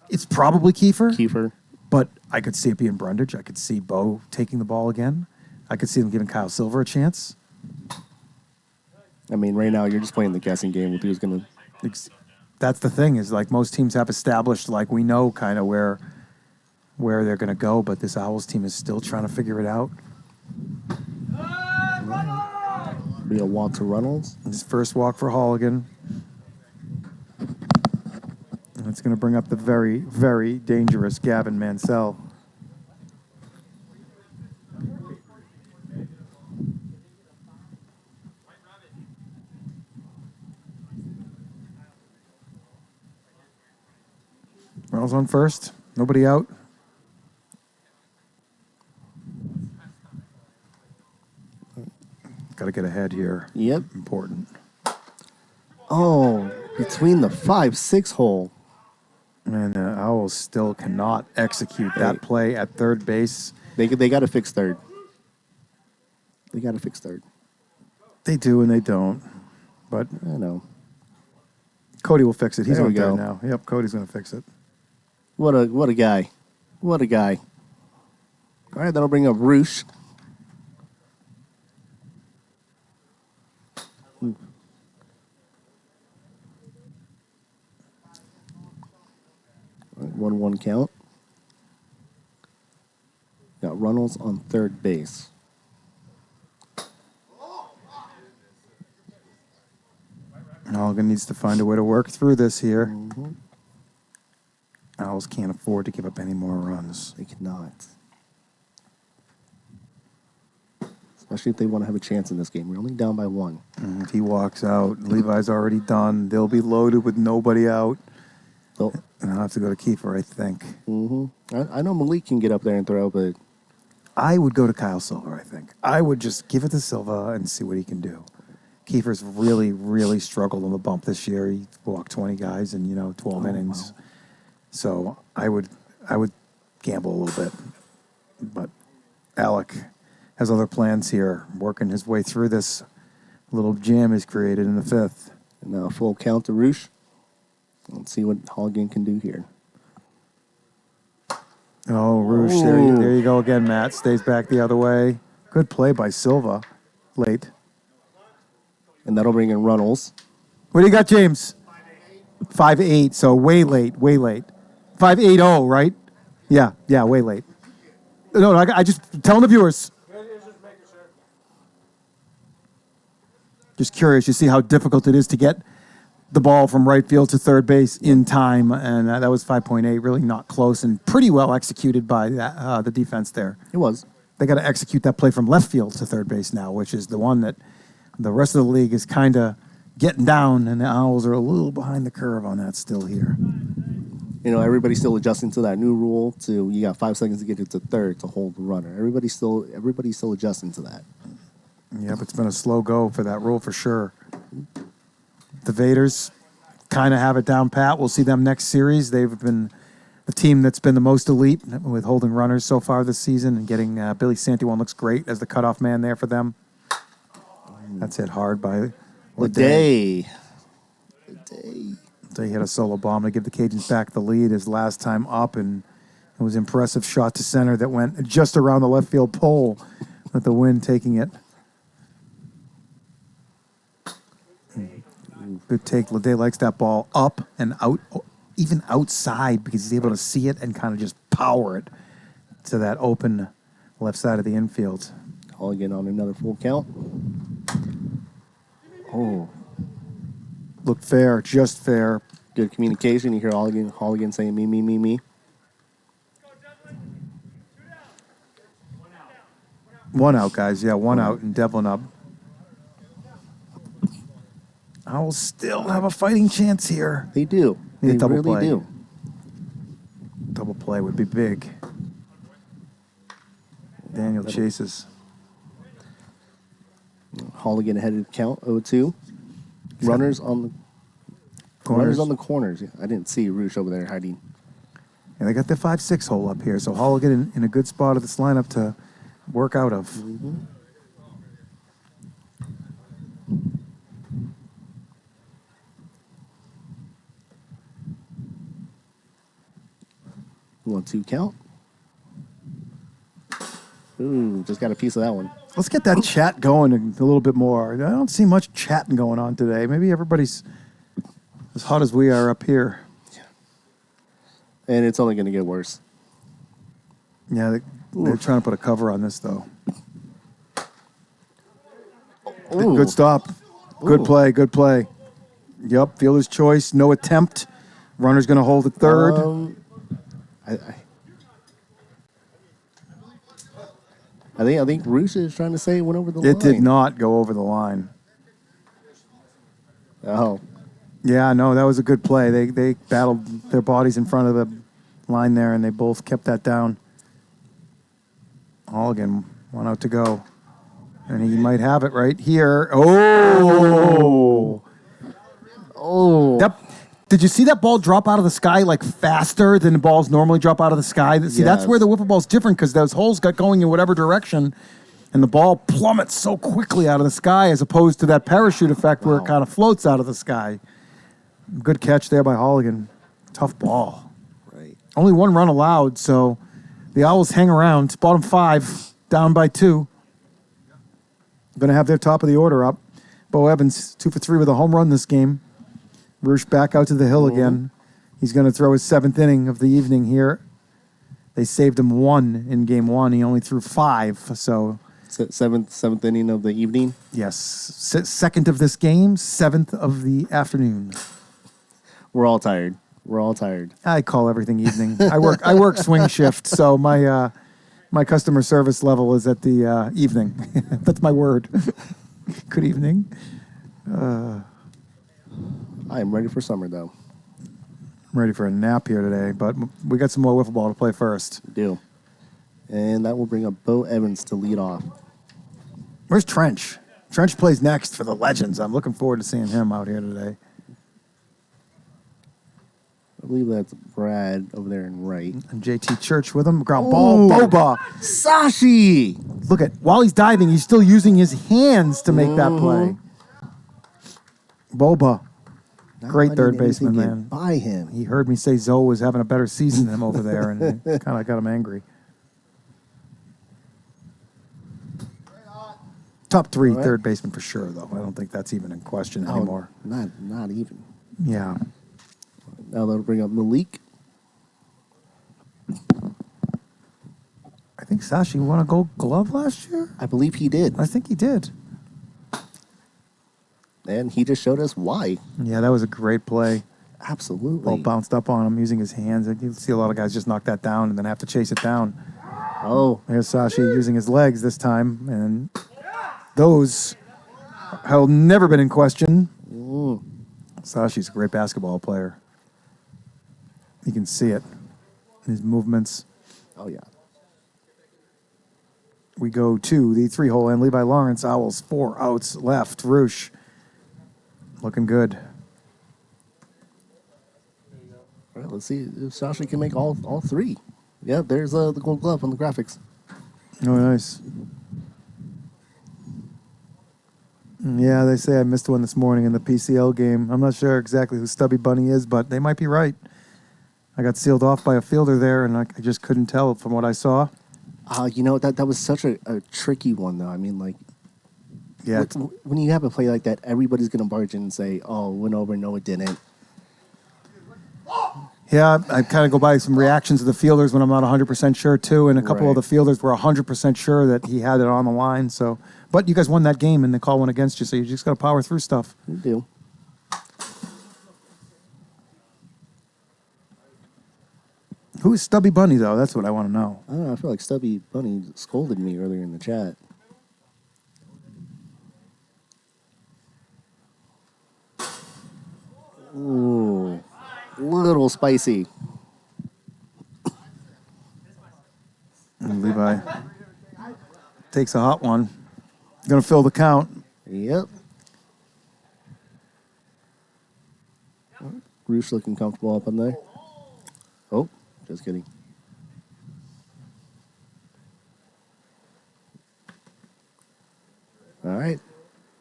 it's probably Kiefer, but I could see it being Brundage. I could see Bo taking the ball again. I could see them giving Kyle Silver a chance. I mean, right now you're just playing the guessing game with who's going to. That's the thing is, like, most teams have established, like, we know kind of where they're going to go, but this Owls team is still trying to figure it out. Be a walk to Reynolds. His first walk for Holligan. And it's going to bring up the very, very dangerous Gavin Mansell. Reynolds on first. Nobody out. Got to get ahead here. Yep. Important. Oh, between the 5-6 hole. And the Owls still cannot execute that play at third base. They got to fix third. They got to fix third. They do and they don't. But I know. Cody will fix it. He's There on we go. third now. Yep, Cody's going to fix it. What a guy. What a guy. All right, that'll bring up Roosh. Ooh. 1-1 count. Got Reynolds on third base. Holligan needs to find a way to work through this here. Owls can't afford to give up any more runs. They cannot. Especially if they want to have a chance in this game. We're only down by 1. If he walks out, Levi's already done. They'll be loaded with nobody out. Oh. And I'll have to go to Kiefer, I think. I know Malik can get up there and throw, but I would go to Kyle Silver, I think. I would just give it to Silva and see what he can do. Kiefer's really, really struggled on the bump this year. He walked 20 guys in, 12 innings. Wow. So I would gamble a little bit. But Alec has other plans here, working his way through this little jam he's created in the 5th. And now full count to Roosh. Let's see what Holligan can do here. Oh, Roosh, there you go again, Matt. Stays back the other way. Good play by Silva late. And that'll bring in Reynolds. What do you got, James? 5-8, so way late. 5-8-0, right? Yeah, way late. No, I just telling the viewers. Just curious, you see how difficult it is to get the ball from right field to third base in time, and that was 5.8, really not close, and pretty well executed by the defense there. It was. They got to execute that play from left field to third base now, which is the one that the rest of the league is kind of getting down, and the Owls are a little behind the curve on that still here. Everybody's still adjusting to that new rule. You got 5 seconds to get it to third to hold the runner. Everybody's still adjusting to that. Yep, it's been a slow go for that rule for sure. The Vaders kind of have it down pat. We'll see them next series. They've been the team that's been the most elite with holding runners so far this season, and getting Billy Santiwan looks great as the cutoff man there for them. That's hit hard by Leday. They hit a solo bomb to give the Cajuns back the lead his last time up, and it was an impressive shot to center that went just around the left field pole with the wind taking it. Good take. Leday likes that ball up and out, even outside, because he's able to see it and kind of just power it to that open left side of the infield. Halligan on another full count. Oh. Looked fair, just fair. Good communication. You hear Halligan saying me, me, me, me. One out, guys. Yeah, one out and Devlin up. Owls still have a fighting chance here. They do. Need a They double really play. do. Double play would be big. Daniel chases. Halligan ahead of the count, 0-2. Runners on the corners. Yeah, I didn't see Roosh over there hiding. And they got the 5-6 hole up here, so Halligan in a good spot of this lineup to work out of. Mm-hmm. 1-2 count. Ooh, just got a piece of that one. Let's get that chat going a little bit more. I don't see much chatting going on today. Maybe everybody's as hot as we are up here. And it's only going to get worse. Yeah, they're trying to put a cover on this, though. Ooh. Good stop. Good Ooh. play, good play. Yep, fielder's choice, no attempt. Runner's going to hold at third. I think Roosh is trying to say it went over the line. It did not go over the line. Oh. Yeah, no, that was a good play. They battled their bodies in front of the line there, and they both kept that down. Halligan, one out to go. And he might have it right here. Oh! Oh. Did you see that ball drop out of the sky like faster than the balls normally drop out of the sky? See, that's where the wiffle ball's different, because those holes got going in whatever direction, and the ball plummets so quickly out of the sky as opposed to that parachute effect where it kind of floats out of the sky. Good catch there by Halligan. Tough ball. Right. Only one run allowed, so the Owls hang around. Bottom 5, down by 2. Going to have their top of the order up. Bo Evans, 2 for 3 with a home run this game. Roosh back out to the hill again. He's going to throw his 7th inning of the evening here. They saved him 1 in game 1. He only threw 5, so... Seventh inning of the evening? Yes. Second of this game, 7th of the afternoon. We're all tired. I call everything evening. I work swing shift, so my customer service level is at the evening. That's my word. Good evening. I am ready for summer, though. I'm ready for a nap here today, but we got some more wiffle ball to play first. Do. And that will bring up Bo Evans to lead off. Where's Trench? Trench plays next for the Legends. I'm looking forward to seeing him out here today. I believe that's Brad over there in right. And JT Church with him. Ground ball. Boba. Sashi! Look at, while he's diving, he's still using his hands to make that play. Boba. Great third baseman, man. By him. He heard me say Zoe was having a better season than him over there, and it kind of got him angry. Top 3 third baseman for sure, though. I don't think that's even in question anymore. Not even. Yeah. Now that'll bring up Malik. I think Sashi won a gold glove last year. I believe he did. I think he did. And he just showed us why. Yeah, that was a great play. Absolutely. Ball bounced up on him using his hands. You see a lot of guys just knock that down and then have to chase it down. Oh. There's Sashi using his legs this time, and those have never been in question. Sashi's a great basketball player. You can see it in his movements. Oh, yeah. we go to the 3-hole, and Levi Lawrence, Owls, 4 outs left. Roosh, looking good. All right, let's see if Sasha can make all 3. Yeah, there's the gold glove on the graphics. Oh, nice. Yeah, they say I missed one this morning in the PCL game. I'm not sure exactly who Stubby Bunny is, but they might be right. I got sealed off by a fielder there, and I just couldn't tell from what I saw. That was such a tricky one, though. I mean, like, Yeah, when you have a play like that, everybody's going to barge in and say, oh, it went over, no, it didn't. yeah. I kind of go by some reactions of the fielders when I'm not 100% sure, too, and a couple of the fielders were 100% sure that he had it on the line. So, but you guys won that game, and they call one against you, so you just got to power through stuff. You do. Who is Stubby Bunny, though? That's what I want to know. I don't know. I feel like Stubby Bunny scolded me earlier in the chat. Ooh, little spicy. And Levi takes a hot one. Going to fill the count. Yep. Roosh looking comfortable up in there. Oh, just kidding. All right,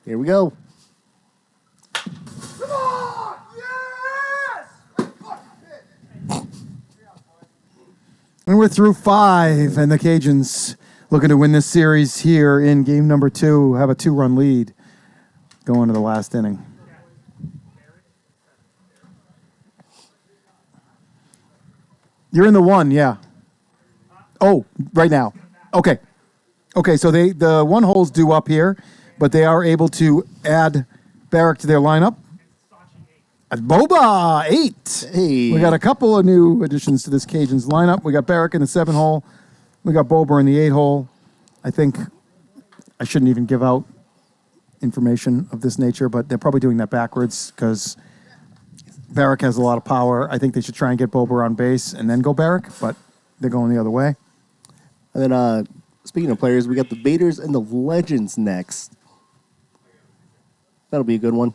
here we go. And we're through 5, and the Cajuns looking to win this series here in game number 2, have a 2-run lead going to the last inning. You're in the 1, yeah. Oh, right now. Okay. Okay, so the 1 hole's due up here, but they are able to add Barrick to their lineup. Boba, 8. Hey. We got a couple of new additions to this Cajuns lineup. We got Barrick in the 7-hole. We got Boba in the 8-hole. I think I shouldn't even give out information of this nature, but they're probably doing that backwards because Barrick has a lot of power. I think they should try and get Boba on base and then go Barrick, but they're going the other way. And then, speaking of players, we got the Vaders and the Legends next. That'll be a good one.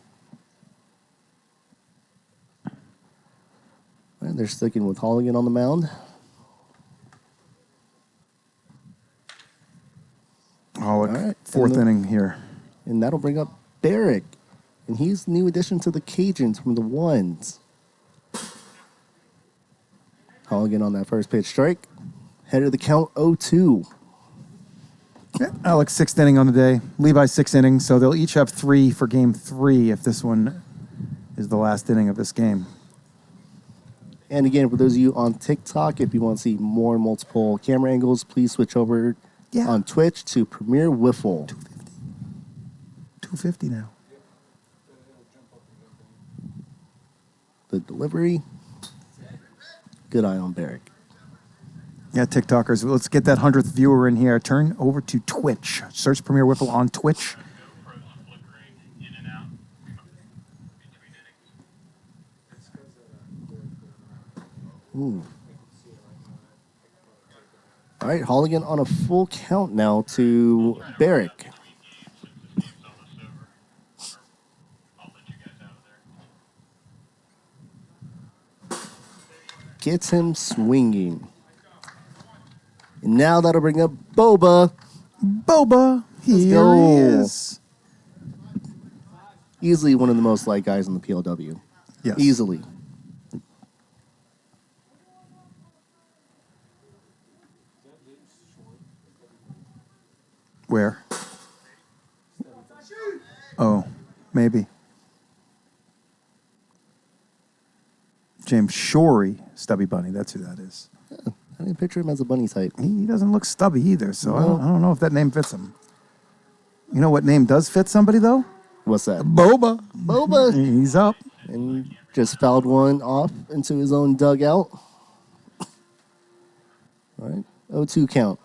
And they're sticking with Holligan on the mound. Oh, right. 4th inning here. And that'll bring up Barrick. And he's the new addition to the Cajuns from the 1s. Holligan on that first pitch strike. Head of the count 0-2. Yeah, Alex, 6th inning on the day. Levi, 6th inning, so they'll each have 3 for game 3 if this one is the last inning of this game. And again, for those of you on TikTok, if you want to see more multiple camera angles, please switch over on Twitch to Premier Wiffle. 250 now. The delivery. Good eye on Barrick. Yeah, TikTokers, let's get that 100th viewer in here. Turn over to Twitch. Search Premier Wiffle on Twitch. Ooh. All right, Holligan on a full count now to Barrick. Gets him swinging. And now that'll bring up Boba. Boba, here go. he is. Easily one of the most liked guys in the PLW. Yes. Easily. Where? Oh, maybe. James Shorey, Stubby Bunny. That's who that is. Yeah, I didn't picture him as a bunny type. He doesn't look stubby either, so No. I don't know if that name fits him. You know what name does fit somebody, though? What's that? Boba. Boba. He's up. And just fouled one off into his own dugout. All right. 0-2 count.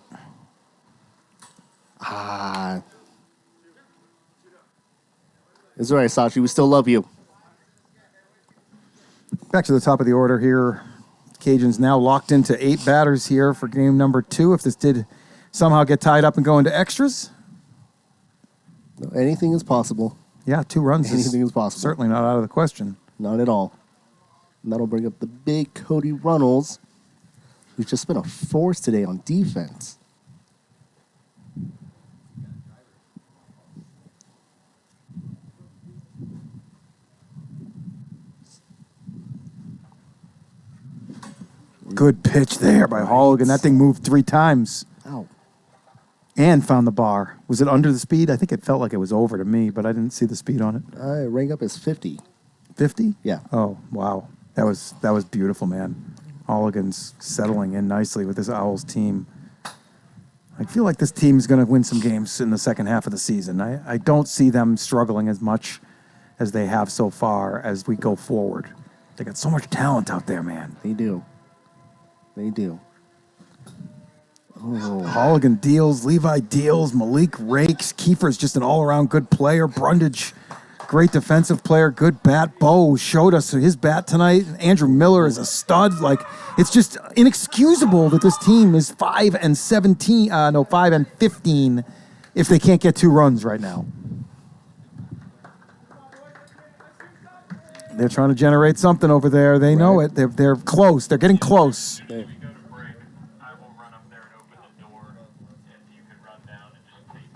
It's all right, Sachi. We still love you. Back to the top of the order here. Cajuns now locked into 8 batters here for game number 2. If this did somehow get tied up and go into extras. Anything is possible. Yeah, 2 runs. Anything is possible. Certainly not out of the question. Not at all. And that'll bring up the big Cody Runnels, who's just been a force today on defense. Good pitch there by Halligan. That thing moved 3 times. Ow. And found the bar. Was it under the speed? I think it felt like it was over to me, but I didn't see the speed on it. It rang up as 50. 50? Yeah. Oh, wow. That was beautiful, man. Halligan's settling in nicely with this Owls team. I feel like this team's going to win some games in the second half of the season. I don't see them struggling as much as they have so far as we go forward. They got so much talent out there, man. They do. They do. Oh. Halligan deals, Levi deals, Malik rakes. Kiefer's just an all-around good player. Brundage, great defensive player, good bat. Bo showed us his bat tonight. Andrew Miller is a stud. Like, it's just inexcusable that this team is 5-15 if they can't get 2 runs right now. They're trying to generate something over there. They know it. They're close. They're getting close. We go to break. I will run up there and open the door. If you could run down and just take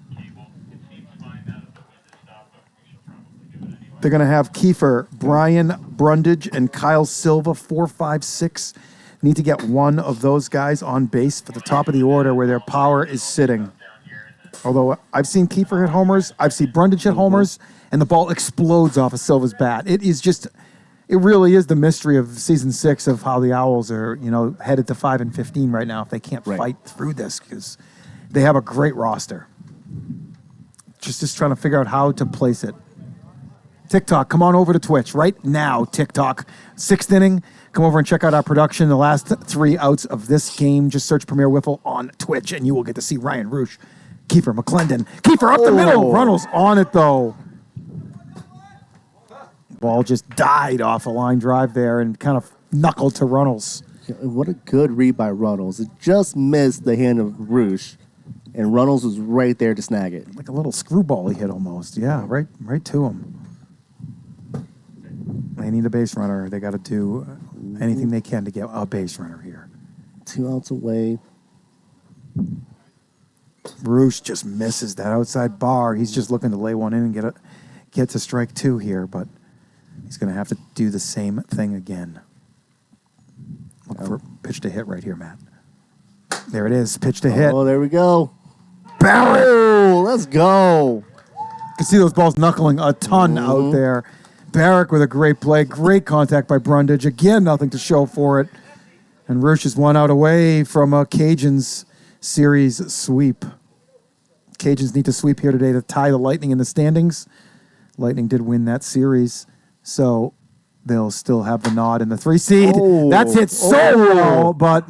the cable. It seems fine now that the wind has stopped, but we should probably do it anyway. They're going to have Kiefer, Brian Brundage, and Kyle Silva, 4, 5, 6. Need to get one of those guys on base for the top of the order where their power is sitting. Although I've seen Kiefer hit homers, I've seen Brundage hit homers, and the ball explodes off of Silva's bat. It really is the mystery of season 6 of how the Owls are, headed to 5-15 right now if they can't fight through this, because they have a great roster. Just trying to figure out how to place it. TikTok, come on over to Twitch right now, TikTok. 6th inning, come over and check out our production. The last 3 outs of this game, just search Premier Wiffle on Twitch, and you will get to see Ryan Roosh, Kiefer McClendon. Kiefer up the middle. Runnels on it, though. Ball just died off a line drive there and kind of knuckled to Runnels. What a good read by Runnels. It just missed the hand of Roosh, and Runnels was right there to snag it. Like a little screwball he hit almost. Yeah, right to him. They need a base runner. They got to do anything they can to get a base runner here. 2 outs away. Roosh just misses that outside bar. He's just looking to lay one in and get to strike 2 here, but he's going to have to do the same thing again. Look for pitch to hit right here, Matt. There it is, pitch to hit. Oh, there we go. Barrett! Let's go. You can see those balls knuckling a ton out there. Barrick with a great play. Great contact by Brundage. Again, nothing to show for it. And Roosh is 1 out away from a Cajuns series sweep. Cajuns need to sweep here today to tie the Lightning in the standings. Lightning did win that series, so they'll still have the nod in the 3 seed. Oh. That's hit so well, but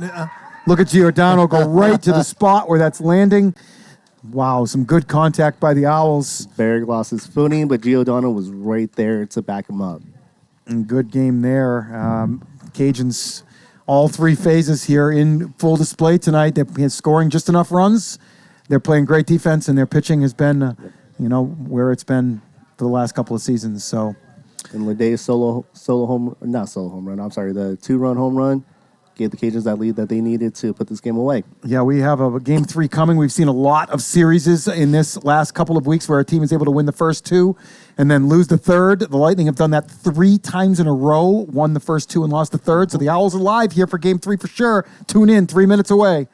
look at Giordano go right to the spot where that's landing. Wow, some good contact by the Owls. Barrick lost his footing, but Giordano was right there to back him up. And good game there. Cajuns, all 3 phases here in full display tonight. They're scoring just enough runs. They're playing great defense, and their pitching has been, where it's been for the last couple of seasons. So, And Leday's the 2-run home run gave the Cajuns that lead that they needed to put this game away. yeah, we have a game 3 coming. We've seen a lot of series in this last couple of weeks where a team is able to win the first 2 and then lose the third. The Lightning have done that 3 times in a row, won the first 2 and lost the third. So the Owls are live here for game 3 for sure. Tune in, 3 minutes away.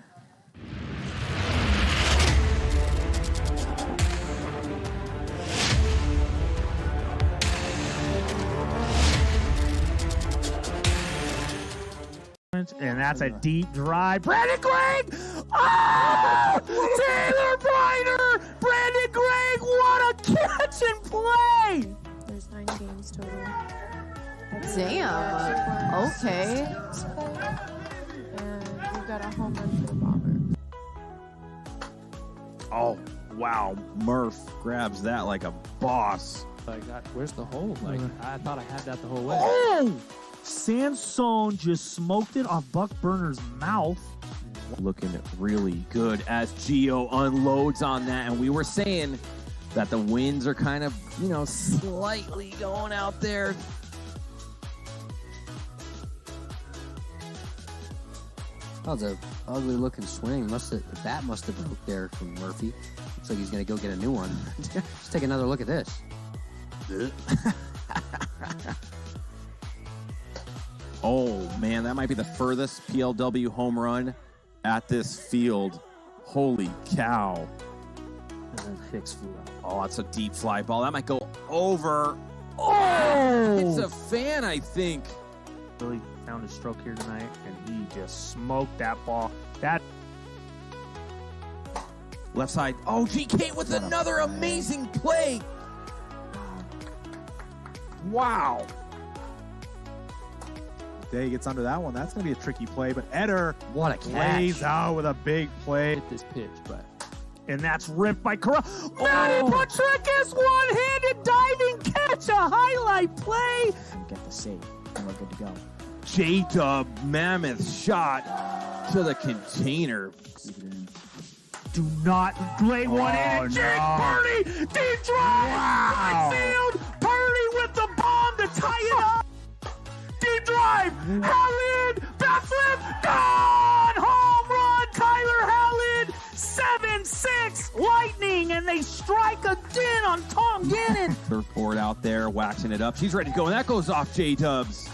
And that's a deep drive. Brandon Gregg! Oh! Taylor Briner! Brandon Gregg, what a catch and play! There's 9 games total. Damn. Okay. And we've got a home run for the Bombers. Oh, wow. Murph grabs that like a boss. Like, where's the hole? Like, I thought I had that the whole way. Oh! Sansone just smoked it off Buck Burner's mouth. Looking really good as Gio unloads on that, and we were saying that the winds are kind of, slightly going out there. That was a ugly looking swing. The bat must have broke there from Murphy. Looks like he's gonna go get a new one. Let's take another look at this. Oh man, that might be the furthest PLW home run at this field. Holy cow. And then Hicks flew out. Oh, that's a deep fly ball. That might go over. Oh! It's a fan, I think. Really found his stroke here tonight, and he just smoked that ball. That Left side. Oh, GK with another amazing play. Wow. Day gets under that one. That's going to be a tricky play, but Eder What a lays catch. out with a big play. hit this pitch, but And that's ripped by Corral. Manny Patricus, one-handed diving catch, a highlight play. get the save, and we're good to go. J-Dub mammoth shot to the container. Do not lay one in. Jake Purdy, deep drive, right field. Purdy with the bomb to tie it up. Deep drive, Howland, bat flip, gone! Home run, Tyler Howland, 7-6, Lightning, and they strike again on Tom Gannon. Surfboard out there, waxing it up. She's ready to go, and that goes off J-Dubs.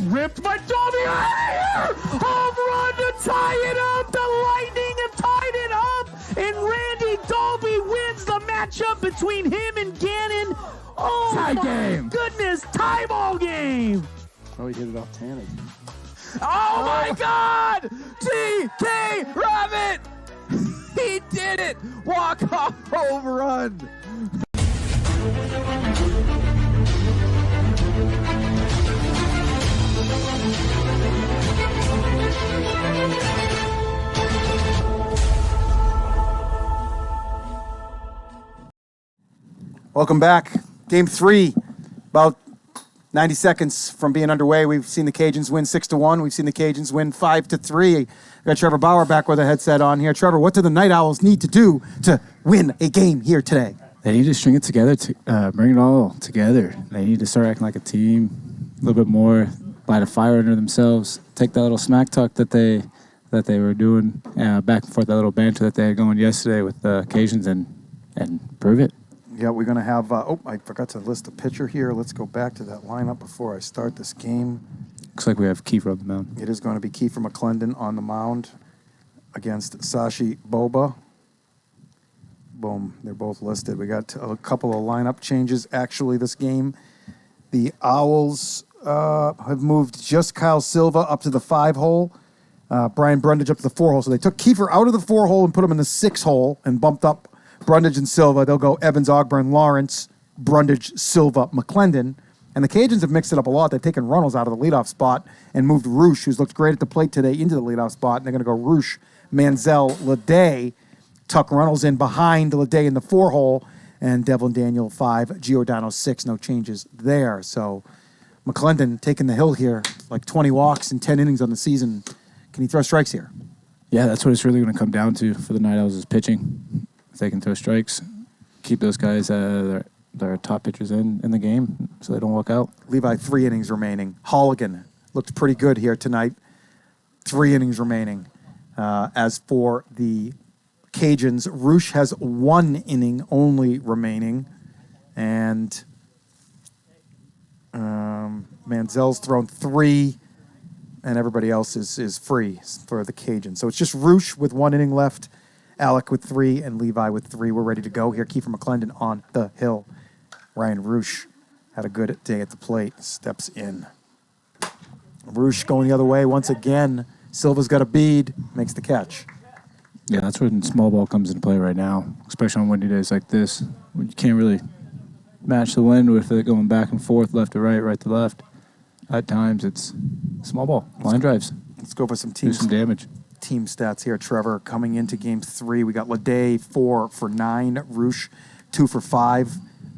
Ripped by Dolby out of here! Home run to tie it up! The Lightning have tied it up! And Randy Dolby wins the matchup between him and Gannon. Oh my goodness, tie ball game! Oh, he hit it off Tanner. Oh my God! TK Rabbit! He did it! Walk-off home run! Welcome back. Game 3, about 90 seconds from being underway. We've seen the Cajuns win 6-1. We've seen the Cajuns win 5-3. I got Trevor Bauer back with a headset on here. Trevor, what do the Night Owls need to do to win a game here today? They need to string it together, bring it all together. They need to start acting like a team a little bit more, light a fire under themselves, take that little smack talk that they were doing back and forth, that little banter that they had going yesterday with the Cajuns and prove it. Yeah, we're going to have, I forgot to list the pitcher here. Let's go back to that lineup before I start this game. Looks like we have Kiefer on the mound. It is going to be Kiefer McClendon on the mound against Sashi Boba. Boom, they're both listed. We got a couple of lineup changes actually this game. The Owls have moved just Kyle Silva up to the 5-hole, Brian Brundage up to the 4-hole. So they took Kiefer out of the 4-hole and put him in the 6-hole and bumped up Brundage and Silva. They'll go Evans, Ogburn, Lawrence, Brundage, Silva, McClendon. And the Cajuns have mixed it up a lot. They've taken Runnels out of the leadoff spot and moved Roosh, who's looked great at the plate today, into the leadoff spot. And they're going to go Roosh, Manziel, Leday, tuck Runnels in behind Leday in the 4-hole, and Devlin Daniel 5, Giordano 6. No changes there. So McClendon taking the hill here, like 20 walks and 10 innings on the season. Can he throw strikes here? Yeah, that's what it's really going to come down to for the Night Owls is pitching. If they can throw strikes, keep those guys, their top pitchers in the game so they don't walk out. Levi, 3 innings remaining. Holligan looked pretty good here tonight. 3 innings remaining. As for the Cajuns, Roosh has 1 inning only remaining. And Manziel's thrown 3, and everybody else is free for the Cajuns. So it's just Roosh with 1 inning left, Alec with 3, and Levi with 3. We're ready to go here. Kiefer McClendon on the hill. Ryan Roosh had a good day at the plate. Steps in. Roosh going the other way once again. Silva's got a bead. Makes the catch. Yeah, that's when small ball comes into play right now, especially on windy days like this. You can't really match the wind with it going back and forth, left to right, right to left. At times, it's small ball, line drives. Let's go for some Do some damage. team stats here, Trevor. Coming into game 3, we got Leday 4 for 9, Roosh 2 for 5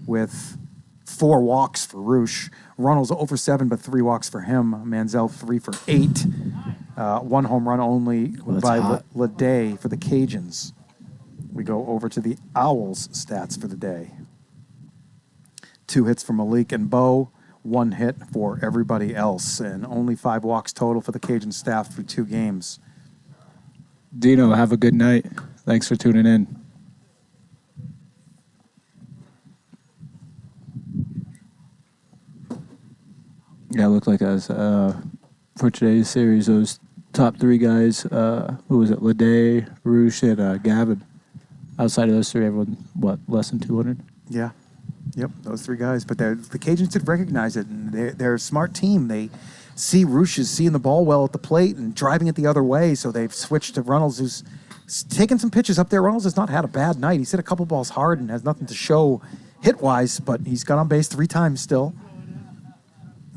with 4 walks for Roosh. Runnels 0 for 7, but 3 walks for him. Manziel 3 for 8. 1 home run only by Leday for the Cajuns. We go over to the Owls stats for the day. 2 hits for Malik and Bo. 1 hit for everybody else, and only 5 walks total for the Cajun staff through 2 games. Dino, have a good night. Thanks for tuning in. Yeah, it looked like us for today's series, those top 3 guys, who was it, Leday, Roosh, and Gavin. Outside of those 3, everyone, less than 200? Yeah. Yep, those 3 guys. But the Cajuns did recognize it, and they're a smart team. They see Roosh is seeing the ball well at the plate and driving it the other way, so they've switched to Runnels, who's taken some pitches up there. Runnels has not had a bad night. He's hit a couple balls hard and has nothing to show hit-wise, but he's got on base 3 times still.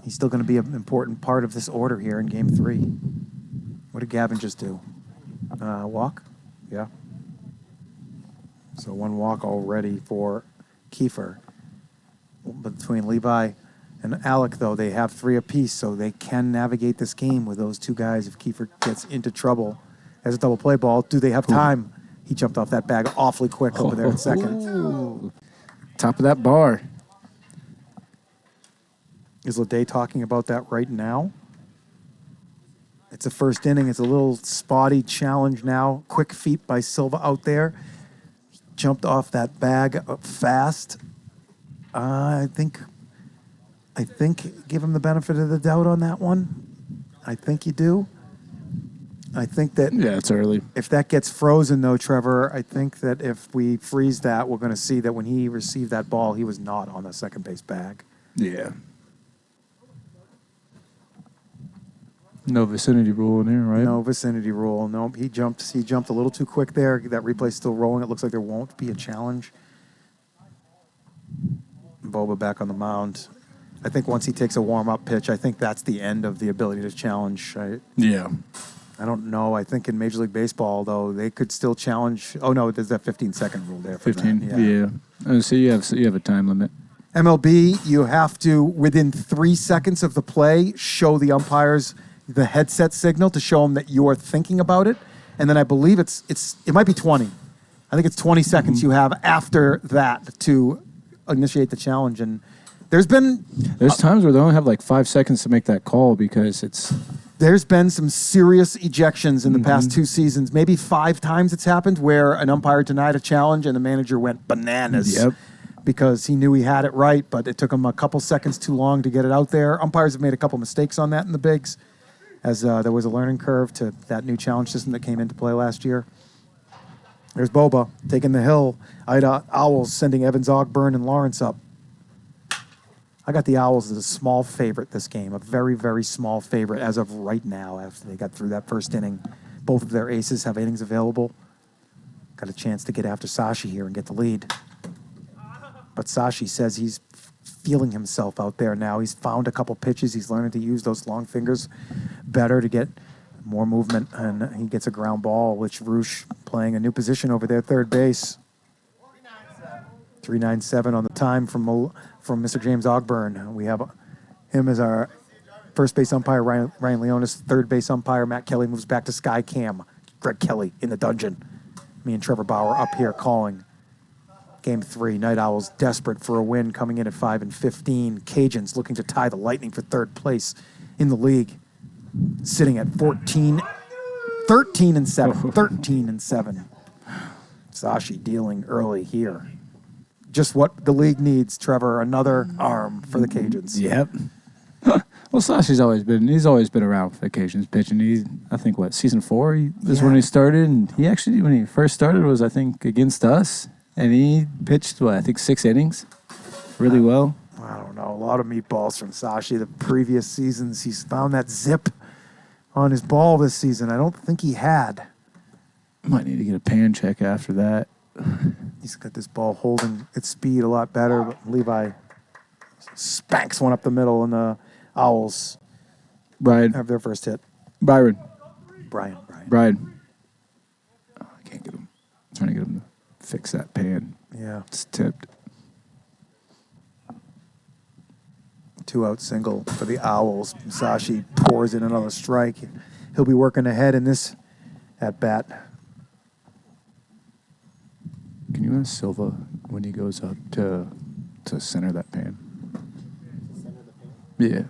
He's still going to be an important part of this order here in Game 3. What did Gavin just do? Walk? Yeah. So 1 walk already for Kiefer. Between Levi and Alec, though, they have 3 apiece, so they can navigate this game with those 2 guys if Kiefer gets into trouble. As a double play ball, do they have time? He jumped off that bag awfully quick over there in second. Ooh. Top of that bar. Is Leday talking about that right now? It's a first inning. It's a little spotty challenge now. Quick feet by Silva out there. Jumped off that bag fast. I think give him the benefit of the doubt on that one. I think you do. I think that it's early. If that gets frozen, though, Trevor, I think that if we freeze that, we're going to see that when he received that ball, he was not on the second base bag. Yeah. No vicinity rule in here, right? No vicinity rule. No, he jumped a little too quick there. That replay's still rolling. It looks like there won't be a challenge. Boba back on the mound. I think once he takes a warm-up pitch, I think that's the end of the ability to challenge. Yeah. I don't know. I think in Major League Baseball, though, they could still challenge. Oh, no, there's that 15-second rule there. 15, yeah. So you have a time limit. MLB, you have to, within 3 seconds of the play, show the umpires the headset signal to show them that you're thinking about it. And then I believe it might be 20. I think it's 20 seconds you have after that to initiate the challenge. And there's times where they only have like 5 seconds to make that call because there's been some serious ejections in the past 2 seasons. Maybe 5 times it's happened where an umpire denied a challenge and the manager went bananas. Yep. Because he knew he had it right, but it took him a couple seconds too long to get it out there. Umpires have made a couple mistakes on that in the bigs, as there was a learning curve to that new challenge system that came into play last year. There's Boba taking the hill. Owls sending Evans, Ogburn, and Lawrence up. I got the Owls as a small favorite this game, a very, very small favorite as of right now after they got through that first inning. Both of their aces have innings available. Got a chance to get after Sashi here and get the lead. But Sashi says he's feeling himself out there now. He's found a couple pitches. He's learning to use those long fingers better to get more movement, and he gets a ground ball, which Roosh playing a new position over there, third base. 397 on the time from Mr. James Ogburn. We have him as our first base umpire, Ryan Leonis. Third base umpire, Matt Kelly, moves back to Sky Cam. Greg Kelly in the dungeon. Me and Trevor Bauer up here calling. Game 3, Night Owls desperate for a win, coming in at 5-15. Cajuns looking to tie the Lightning for third place in the league, sitting at 13-7. 13-7. Sashi dealing early here. Just what the league needs, Trevor. Another arm for the Cajuns. Yep. Well, Sashi's always been around for the Cajuns pitching. I think season 4 when he started, and he actually when he first started was I think against us. And he pitched, I think 6 innings really well. I don't know. A lot of meatballs from Sashi. The previous seasons, he's found that zip on his ball this season. I don't think he had. Might need to get a pan check after that. He's got this ball holding its speed a lot better. But Levi spanks one up the middle, and the Owls have their first hit. Brian. Oh, I can't get him. I'm trying to get him to fix that pan. Yeah. It's tipped. 2-out single for the Owls. Musashi pours in another strike. He'll be working ahead in this at bat. Can you ask Silva when he goes up to center that pan? Yeah.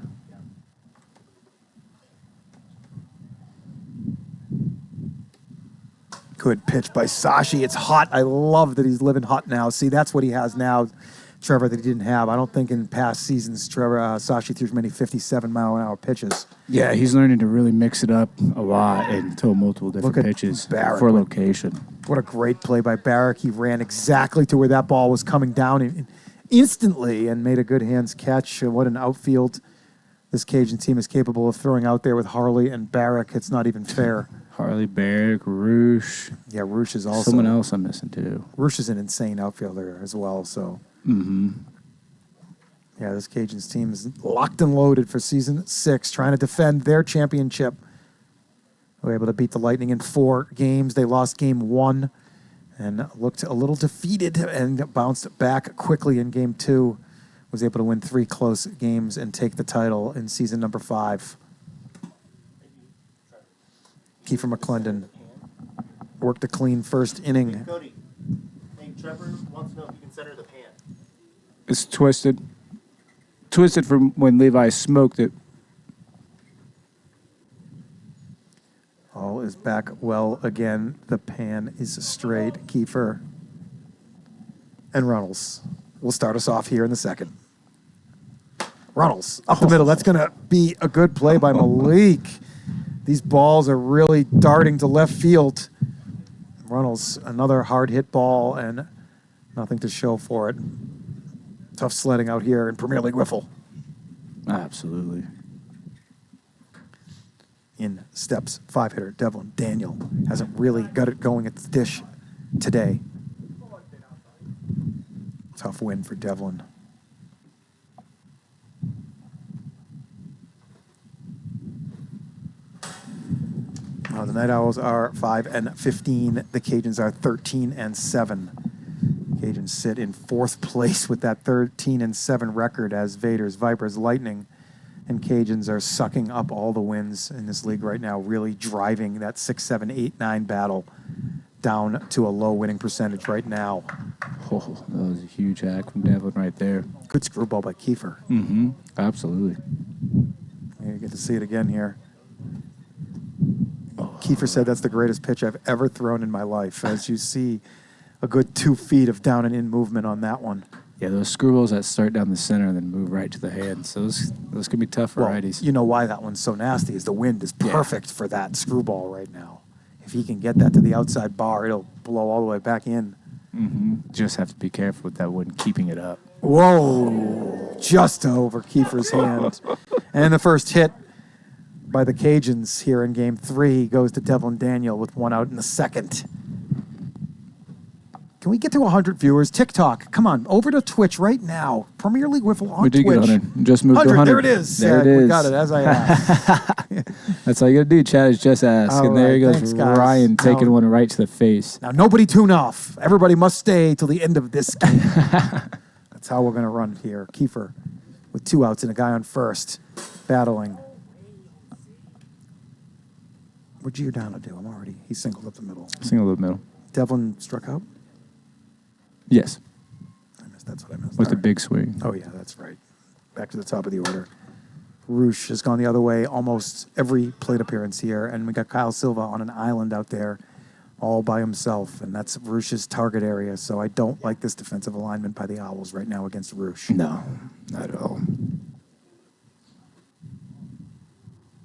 Good pitch by Sashi. It's hot. I love that he's living hot now. See, that's what he has now, Trevor, that he didn't have. I don't think in past seasons, Trevor Sashi threw as many 57-mile-an-hour pitches. Yeah, he's learning to really mix it up a lot and throw multiple different Look at pitches Barrett. for location. What a great play by Barrick. He ran exactly to where that ball was coming down instantly and made a good hands catch. What an outfield this Cajun team is capable of throwing out there with Harley and Barrick. It's not even fair. Harley, Barrick, Roosh. Yeah, Roosh is also... Someone else I'm missing, too. Roosh is an insane outfielder as well, so... Mm-hmm. Yeah, this Cajuns team is locked and loaded for Season 6, trying to defend their championship. They were able to beat the Lightning in 4 games. They lost Game 1 and looked a little defeated and bounced back quickly in Game 2. Was able to win 3 close games and take the title in Season number 5. Kiefer McClendon worked a clean first inning. Cody, hey, Trevor wants to know if you can center the pan. It's twisted. Twisted from when Levi smoked it. All is back well again. The pan is straight. Kiefer and Runnels will start us off here in the second. Runnels up the middle. That's going to be a good play by Malik. These balls are really darting to left field. Runnels, another hard hit ball and nothing to show for it. Tough sledding out here in Premier League Wiffle. Absolutely. In steps 5-hitter Devlin Daniel. Hasn't really got it going at the dish today. Tough win for Devlin. The Night Owls are 5-15. The Cajuns are 13-7. Cajuns sit in 4th place with that 13-7 record as Vaders, Vipers, Lightning, and Cajuns are sucking up all the wins in this league right now, really driving that 6, 7, 8, 9 battle down to a low winning percentage right now. Oh, that was a huge hack from Devlin right there. Good screwball by Kiefer. Mm-hmm. Absolutely. You get to see it again here. Kiefer said that's the greatest pitch I've ever thrown in my life. As you see, a good 2 feet of down and in movement on that one. Yeah, those screwballs that start down the center and then move right to the hands. Those can be tough for righties. You know why that one's so nasty is the wind is perfect for that screwball right now. If he can get that to the outside bar, it'll blow all the way back in. Mm-hmm. Just have to be careful with that wind keeping it up. Whoa! Just over Kiefer's hand. And the first hit by the Cajuns here in Game 3 goes to Devlin Daniel with 1 out in the second. Can we get to 100 viewers? TikTok, come on, over to Twitch right now. Premier League Wiffle on we did Twitch. Get 100. Just moved to 100. There it is. There it is. We got it as I asked. That's all you got to do. Chat is just ask. All and there right, goes thanks, guys. Ryan taking one right to the face. Now, nobody tune off. Everybody must stay till the end of this game. That's how we're going to run here. Kiefer with 2 outs and a guy on first, battling. What'd Giordano do? He singled up the middle. Single up the middle. Devlin struck out? Yes. That's what I missed. With All the right. big swing. Oh, yeah, that's right. Back to the top of the order. Roosh has gone the other way almost every plate appearance here, and we got Kyle Silva on an island out there all by himself, and that's Roosh's target area, so I don't like this defensive alignment by the Owls right now against Roosh. No, not at all.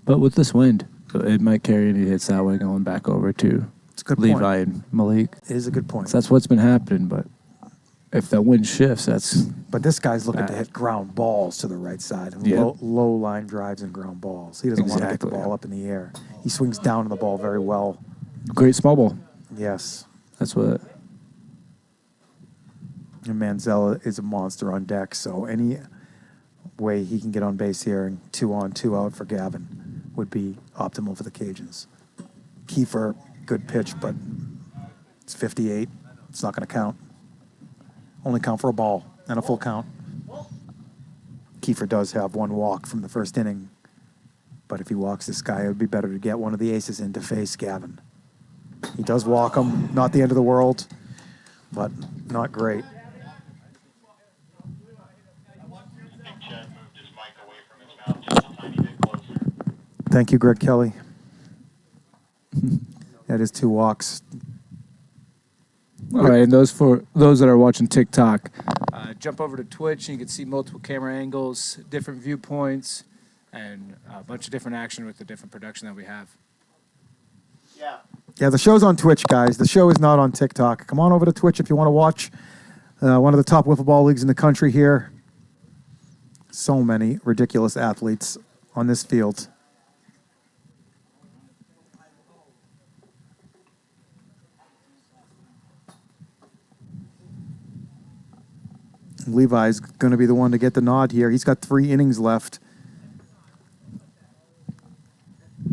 But with this wind, it might carry any hits that way going back over to It's a good Levi point. and Malik. It is a good point. So that's what's been happening, but if that wind shifts, that's... But this guy's looking to hit ground balls to the right side, and low line drives and ground balls. He doesn't want to get the ball up in the air. He swings down on the ball very well. Great small ball. Yes. That's what... And Manziel is a monster on deck, so any way he can get on base here and 2 on, 2 out for Gavin would be optimal for the Cajuns. Kiefer, good pitch, but it's 58. It's not going to count. Only count for a ball and a full count. Kiefer does have one walk from the first inning. But if he walks this guy, it would be better to get one of the aces in to face Gavin. He does walk him. Not the end of the world, but not great. I think Chad moved his mic away from his mouth just a tiny bit closer. Thank you, Greg Kelly. That is 2 walks. All right, and those for those that are watching TikTok, jump over to Twitch and you can see multiple camera angles, different viewpoints, and a bunch of different action with the different production that we have. Yeah, the show's on Twitch, guys. The show is not on TikTok. Come on over to Twitch if you want to watch one of the top wiffle ball leagues in the country here. So many ridiculous athletes on this field. Levi's going to be the one to get the nod here. He's got 3 innings left.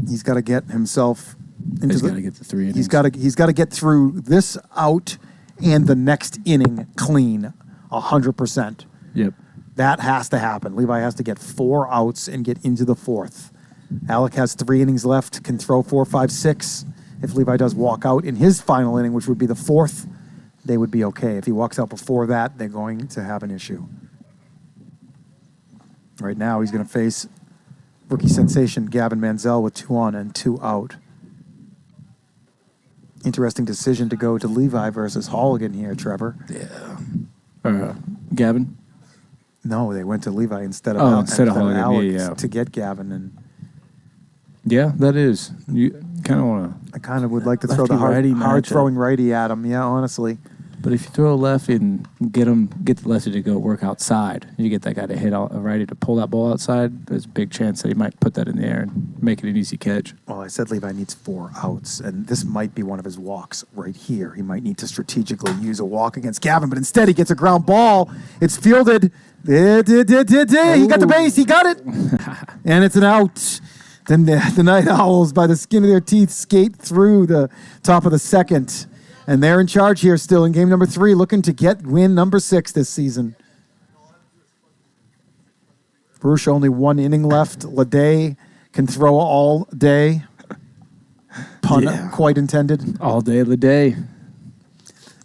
He's got to get himself into He's got to get the 3 innings. He's got to get through this out and the next inning clean, 100%. Yep. That has to happen. Levi has to get 4 outs and get into the 4th. Alec has 3 innings left, can throw 4, 5, 6. If Levi does walk out in his final inning, which would be the 4th, they would be okay. If he walks out before that, they're going to have an issue. Right now, he's going to face rookie sensation Gavin Manziel with 2 on and 2 out. Interesting decision to go to Levi versus Halligan here, Trevor. Yeah. Gavin? No, they went to Levi instead of Halligan, Alex yeah. to get Gavin. And Yeah, that is. You kind of want to. I kind of would like to throw the Lefty-righty hard matchup. throwing righty at him. Yeah, honestly. But if you throw a lefty and get the lefty to go work outside, you get that guy to hit a righty to pull that ball outside, there's a big chance that he might put that in the air and make it an easy catch. Well, I said Levi needs 4 outs, and this might be one of his walks right here. He might need to strategically use a walk against Gavin, but instead he gets a ground ball. It's fielded. He got the base. He got it. And it's an out. Then the Night Owls, by the skin of their teeth, skate through the top of the 2nd. And they're in charge here still in game number 3, looking to get win number 6 this season. Bruce, only 1 inning left. Leday can throw all day. Pun quite intended. All day of the day.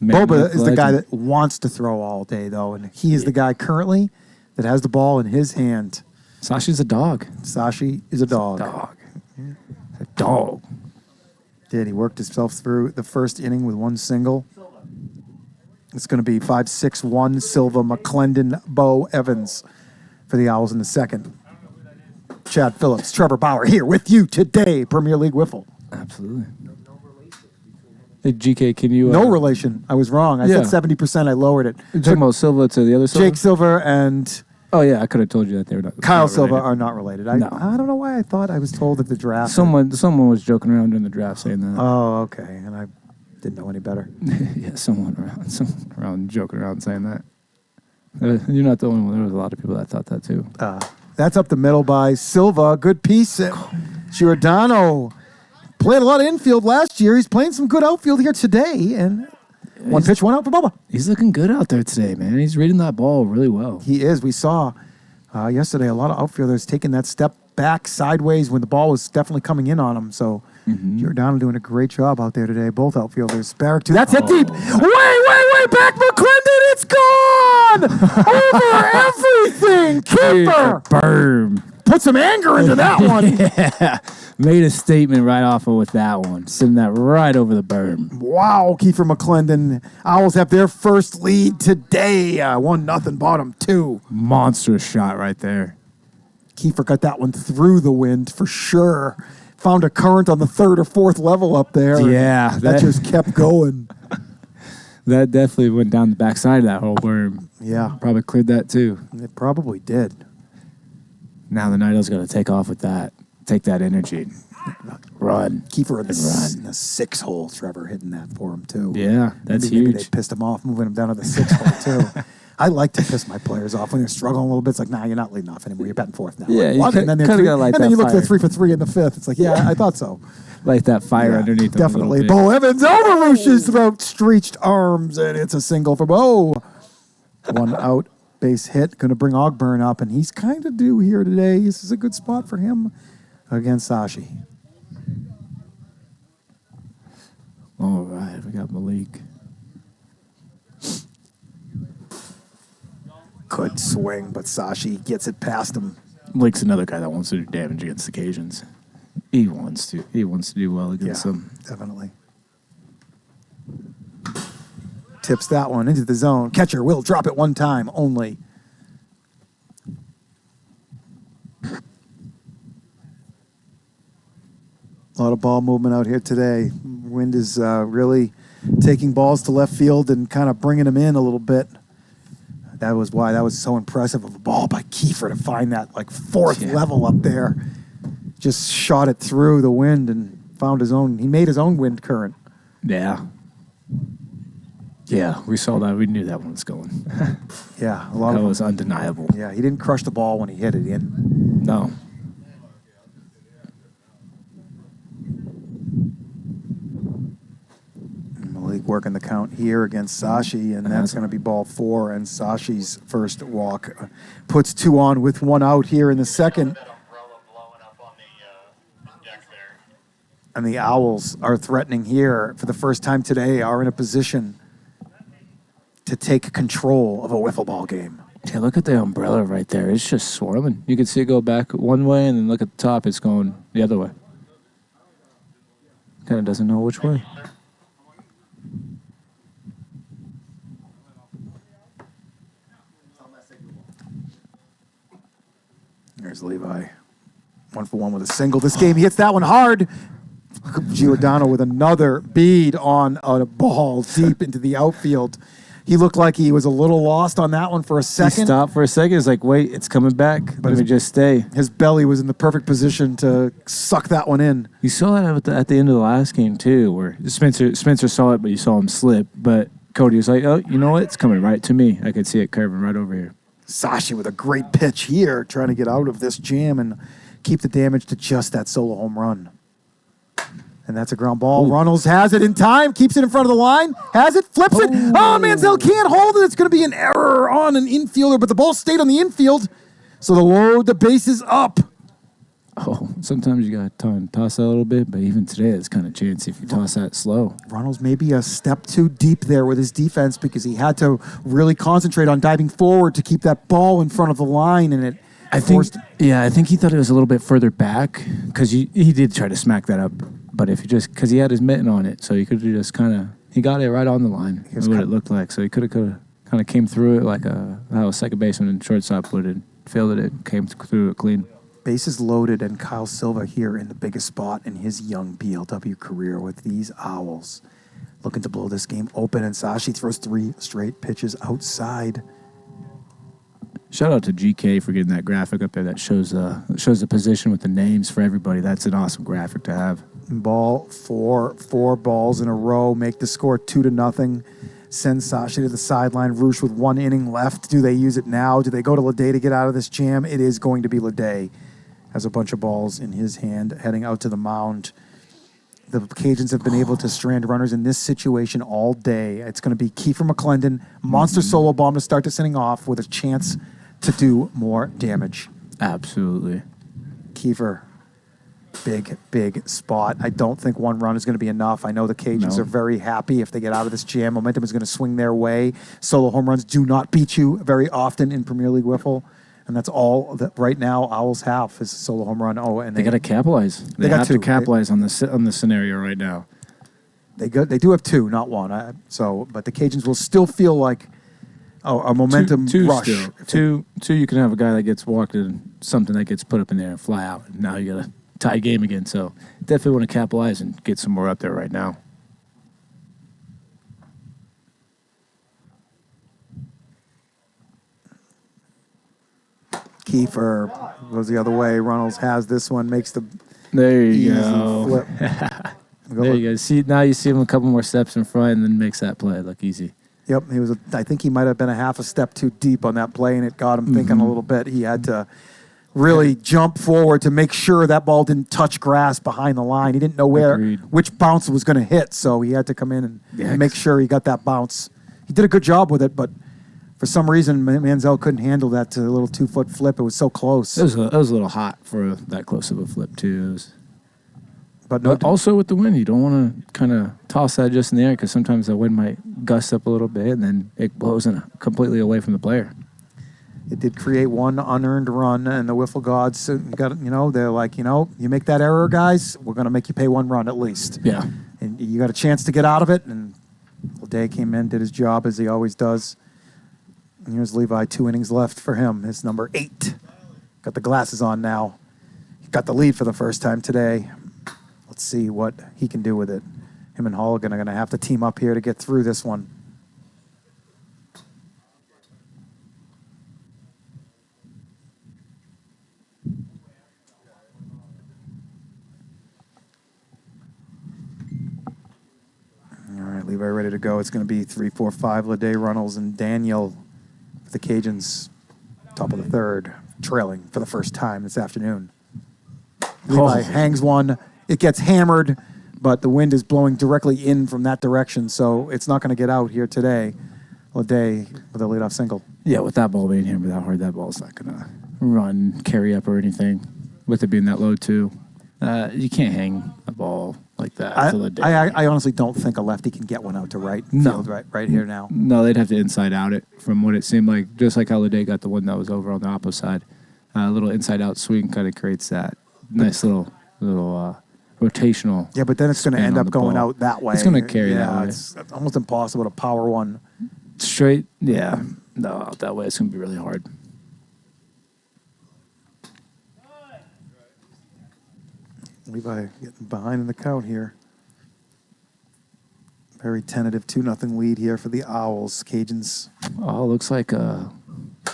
Boba is the guy that wants to throw all day, though, and he is the guy currently that has the ball in his hand. Sashi's a dog. Sashi is a dog. A dog. Did he worked himself through the first inning with 1 single? It's going to be 5-6-1 Silva, McClendon, Bo, Evans for the Owls in the 2nd. Chad Phillips, Trevor Bauer here with you today, Premier League Wiffle. Absolutely. Hey, GK, can you... No relation. I was wrong. I said 70%. I lowered it. You're talking about Silva to the other Silva? Jake Silver and Oh, yeah, I could have told you that they were not. Kyle not Silva related. are not related. I don't know why I thought I was told at the draft. Someone was joking around during the draft saying that. Oh, okay. And I didn't know any better. Yeah, someone around joking around saying that. You're not the only one. There was a lot of people that thought that too. That's up the middle by Silva. Good piece. Giordano played a lot of infield last year. He's playing some good outfield here today. And one pitch, 1 out for Bubba. He's looking good out there today, man. He's reading that ball really well. He is. We saw yesterday a lot of outfielders taking that step back sideways when the ball was definitely coming in on him. So Giordano doing a great job out there today. Both outfielders. Barrick, too. That's hit deep. Wait. Back McClendon. It's gone. Over everything. Keeper. Berm. Put some anger into that one. Yeah. Made a statement right off of with that one. Sending that right over the berm. Wow, Kiefer McClendon. Owls have their first lead today. 1-0 bottom 2. Monstrous shot right there. Kiefer got that one through the wind for sure. Found a current on the 3rd or 4th level up there. Yeah. That just kept going. That definitely went down the backside of that whole berm. Yeah. Probably cleared that too. It probably did. Now the Night Owls got to take off with that. Take that energy. Run. Kiefer in the 6 hole, Trevor hitting that for him too. Yeah, that's Maybe huge. they pissed him off, moving him down to the 6 hole too. I like to piss my players off when they're struggling a little bit. It's like, nah, you're not leading off anymore. You're batting 4th now. Yeah, like, you what? And then, kinda gotta light and then that you look for fire. 3 for 3 in the 5th. It's like, yeah, I thought so. Like that fire underneath them a little Definitely. bit. Bo Evans over Roosh's throat, streaked arms, and it's a single for Bo. 1 out Base hit, going to bring Ogburn up, and he's kind of due here today. This is a good spot for him against Sashi. All right, we got Malik. Good swing, but Sashi gets it past him. Malik's another guy that wants to do damage against the Cajuns. He wants to do well against them. Definitely. Tips that one into the zone. Catcher will drop it one time only. A lot of ball movement out here today. Wind is really taking balls to left field and kind of bringing them in a little bit. That was why that was so impressive of a ball by Kiefer to find that like fourth level up there. Just shot it through the wind and found his own. He made his own wind current. Yeah. Yeah, we saw that. We knew that one was going. Yeah, a lot that of was undeniable. Yeah, he didn't crush the ball when he hit it in. No. Malik working the count here against Sashi, and that's going to be ball 4. And Sashi's first walk puts 2 on with 1 out here in the second. And the Owls are threatening here for the first time today, are in a position to take control of a wiffle ball game. Yeah, look at the umbrella right there. It's just swirling. You can see it go back one way, and then look at the top. It's going the other way. Kind of doesn't know which way. There's Levi. 1 for 1 with a single. This game, he hits that one hard. Giordano with another bead on a ball deep into the outfield. He looked like he was a little lost on that one for a second. He stopped for a second. He's like, wait, it's coming back. Let me just stay. His belly was in the perfect position to suck that one in. You saw that at the end of the last game, too, where Spencer saw it, but you saw him slip. But Cody was like, oh, you know what? It's coming right to me. I could see it curving right over here. Sashi with a great pitch here, trying to get out of this jam and keep the damage to just that solo home run. And that's a ground ball. Ooh. Runnels has it in time, keeps it in front of the line, has it, flips it. Oh, Mansell can't hold it. It's going to be an error on an infielder, but the ball stayed on the infield. So the bases up. Oh, sometimes you got to toss that a little bit, but even today it's kind of chancy if you toss that slow. Runnels maybe a step too deep there with his defense because he had to really concentrate on diving forward to keep that ball in front of the line, and I think he thought it was a little bit further back because he did try to smack that up. But if you just, because he had his mitten on it, so he could have just he got it right on the line. That's what it looked like. So he could have kind of came through it like how a second baseman and shortstop would have fielded it, came through it clean. Bases loaded, and Kyle Silva here in the biggest spot in his young BLW career with these Owls. Looking to blow this game open, and Sashi throws 3 straight pitches outside. Shout out to GK for getting that graphic up there that shows the position with the names for everybody. That's an awesome graphic to have. Ball 4 balls in a row, make the score 2-0. Send Sashi to the sideline. Roosh with 1 inning left. Do they use it now? Do they go to Leday to get out of this jam? It is going to be Leday. Has a bunch of balls in his hand, heading out to the mound. The Cajuns have been able to strand runners in this situation all day. It's going to be Kiefer McClendon, monster solo bomb to start this inning off with a chance to do more damage. Absolutely. Kiefer, big spot. I don't think 1 run is going to be enough. I know the Cajuns are very happy if they get out of this jam. Momentum is going to swing their way. Solo home runs do not beat you very often in Premier League Wiffle. And that's all that right now Owls have is a solo home run. Oh, and they got to capitalize. They have to capitalize on the scenario right now. They do have 2, not 1. But the Cajuns will still feel like a momentum rush. Still. Two. You can have a guy that gets walked and something that gets put up in there and fly out. And now you got a tie game again. So definitely want to capitalize and get some more up there right now. Kiefer goes the other way. Runnels has this one, makes the there you go flip. There you go. See, now you see him a couple more steps in front and then makes that play look easy. Yep, I think he might have been a half a step too deep on that play, and it got him thinking a little bit. He had to really jump forward to make sure that ball didn't touch grass behind the line. He didn't know which bounce was going to hit, so he had to come in and make sure he got that bounce. He did a good job with it, but For some reason, Manziel couldn't handle that to a little 2-foot flip. It was so close. It was a little hot for that close of a flip, too. But also with the wind, you don't want to kind of toss that just in the air because sometimes the wind might gust up a little bit and then it blows completely away from the player. It did create one unearned run, and the Wiffle Gods they're like, you make that error, guys, we're going to make you pay one run at least. Yeah. And you got a chance to get out of it, and Leday came in, did his job as he always does. And here's Levi, 2 innings left for him. His number 8. Got the glasses on now. He got the lead for the first time today. Let's see what he can do with it. Him and Holligan are going to have to team up here to get through this one. All right, Levi ready to go. It's going to be 3, 4, 5. Leday, Runnels, and Daniel for the Cajuns. Top of the third, trailing for the first time this afternoon. Levi hangs one. It gets hammered, but the wind is blowing directly in from that direction, so it's not going to get out here today. Leday with a leadoff single. Yeah, with that ball being hammered that hard, that ball's not going to run, carry up, or anything. With it being that low, too. You can't hang a ball like that. I honestly don't think a lefty can get one out to right field right here now. No, they'd have to inside out it from what it seemed like. Just like how Leday got the one that was over on the opposite side. A little inside out swing kind of creates that nice little rotational. Yeah, but then it's going to end up going out that way. It's going to carry that way. It's almost impossible to power one. Straight, yeah. No, out that way it's going to be really hard. Levi getting behind in the count here. Very tentative 2-0 lead here for the Owls. Cajuns. Oh, looks like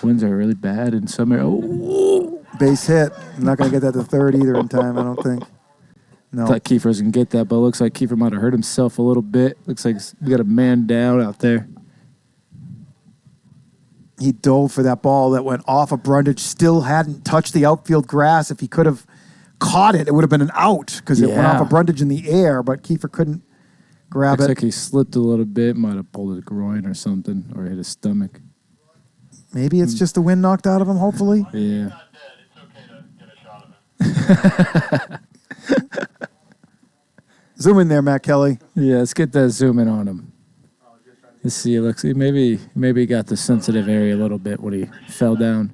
winds are really bad in some areas. Oh. Base hit. I'm not going to get that to third either in time, I don't think. No. Thought Kiefer was going to get that, but it looks like Kiefer might have hurt himself a little bit. Looks like we got a man down out there. He dove for that ball that went off of Brundage. Still hadn't touched the outfield grass. If he could have caught it, it would have been an out because it went off of Brundage in the air, but Kiefer couldn't grab it. Looks like he slipped a little bit, might have pulled his groin or something, or hit his stomach. Maybe it's just the wind knocked out of him, hopefully. Yeah. Zoom in there, Matt Kelly. Yeah, let's get that zoom in on him. Let's see. Looks maybe he got the sensitive area a little bit when he fell down.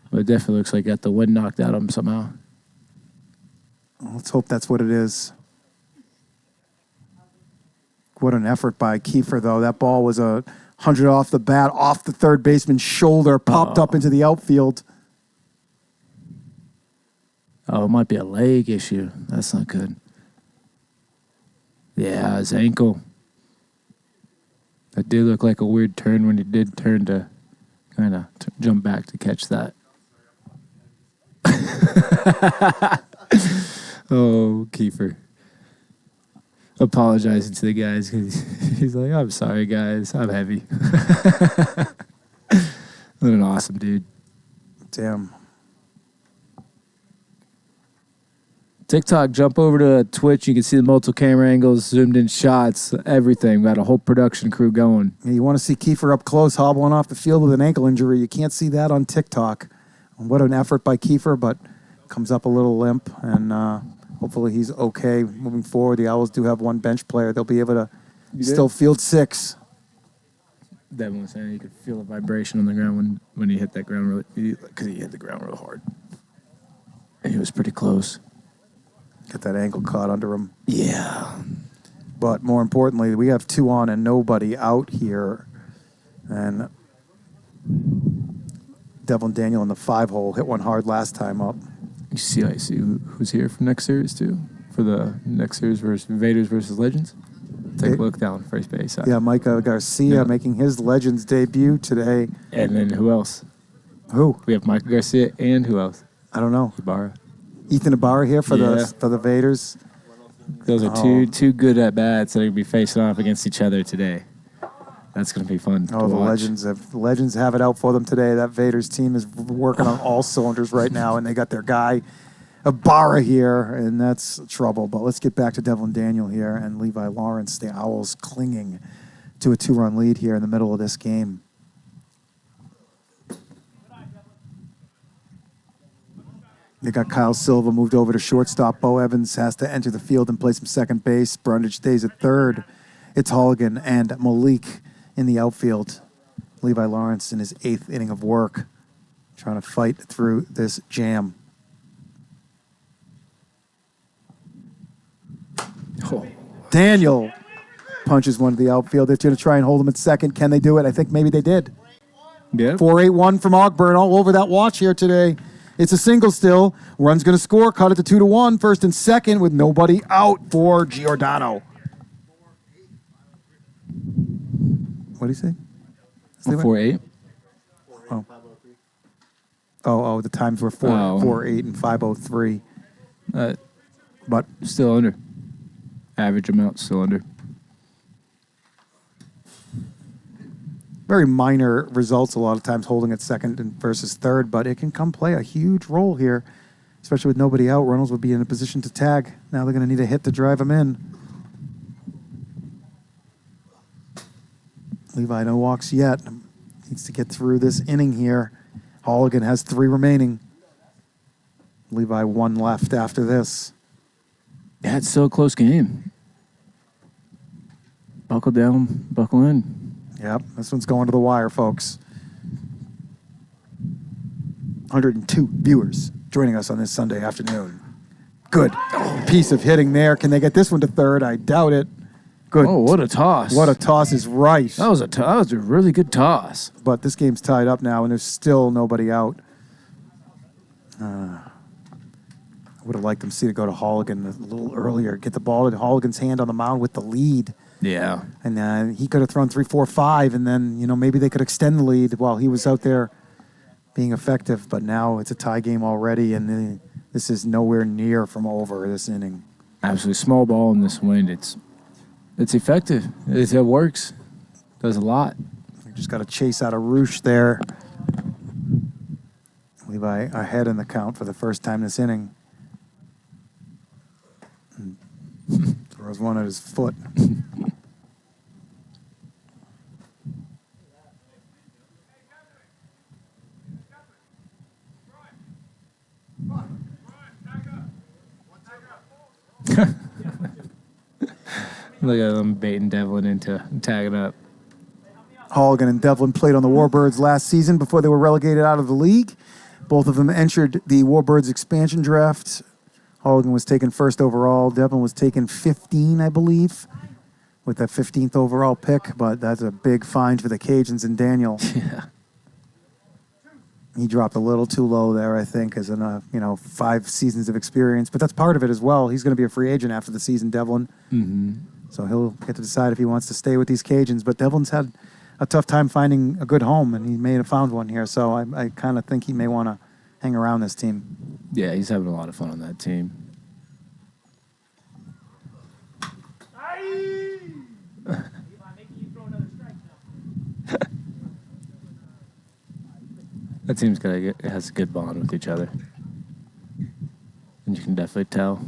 But it definitely looks like he got the wind knocked out of him somehow. Let's hope that's what it is. What an effort by Kiefer, though. That ball was 100 off the bat, off the third baseman's shoulder, popped up into the outfield. Oh, it might be a leg issue. That's not good. Yeah, his ankle. That did look like a weird turn when he did turn to kind of jump back to catch that. Oh, Kiefer. Apologizing to the guys because he's like, I'm sorry, guys. I'm heavy. What an awesome dude. Damn. TikTok, jump over to Twitch. You can see the multiple camera angles, zoomed in shots, everything. Got a whole production crew going. Yeah, you want to see Kiefer up close, hobbling off the field with an ankle injury. You can't see that on TikTok. What an effort by Kiefer, but comes up a little limp, and hopefully he's okay moving forward. The Owls do have one bench player. They'll be able to still field 6. Devin was saying you could feel a vibration on the ground when he hit that ground really, because he hit the ground real hard. And he was pretty close. Get that ankle caught under him. Yeah. But more importantly, we have 2 on and nobody out here. And Devlin Daniel in the 5-hole hit one hard last time up. You see, I see who's here for next series, too? For the next series versus Invaders versus Legends? Take a look down first base. Yeah, Micah Garcia making his Legends debut today. And then who else? Who? We have Micah Garcia and who else? I don't know. Ibarra. Ethan Ibarra here for the Vaders. Those are two good at bats that are going to be facing off against each other today. That's going to be fun. Oh, the Legends have it out for them today. That Vaders team is working on all cylinders right now, and they got their guy Ibarra here, and that's trouble. But let's get back to Devlin Daniel here and Levi Lawrence. The Owls clinging to a 2-run lead here in the middle of this game. They got Kyle Silva moved over to shortstop. Bo Evans has to enter the field and play some second base. Brundage stays at third. It's Halligan and Malik in the outfield. Levi Lawrence in his 8th inning of work, trying to fight through this jam. Daniel punches one to the outfield. They're going to try and hold him at second. Can they do it? I think maybe they did. Yeah. 4-8-1 from Ogburn all over that watch here today. It's a single still. Run's going to score. Cut it to 2-1. First and second with nobody out for Giordano. What do you say? 4-8. Oh, the times were 4-8 and 5:03. But Still under. Average amount, still under. very minor results a lot of times holding at second and versus third, but it can come play a huge role here, especially with nobody out. Reynolds would be in a position to tag. Now they're going to need a hit to drive him in. Levi, no walks yet. Needs to get through this inning here. Halligan has 3 remaining. Levi 1 left after this. Yeah, it's still a close game. Buckle down, buckle in. Yep, this one's going to the wire, folks. 102 viewers joining us on this Sunday afternoon. Good piece of hitting there. Can they get this one to third? I doubt it. Good. Oh, what a toss. What a toss is right. That was a really good toss. But this game's tied up now, and there's still nobody out. I would have liked them to see it go to Halligan a little earlier. Get the ball in Halligan's hand on the mound with the lead. Yeah. And he could have thrown 3, 4, 5, and then, maybe they could extend the lead while he was out there being effective. But now it's a tie game already, and this is nowhere near from over this inning. Absolutely. Small ball in this wind. It's effective. It works. Does a lot. You just got to chase out a Roosh there. Levi ahead in the count for the first time this inning. Throws one at his foot. Look at them baiting Devlin into tagging up. Halligan and Devlin played on the Warbirds last season before they were relegated out of the league. Both of them entered the Warbirds expansion draft. Halligan was taken first overall. Devlin was taken 15, I believe, with that 15th overall pick. But that's a big find for the Cajuns and Daniel. Yeah. He dropped a little too low there, I think, as in 5 seasons of experience. But that's part of it as well. He's going to be a free agent after the season, Devlin. Mm-hmm. So he'll get to decide if he wants to stay with these Cajuns. But Devlin's had a tough time finding a good home, and he may have found one here. So I kind of think he may want to hang around this team. Yeah, he's having a lot of fun on that team. That team's has a good bond with each other. And you can definitely tell.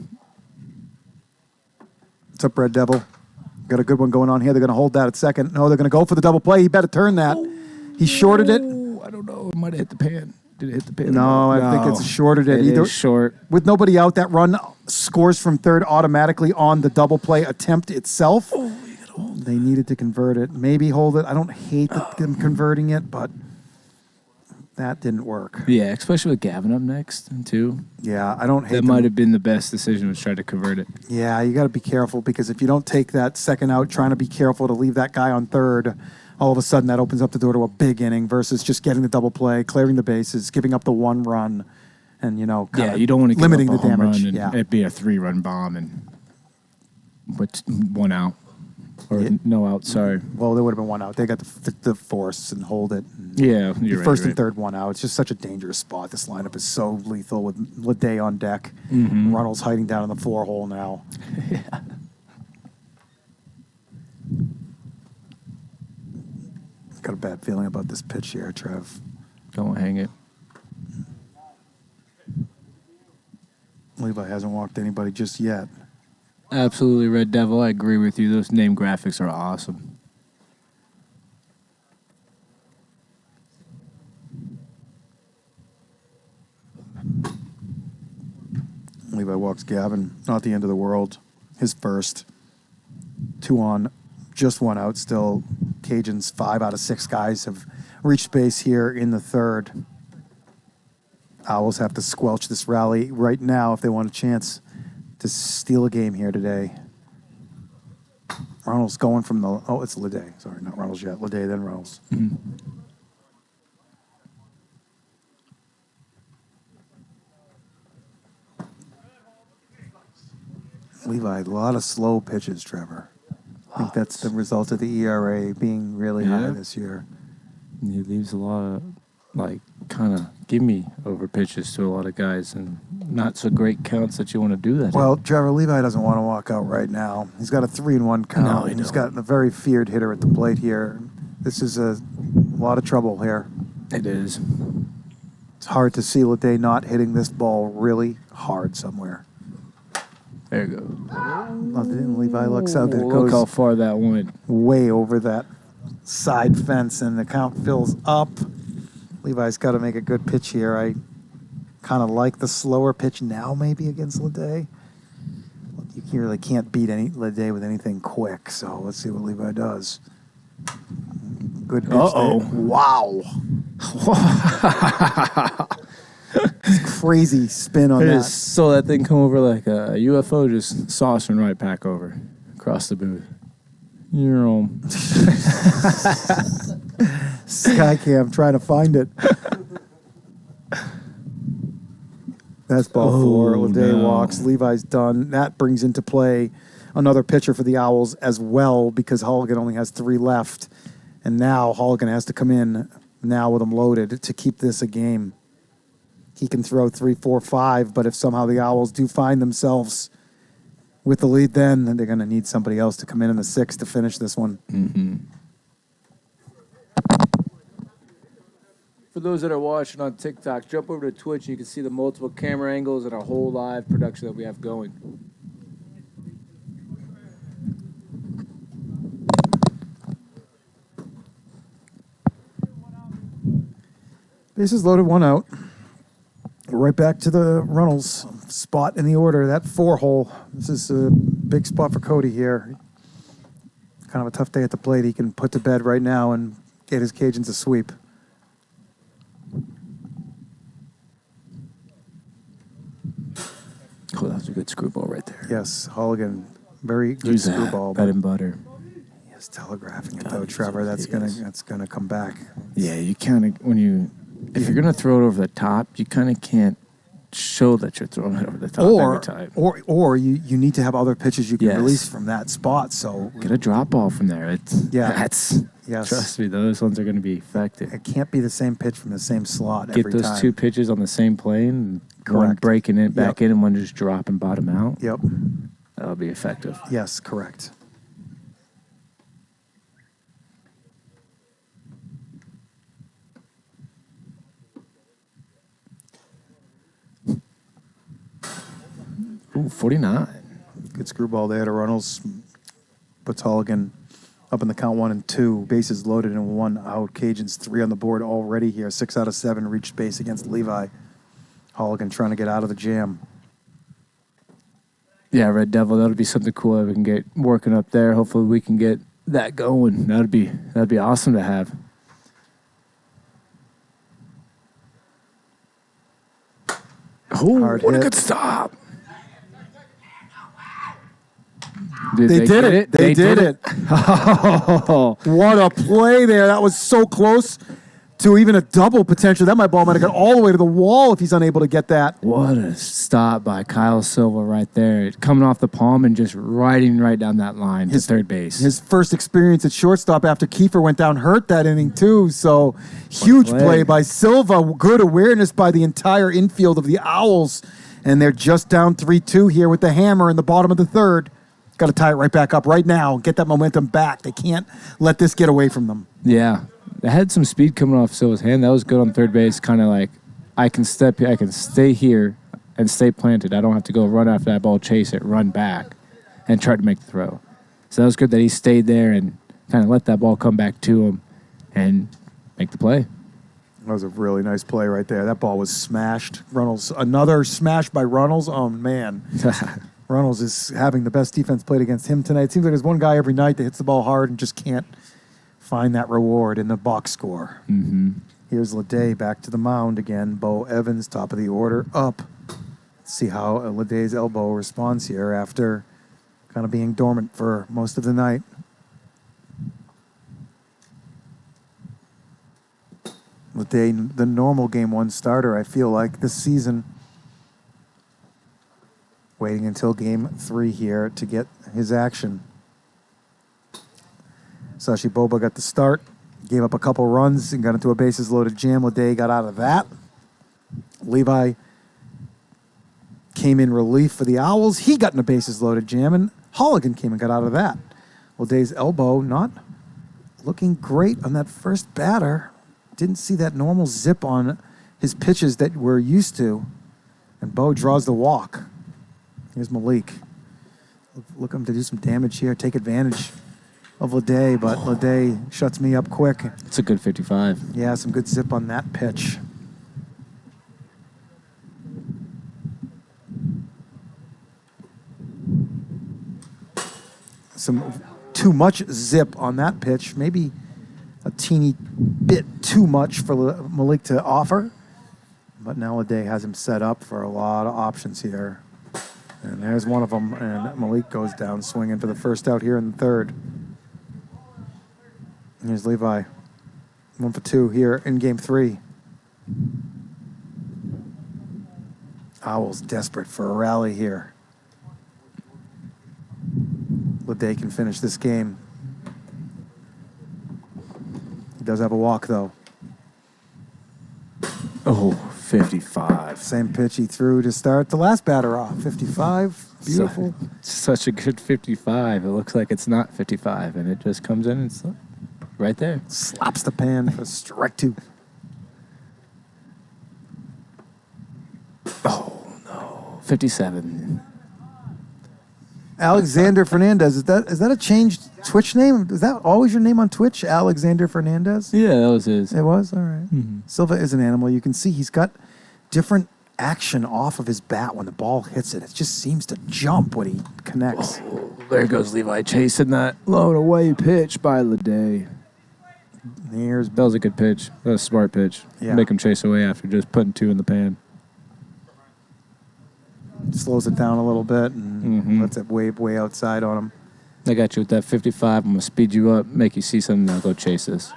What's up, Red Devil? Got a good one going on here. They're going to hold that at second. No, they're going to go for the double play. He better turn that. He shorted it. I don't know. It might have hit the pan. Did it hit the pan? No, I think it's shorted it. It Either is short. with nobody out, that run scores from third automatically on the double play attempt itself. Oh, you gotta hold. They needed to convert it. Maybe hold it. I don't hate them converting it, but that didn't work. Yeah, especially with Gavin up next, too. Yeah, I don't hate That them. might have been the best decision, was try to convert it. Yeah, you got to be careful, because if you don't take that second out, trying to be careful to leave that guy on third, all of a sudden that opens up the door to a big inning versus just getting the double play, clearing the bases, giving up the 1 run, and You don't want to limiting give up the a home damage. run and it be a 3-run bomb and with 1 out or no out. Sorry. Well, there would have been 1 out. They got the force and hold it. And Yeah, the you're right. first you're and third 1 out. It's just such a dangerous spot. This lineup is so lethal with Leday on deck. Mm-hmm. Runnels hiding down in the 4 hole now. Yeah. Got a bad feeling about this pitch here, Trev. Don't hang it. Levi hasn't walked anybody just yet. Absolutely, Red Devil. I agree with you. Those name graphics are awesome. Levi walks Gavin. Not the end of the world. His first. 2 on, just 1 out still. Cajuns, 5 out of 6 guys have reached base here in the third. Owls have to squelch this rally right now if they want a chance to steal a game here today. Runnels going from the... Oh, it's Leday. Sorry, not Runnels yet. Leday, then Runnels. Mm-hmm. Levi, a lot of slow pitches, Trevor. I think that's the result of the ERA being really high this year. He leaves a lot of, kind of gimme over pitches to a lot of guys and not so great counts that you want to do that. Well, Trevor, Levi doesn't want to walk out right now. He's got a 3-1 count. No, he He's don't. got a very feared hitter at the plate here. This is a lot of trouble here. It is. It's hard to see Leday not hitting this ball really hard somewhere. There you go. And Levi looks out there. It Look how goes far that went. way over that side fence, and the count fills up. Levi's got to make a good pitch here. I kind of like the slower pitch now, maybe against Leday. You really can't beat Leday with anything quick. So let's see what Levi does. Good pitch. Uh-oh. There. Wow. It's crazy spin on I that. just saw that thing come over like a UFO, just saucering right back over across the booth. You're home. Skycam trying to find it. That's ball 4. Leday walks. Levi's done. That brings into play another pitcher for the Owls as well because Halligan only has 3 left. And now Halligan has to come in now with them loaded to keep this a game. He can throw 3, 4, 5, but if somehow the Owls do find themselves with the lead, then they're going to need somebody else to come in the 6th to finish this one. Mm-hmm. For those that are watching on TikTok, jump over to Twitch and you can see the multiple camera angles and our whole live production that we have going. Bases loaded, 1 out. Right back to the Runnels spot in the order, that 4-hole. This is a big spot for Cody here. Kind of a tough day at the plate. He can put to bed right now and get his Cajuns a sweep. Oh, that was a good screwball right there. Yes, Halligan, very good Use screwball. that, bread and butter. He's telegraphing it though, Trevor. That's gonna come back. Yeah, you kind of if you're gonna throw it over the top, you kind of can't show that you're throwing it over the top every time. Or you need to have other pitches you can Yes. release from that spot. So Get a drop ball from there. yes. Trust me, those ones are going to be effective. It can't be the same pitch from the same slot Get every those time. 2 pitches on the same plane, and one Correct. breaking it back Yep. in and one just dropping bottom out. Yep. That'll be effective. Yes, correct. Ooh, 49. Good screwball there to Runnels. Puts Halligan up in the count 1 and 2. Bases loaded and 1 out. Cajuns 3 on the board already here. 6 out of 7 reached base against Levi. Halligan trying to get out of the jam. Yeah, Red Devil, that'll be something cool that we can get working up there. Hopefully we can get that going. That'd be awesome to have. Oh, Hard what a hit. good stop. They did it. They did it. Oh, What a play there. That was so close to even a double potential. That ball might have got all the way to the wall if he's unable to get that. what a stop by Kyle Silva right there. Coming off the palm and just riding right down that line to third base. His first experience at shortstop after Kiefer went down hurt that inning too. So huge play by Silva. Good awareness by the entire infield of the Owls. And they're just down 3-2 here with the hammer in the bottom of the third. Got to tie it right back up right now. Get that momentum back. They can't let this get away from them. Yeah. They had some speed coming off Silva's hand. That was good on third base. Kind of like, I can stay here and stay planted. I don't have to go run after that ball, chase it, run back, and try to make the throw. So that was good that he stayed there and kind of let that ball come back to him and make the play. That was a really nice play right there. That ball was smashed. Runnels, another smash by Runnels. Oh, man. Runnels is having the best defense played against him tonight. It seems like there's one guy every night that hits the ball hard and just can't find that reward in the box score. Mm-hmm. Here's Leday back to the mound again. Bo Evans, top of the order, up. Let's see how Leday's elbow responds here after kind of being dormant for most of the night. Leday, the normal game one starter, I feel like, this season. Waiting until game 3 here to get his action. Sashi Boba got the start, gave up a couple runs and got into a bases loaded jam. Leday got out of that. Levi came in relief for the Owls. He got in a bases loaded jam, and Holligan came and got out of that. Leday's elbow not looking great on that first batter. Didn't see that normal zip on his pitches that we're used to. And Bo draws the walk. Here's Malik. Look him to do some damage here, take advantage of Leday, but Leday shuts me up quick. It's a good 55. Yeah, some good zip on that pitch. Some too much zip on that pitch. Maybe a teeny bit too much for Malik to offer. But now Leday has him set up for a lot of options here. And there's one of them, and Malik goes down swinging for the first out here in the third. Here's Levi. 1 for 2 here in game 3. Owls desperate for a rally here. Leday can finish this game. He does have a walk, though. Oh, 55. Same pitch he threw to start the last batter off. 55. Beautiful. Such a good 55. It looks like it's not 55, and it just comes in and it's right there. Slaps the pan for strike 2. Oh, no. 57. Alexander Fernandez. Is that a changed Twitch name? Is that always your name on Twitch? Alexander Fernandez? Yeah, that was his. It was? All right. Mm-hmm. Silva is an animal. You can see he's got different action off of his bat when the ball hits it. It just seems to jump when he connects. Oh, there goes Levi chasing that low and away pitch by Leday. Here's That was a good pitch. That was a smart pitch. Yeah. Make him chase away after just putting 2 in the pan. slows it down a little bit and lets it way outside on him. I got you with that 55. I'm going to speed you up, make you see something, I'll go chase this.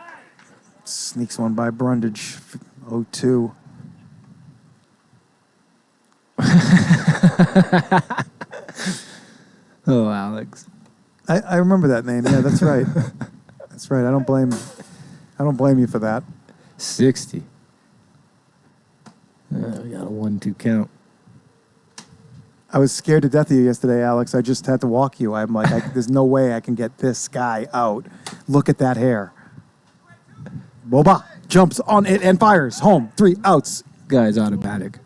Sneaks one by Brundage, 0-2. Oh, Alex. I remember that name. Yeah, that's right. That's right. I don't blame you for that. 60. We got a 1-2 count. I was scared to death of you yesterday, Alex. I just had to walk you. I'm like, there's no way I can get this guy out. Look at that hair. Boba jumps on it and fires. Home. 3 outs. Guy's automatic.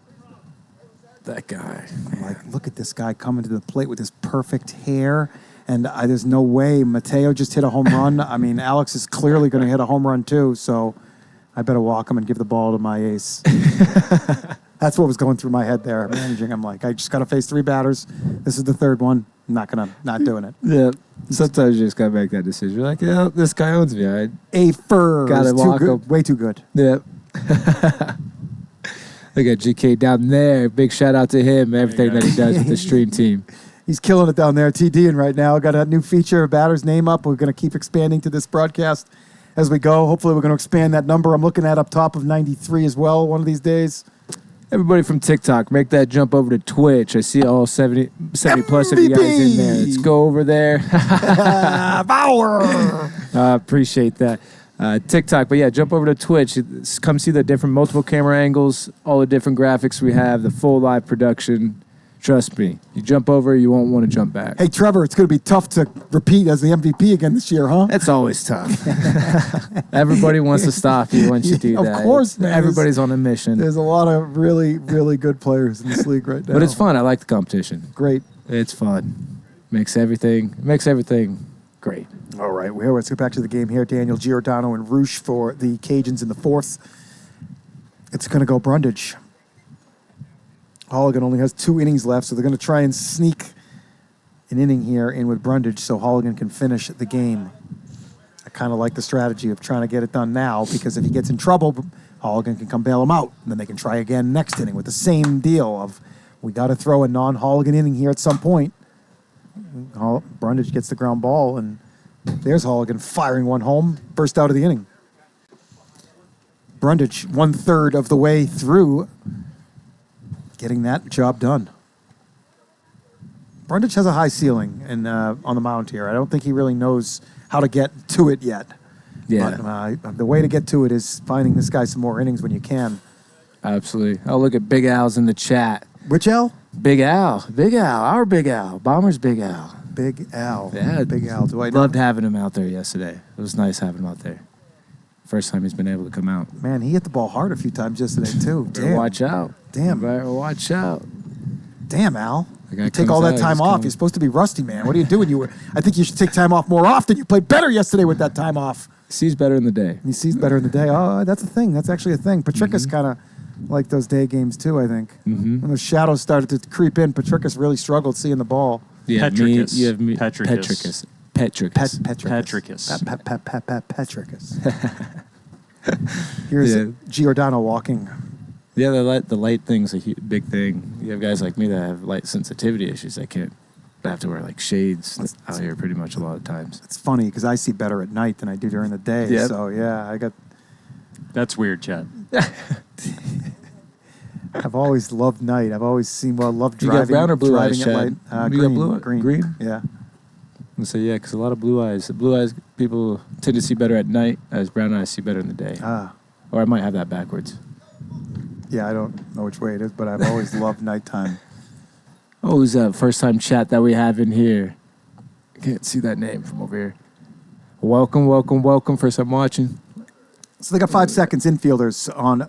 That guy. I'm like, look at this guy coming to the plate with his perfect hair. And there's no way. Mateo just hit a home run. I mean, Alex is clearly going to hit a home run too. So I better walk him and give the ball to my ace. That's what was going through my head there, managing. I'm like, I just got to face 3 batters. This is the 3rd one. I'm not doing it. Yeah. Sometimes you just got to make that decision. You're like, yeah, this guy owns me. A fur. Gotta walk him. Way too good. Yeah. Look at GK down there. Big shout out to him, everything that he does with the stream team. He's killing it down there, TDing right now. Got a new feature, a batter's name up. We're going to keep expanding to this broadcast as we go. Hopefully we're going to expand that number. I'm looking at up top of 93 as well one of these days. Everybody from TikTok, make that jump over to Twitch. I see all 70 plus of you guys in there. Let's go over there. Power! Appreciate that. TikTok, but yeah, jump over to Twitch. Come see the different multiple camera angles, all the different graphics we have, the full live production. Trust me, you jump over, you won't want to jump back. Hey, Trevor, it's going to be tough to repeat as the MVP again this year, huh? It's always tough. Everybody wants to stop you once you do that. Of course, man. Everybody's on a mission. There's a lot of really, really good players in this league right now. But it's fun. I like the competition. Great. It's fun. Makes everything great. All right, well, let's get back to the game here. Daniel Giordano and Roosh for the Cajuns in the 4th. It's going to go Brundage. Holligan only has 2 innings left, so they're going to try and sneak an inning here in with Brundage so Holligan can finish the game. I kind of like the strategy of trying to get it done now because if he gets in trouble, Holligan can come bail him out, and then they can try again next inning with the same deal of we got to throw a non-Holligan inning here at some point. Brundage gets the ground ball, and there's Holligan firing one home, burst out of the inning. Brundage 1/3 of the way through getting that job done. Brundage has a high ceiling on the mound here. I don't think he really knows how to get to it yet. Yeah. But the way to get to it is finding this guy some more innings when you can. Absolutely. Oh, look at Big Al's in the chat. Which Al? Big Al. Big Al. Our Big Al. Bomber's Big Al. Big Al. Yeah. Big Al. Do I know? Loved having him out there yesterday. It was nice having him out there. First time he's been able to come out. Man, he hit the ball hard a few times yesterday, too. Better Damn. watch out. Damn. Better watch out. Damn, Al. The guy You take comes all that out, time he's off. coming. You're supposed to be rusty, man. What are you doing? I think you should take time off more often. You played better yesterday with that time off. Sees better in the day. He sees better in the day. Oh, that's a thing. That's actually a thing. Patricus kind of like those day games, too, I think. Mm-hmm. When the shadows started to creep in, Patricus really struggled seeing the ball. Yeah, Petricus. you have me. Petricus. Petricus. Petricus. Petricus. Petricus. Here's Yeah. Giordano walking. Yeah, the light thing's a big thing. You have guys like me that have light sensitivity issues. I have to wear like shades out here pretty much a lot of times. It's funny because I see better at night than I do during the day. Yep. So, yeah, I got... That's weird, Chad. I've always loved night. I've always loved You driving. got brown or blue eyes, driving at Chad? light. You got Green. blue- Green. green? Yeah. So yeah, because a lot of blue eyes people tend to see better at night, as brown eyes see better in the day. Or I might have that backwards. Yeah, I don't know which way it is, but I've always loved nighttime. Oh, who's that first time chat that we have in here? I can't see that name from over here. Welcome. First time watching. So they got 5 seconds, infielders, on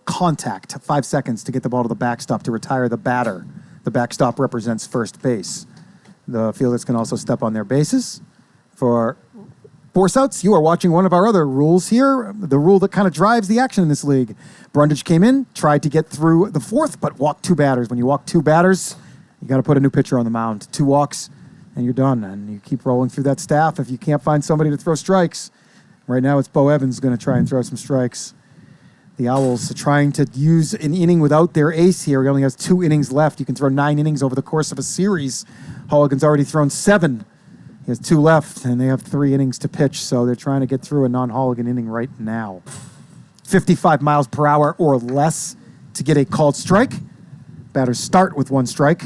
contact. 5 seconds to get the ball to the backstop to retire the batter. The backstop represents first base. The fielders can also step on their bases. For force outs, you are watching one of our other rules here, the rule that kind of drives the action in this league. Brundage came in, tried to get through the fourth, but walked 2 batters. When you walk 2 batters, you got to put a new pitcher on the mound. 2 walks, and you're done. And you keep rolling through that staff if you can't find somebody to throw strikes. Right now, it's Bo Evans going to try and throw some strikes. The Owls are trying to use an inning without their ace here. He only has 2 innings left. You can throw 9 innings over the course of a series. Holligan's already thrown 7. He has 2 left, and they have 3 innings to pitch, so they're trying to get through a non-Holligan inning right now. 55 miles per hour or less to get a called strike. Batters start with 1 strike.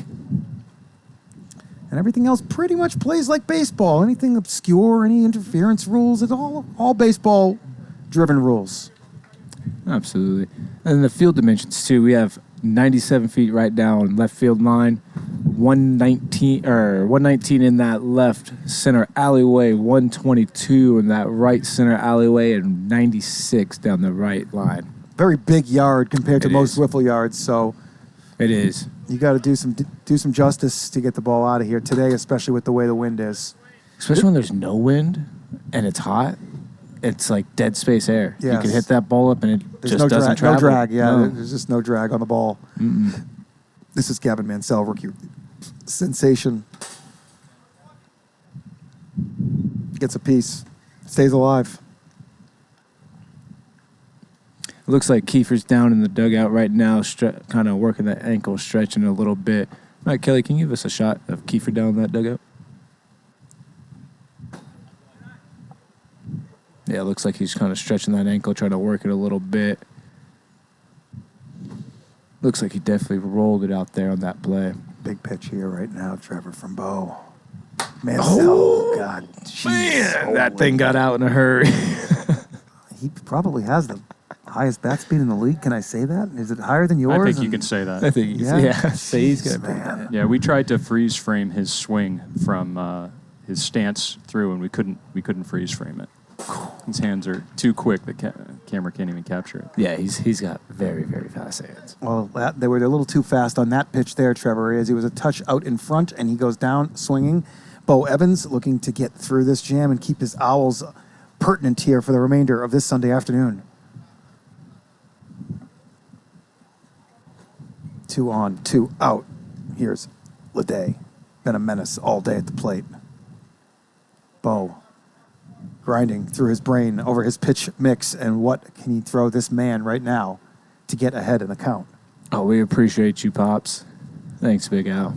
And everything else pretty much plays like baseball. Anything obscure, any interference rules, it's all baseball-driven rules. Absolutely. And the field dimensions too. We have 97 feet right down left field line, 119 in that left center alleyway, 122 in that right center alleyway, and 96 down the right line. Very big yard compared to It most is. wiffle yards, so It is. you got to do some justice to get the ball out of here today, especially with the way the wind is. Especially when there's no wind and it's hot. It's like dead space air. You Yes. can hit that ball up and it There's just no doesn't drag. travel. No drag, yeah. No. There's just no drag on the ball. This is Gavin Mansell, rookie sensation. Gets a piece. Stays alive. It looks like Kiefer's down in the dugout right now, kind of working that ankle, stretching a little bit. All right, Kelly, can you give us a shot of Kiefer down in that dugout? Yeah, it looks like he's kind of stretching that ankle, trying to work it a little bit. Looks like he definitely rolled it out there on that play. Big pitch here right now, Trevor, from Bo. Mansell, oh, God. Man, that thing got out in a hurry. He probably has the highest bat speed in the league. Can I say that? Is it higher than yours? I think you can say that. I think so he's Jeez, got man. Yeah, we tried to freeze frame his swing from his stance through, and we couldn't freeze frame it. His hands are too quick; the camera can't even capture it. Yeah, he's got very, very fast hands. Well, they were a little too fast on that pitch there, Trevor, as he was a touch out in front, and he goes down swinging. Bo Evans looking to get through this jam and keep his Owls pertinent here for the remainder of this Sunday afternoon. 2 on, 2 out. Here's Leday. Been a menace all day at the plate. Bo grinding through his brain over his pitch mix, and what can he throw this man right now to get ahead in the count? Oh, we appreciate you, Pops. Thanks, Big Al.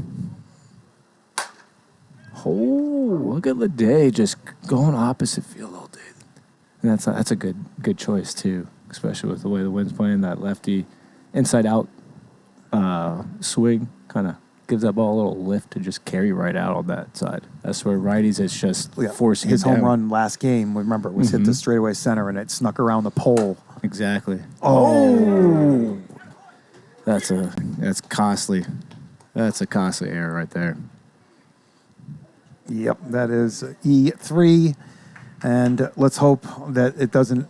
Oh, look at Leday just going opposite field all day. And that's a good choice, too, especially with the way the wind's playing. That lefty inside-out swing kind of gives that ball a little lift to just carry right out on that side. That's where righties is just forcing his it down. home run last game. Remember, it was hit the straightaway center, and it snuck around the pole. Exactly. Oh, That's costly. That's a costly error right there. yep, that is E3, and let's hope that it doesn't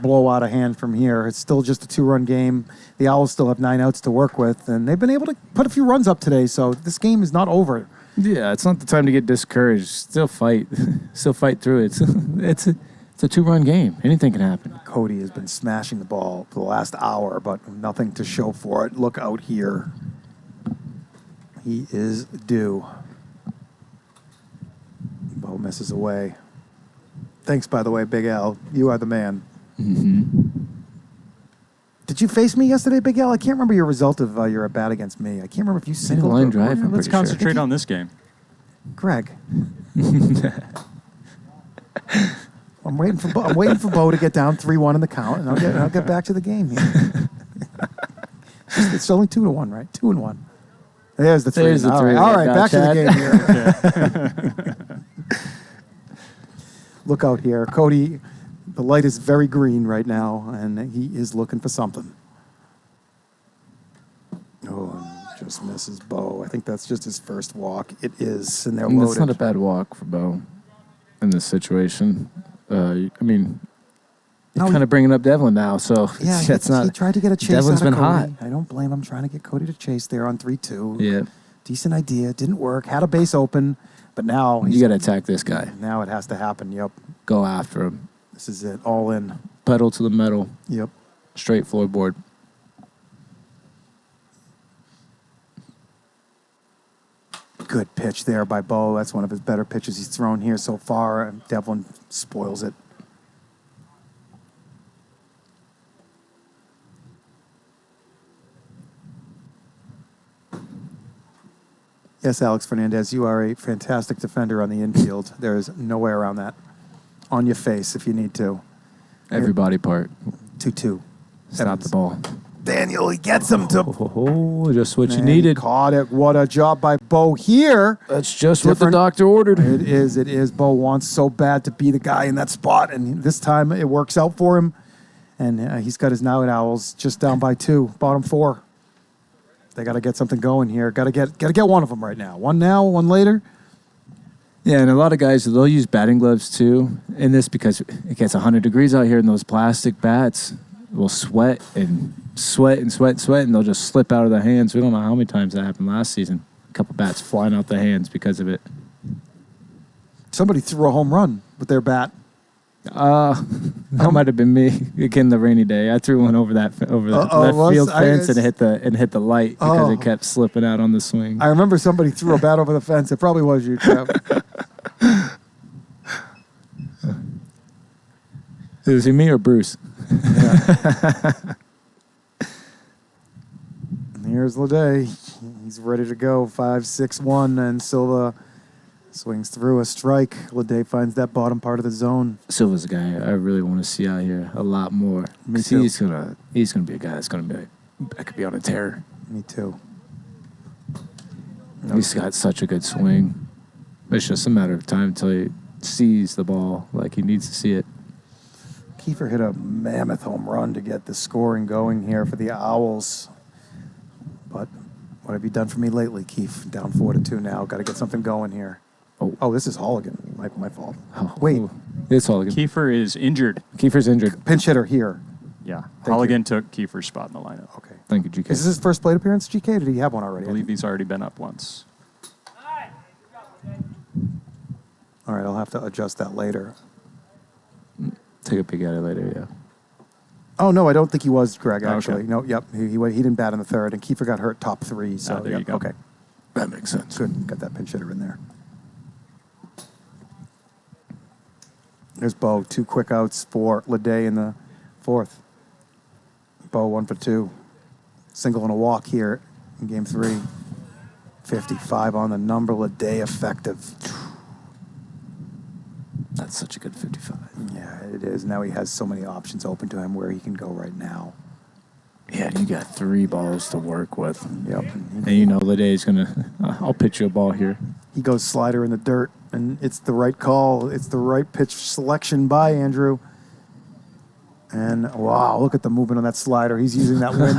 blow out of hand from here. It's still just a 2-run game. The Owls still have 9 outs to work with, and they've been able to put a few runs up today, so this game is not over. Yeah, it's not the time to get discouraged. Still fight. Still fight through it. It's a 2-run game. Anything can happen. Cody has been smashing the ball for the last hour, but nothing to show for it. Look out here. He is due. Bo misses away. Thanks, by the way, Big Al. You are the man. Mm-hmm. Did you face me yesterday, Big Al? I can't remember your result of your at bat against me. I can't remember if you singled line or drive, corner. I'm Let's pretty sure. concentrate on this game. Greg. I'm waiting for Bo to get down 3-1 in the count, and I'll get back to the game here. It's only 2-1, right? 2-1. There's the 3. There's the 3. All right, back to the Chad. game here. Look out here, Cody. The light is very green right now, and he is looking for something. Oh, and just misses Bo. I think that's just his first walk. It is, and they're loaded. That's not a bad walk for Bo in this situation. I mean, you're kind of bringing up Devlin now, so Yeah, that's not. he tried to get a chase Devlin's out of been Cody. hot. I don't blame him trying to get Cody to chase there on 3-2. Yeah, Decent idea. Didn't work. Had a base open, but now you got to attack this guy. Now it has to happen. Yep. Go after him. This is it. All in. Pedal to the metal. Yep. Straight floorboard. Good pitch there by Bo. That's one of his better pitches he's thrown here so far. And Devlin spoils it. Yes, Alex Fernandez, you are a fantastic defender on the infield. There is no way around that. On your face if you need to. Every body part. 2-2. Stop the ball. Daniel, he gets him to... Oh, just what you Man, needed. Caught it. What a job by Bo here. That's just what the Different- doctor ordered. It is. Bo wants so bad to be the guy in that spot, and this time it works out for him. And he's got his Night Owls just down by 2, bottom 4. They got to get something going here. Got to get one of them right now. One now, one later. Yeah, and a lot of guys, they'll use batting gloves too in this because it gets 100 degrees out here, and those plastic bats will sweat, and they'll just slip out of their hands. We don't know how many times that happened last season. A couple bats flying out the hands because of it. Somebody threw a home run with their bat. That might have been me again the rainy day. I threw one over that left field fence and hit the light because it kept slipping out on the swing. I remember somebody threw a bat over the fence. It probably was you, Trev. Is it me or Bruce? Yeah. And here's Leday. He's ready to go. 5-6-1, and Silva swings through a strike. Leday finds that bottom part of the zone. Silva's a guy I really want to see out here a lot more. Me too. He's gonna be a guy that's gonna be that could be on a tear. Me too. He's got such a good swing. It's just a matter of time until he sees the ball like he needs to see it. Kiefer hit a mammoth home run to get the scoring going here for the Owls. But what have you done for me lately, Keith? Down 4-2 now. Got to get something going here. Oh, this is Holligan. My fault. Oh, Wait. It's Holligan. Kiefer is injured. Kiefer's injured. Pinch hitter here. Yeah. Thank Holligan took Kiefer's spot in the lineup. Okay. Thank you, GK. Is this his first plate appearance, GK? Or did he have one I already? believe he's already been up once. All right, I'll have to adjust that later. Take a peek at it later, yeah. Oh, no, I don't think he was, Greg, Okay. actually. No, yep. He didn't bat in the third, and Kiefer got hurt top 3. So, there you go. Okay. That makes sense. Good. Got that pinch hitter in there. There's Bo. 2 quick outs for Leday in the 4th. Bo 1 for 2. Single and a walk here in game 3. 55 on the number. Leday effective. That's such a good 55. Yeah, it is. Now he has so many options open to him where he can go right now. Yeah, you got 3 balls to work with. Yep. And you know Leday's going to, I'll pitch you a ball here. He goes slider in the dirt, and it's the right call. It's the right pitch selection by Andrew. And wow, look at the movement on that slider. He's using that wind.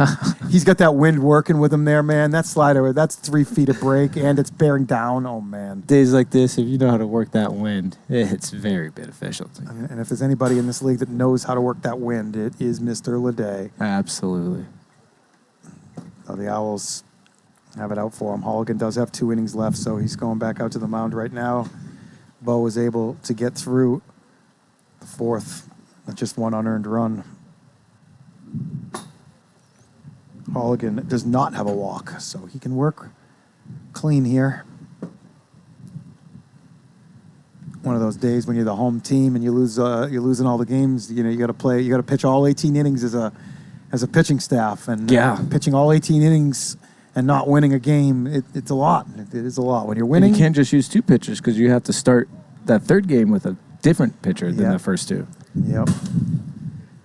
He's got that wind working with him there, man. That slider, that's 3 feet of break, and it's bearing down. Oh, man. Days like this, if you know how to work that wind, it's very beneficial to you. And if there's anybody in this league that knows how to work that wind, it is Mr. Leday. Absolutely. So the Owls have it out for him. Holligan does have 2 innings left, so he's going back out to the mound right now. Bo was able to get through the 4th with just 1 unearned run. Holligan does not have a walk, so he can work clean here. One of those days when you're the home team and you're losing all the games. You know, you got to play. You got to pitch all 18 innings as a pitching staff, and pitching all 18 innings and not winning a game, it's a lot. It is a lot when you're winning. And you can't just use 2 pitchers because you have to start that 3rd game with a different pitcher than the first 2. Yep.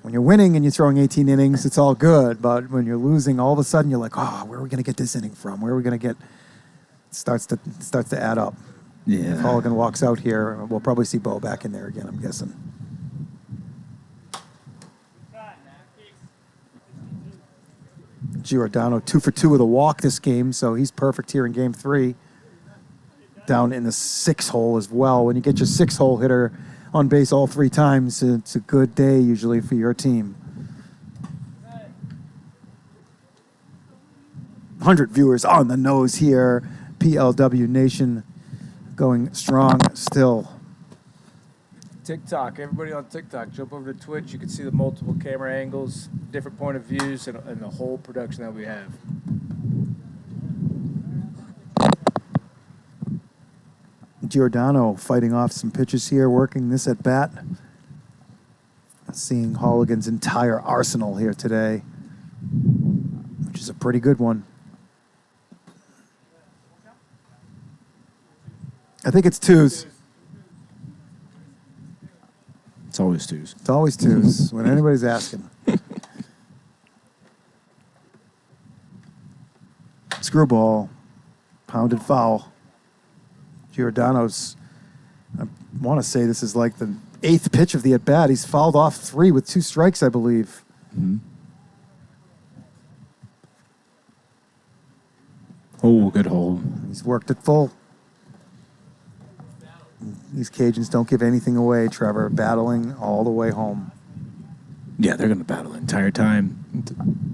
When you're winning and you're throwing 18 innings, it's all good. But when you're losing, all of a sudden you're like, oh, where are we going to get this inning from? Where are we going to get? It starts to add up. Yeah. If Holligan walks out here, we'll probably see Bo back in there again, I'm guessing. Giordano 2 for 2 with a walk this game, so he's perfect here in game 3. Down in the 6 hole as well. When you get your 6 hole hitter on base all 3 times, it's a good day usually for your team. 100 viewers on the nose here. PLW Nation going strong still. TikTok. Everybody on TikTok, jump over to Twitch. You can see the multiple camera angles, different point of views, and the whole production that we have. Giordano fighting off some pitches here, working this at bat. Seeing Holligan's entire arsenal here today, which is a pretty good one. I think it's 2s. It's always 2s. It's always 2s when anybody's asking. Screwball, pounded foul. Giordano's, I want to say this is like the 8th pitch of the at-bat. He's fouled off 3 with 2 strikes, I believe. Mm-hmm. Oh, good hold. He's worked it full. These Cajuns don't give anything away, Trevor. Battling all the way home. Yeah, they're going to battle the entire time.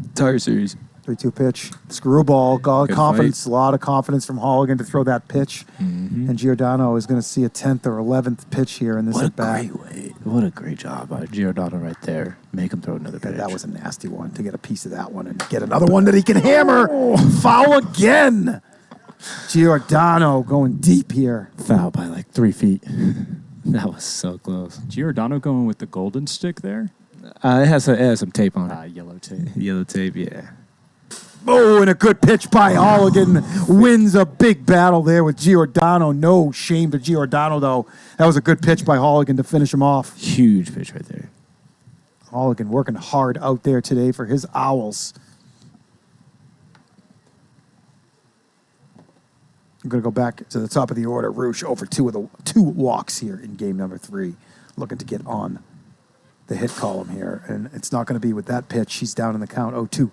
Entire series. 3-2 pitch. Screwball. Got Good confidence. fight. A lot of confidence from Holligan to throw that pitch. Mm-hmm. And Giordano is going to see a 10th or 11th pitch here in this at-bat. What a great job by Giordano right there. Make him throw another pitch. That was a nasty one. To get a piece of that one and get another one that he can hammer. Foul again. Giordano going deep here. Foul by like 3 feet. That was so close. Giordano going with the golden stick there? It has some tape on it. Yellow tape. Yellow tape, yeah. Oh, and a good pitch by Holligan. Wins a big battle there with Giordano. No shame to Giordano, though. That was a good pitch by Holligan to finish him off. Huge pitch right there. Holligan working hard out there today for his Owls. I'm going to go back to the top of the order. Roosh over 2 of the 2 walks here in game number 3. Looking to get on the hit column here. And it's not going to be with that pitch. He's down in the count 0-2.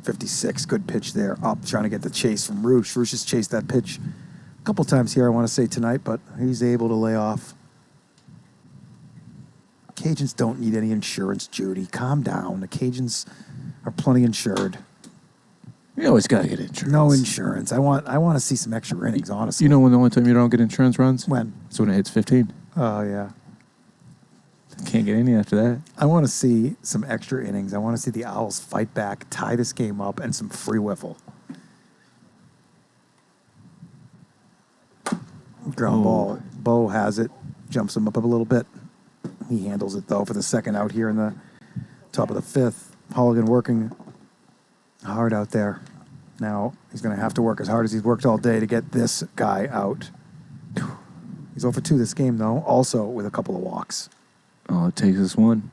.56, good pitch there. Up, trying to get the chase from Roosh. Roosh has chased that pitch a couple times here, I want to say, tonight, but he's able to lay off. Cajuns don't need any insurance, Judy. Calm down. The Cajuns are plenty insured. You always gotta get insurance. No insurance. I want to see some extra innings, honestly. You know when the only time you don't get insurance runs? When? It's when it hits 15. Oh, yeah. Can't get any after that. I want to see some extra innings. I want to see the Owls fight back, tie this game up, and some free whiffle. Ground ball. Bo has it. Jumps him up a little bit. He handles it, though, for the second out here in the top of the fifth. Holligan working hard out there. Now he's going to have to work as hard as he's worked all day to get this guy out. He's 0 for 2 this game, though, also with a couple of walks. Oh, it takes us one.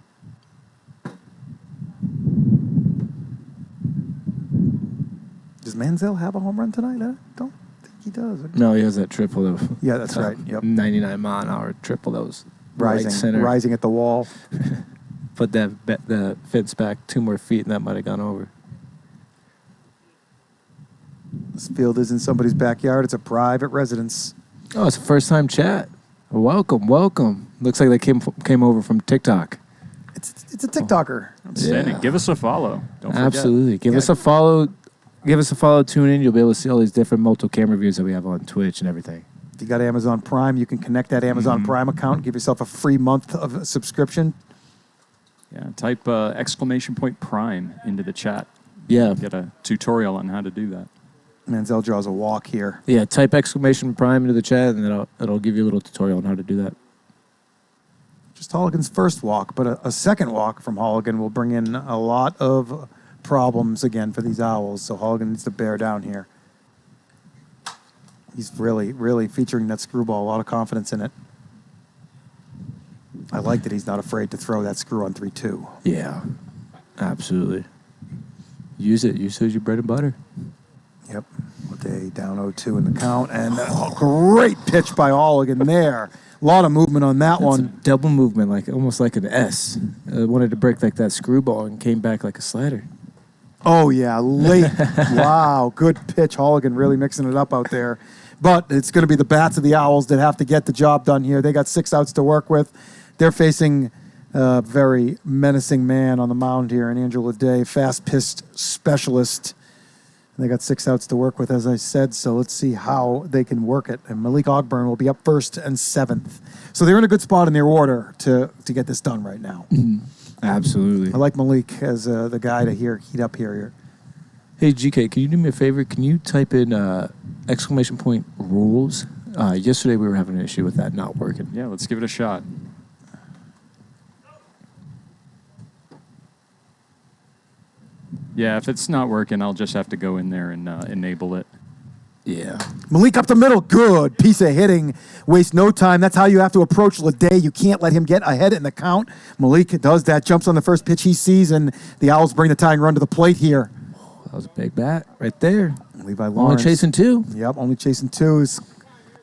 Does Manziel have a home run tonight? I don't think he does. No, he has that triple. Yeah, that's right. Yep. 99 mile an hour triple. That was right center. Rising at the wall. Put the fence back 2 more feet, and that might have gone over. This field is in somebody's backyard. It's a private residence. Oh, it's a first-time chat. Welcome. Looks like they came over from TikTok. It's a TikToker. Outstanding. Yeah. Give us a follow. Don't forget. Absolutely. Give us a follow. Give us a follow. Tune in. You'll be able to see all these different multi-camera views that we have on Twitch and everything. If you got Amazon Prime, you can connect that Amazon Prime account. Give yourself a free month of subscription. Yeah, type !Prime into the chat. Yeah. Get a tutorial on how to do that. Manziel draws a walk here. Yeah, type !Prime into the chat, and it'll give you a little tutorial on how to do that. Just Holligan's first walk, but a second walk from Holligan will bring in a lot of problems again for these Owls, so Holligan needs to bear down here. He's really featuring that screwball, a lot of confidence in it. I like that he's not afraid to throw that screw on 3-2. Yeah, absolutely. Use it. Use it as your bread and butter. Yep. Day down 0-2 in the count, and a great pitch by Holligan there. A lot of movement on that one. A double movement, almost like an S. Wanted to break like that screwball and came back like a slider. Oh, yeah, late. Wow, good pitch. Holligan really mixing it up out there. But it's going to be the bats of the Owls that have to get the job done here. They got 6 outs to work with. They're facing a very menacing man on the mound here, and Andrew Leday, fast-pitched specialist. They got 6 outs to work with, as I said, so let's see how they can work it. And Malik Ogburn will be up first and 7th. So they're in a good spot in their order to get this done right now. Absolutely. I like Malik as the guy to heat up here. Hey, GK, can you do me a favor? Can you type in !Rules? Yesterday we were having an issue with that not working. Yeah, let's give it a shot. Yeah, if it's not working, I'll just have to go in there and enable it. Yeah. Malik up the middle. Good piece of hitting. Waste no time. That's how you have to approach Leday. You can't let him get ahead in the count. Malik does that, jumps on the first pitch he sees, and the Owls bring the tying run to the plate here. That was a big bat right there. Levi Lawrence. Only chasing 2. Yep, only chasing 2 is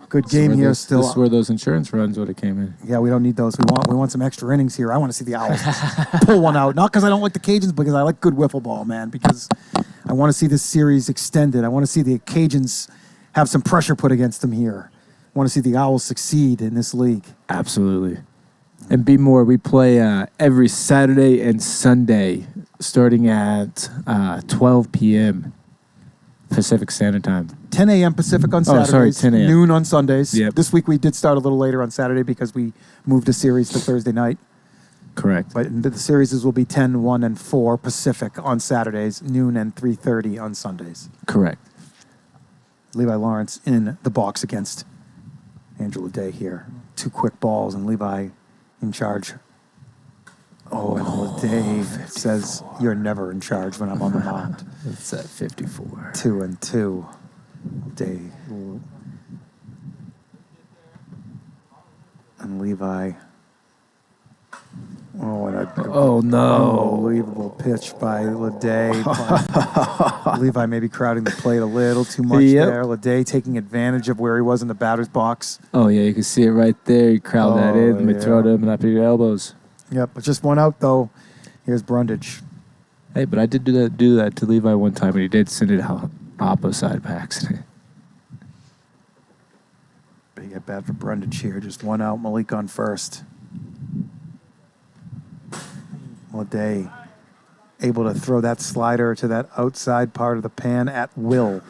good game here still. This is where those insurance runs would have came in. Yeah, we don't need those. We want some extra innings here. I want to see the Owls pull one out. Not because I don't like the Cajuns, but because I like good wiffle ball, man. Because I want to see this series extended. I want to see the Cajuns have some pressure put against them here. I want to see the Owls succeed in this league. Absolutely. And be more. We play every Saturday and Sunday starting at 12 p.m. Pacific Standard Time. 10 a.m. Pacific on Saturdays. 10 a.m. Noon on Sundays. Yep. This week we did start a little later on Saturday because we moved a series to Thursday night. Correct. But the series will be 10, 1, and 4 Pacific on Saturdays, noon and 3:30 on Sundays. Correct. Levi Lawrence in the box against Andrew Leday here. 2 quick balls, and Levi in charge. Oh, and Leday says, "You're never in charge when I'm on the mound." It's at 54. 2-2. Leday. And Levi. Oh, and Oh, no. unbelievable pitch by Leday. Levi maybe crowding the plate a little too much Yep. there. Leday taking advantage of where he was in the batter's box. Oh, yeah, you can see it right there. You crowd that in, and yeah. throw it up and up your elbows. Yep, but just one out, though. Here's Brundage. Hey, but I did do that to Levi one time, and he did send it out opposite by accident. Big at bat for Brundage here. Just one out. Malik on first. Leday able to throw that slider to that outside part of the pan at will.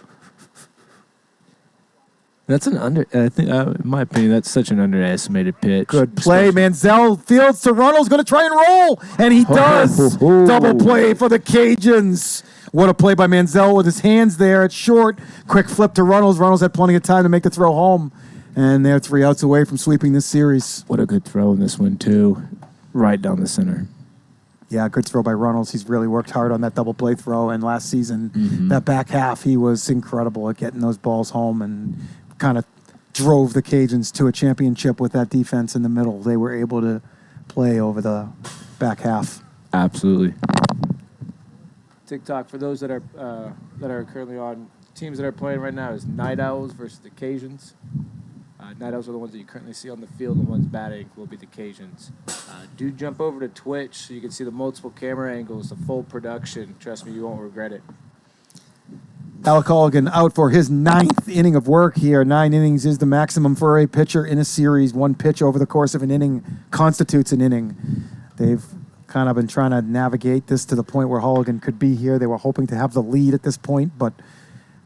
That's an I think, in my opinion, that's such an underestimated pitch. Good play. Mansell fields to Runnels, going to try and roll, and he does. Double play for the Cajuns. What a play by Mansell with his hands there at short. Quick flip to Runnels. Runnels had plenty of time to make the throw home, and they're 3 outs away from sweeping this series. What a good throw in this one, too. Right down the center. Yeah, good throw by Runnels. He's really worked hard on that double play throw, and last season, that back half, he was incredible at getting those balls home and kind of drove the Cajuns to a championship with that defense in the middle. They were able to play over the back half. Absolutely. TikTok for those that are currently on teams that are playing right now is Night Owls versus the Cajuns. Night Owls are the ones that you currently see on the field. The ones batting will be the Cajuns. Do jump over to Twitch so you can see the multiple camera angles, the full production. Trust me, you won't regret it. Alec Holligan out for his 9th inning of work here. 9 innings is the maximum for a pitcher in a series. 1 pitch over the course of an inning constitutes an inning. They've kind of been trying to navigate this to the point where Holligan could be here. They were hoping to have the lead at this point, but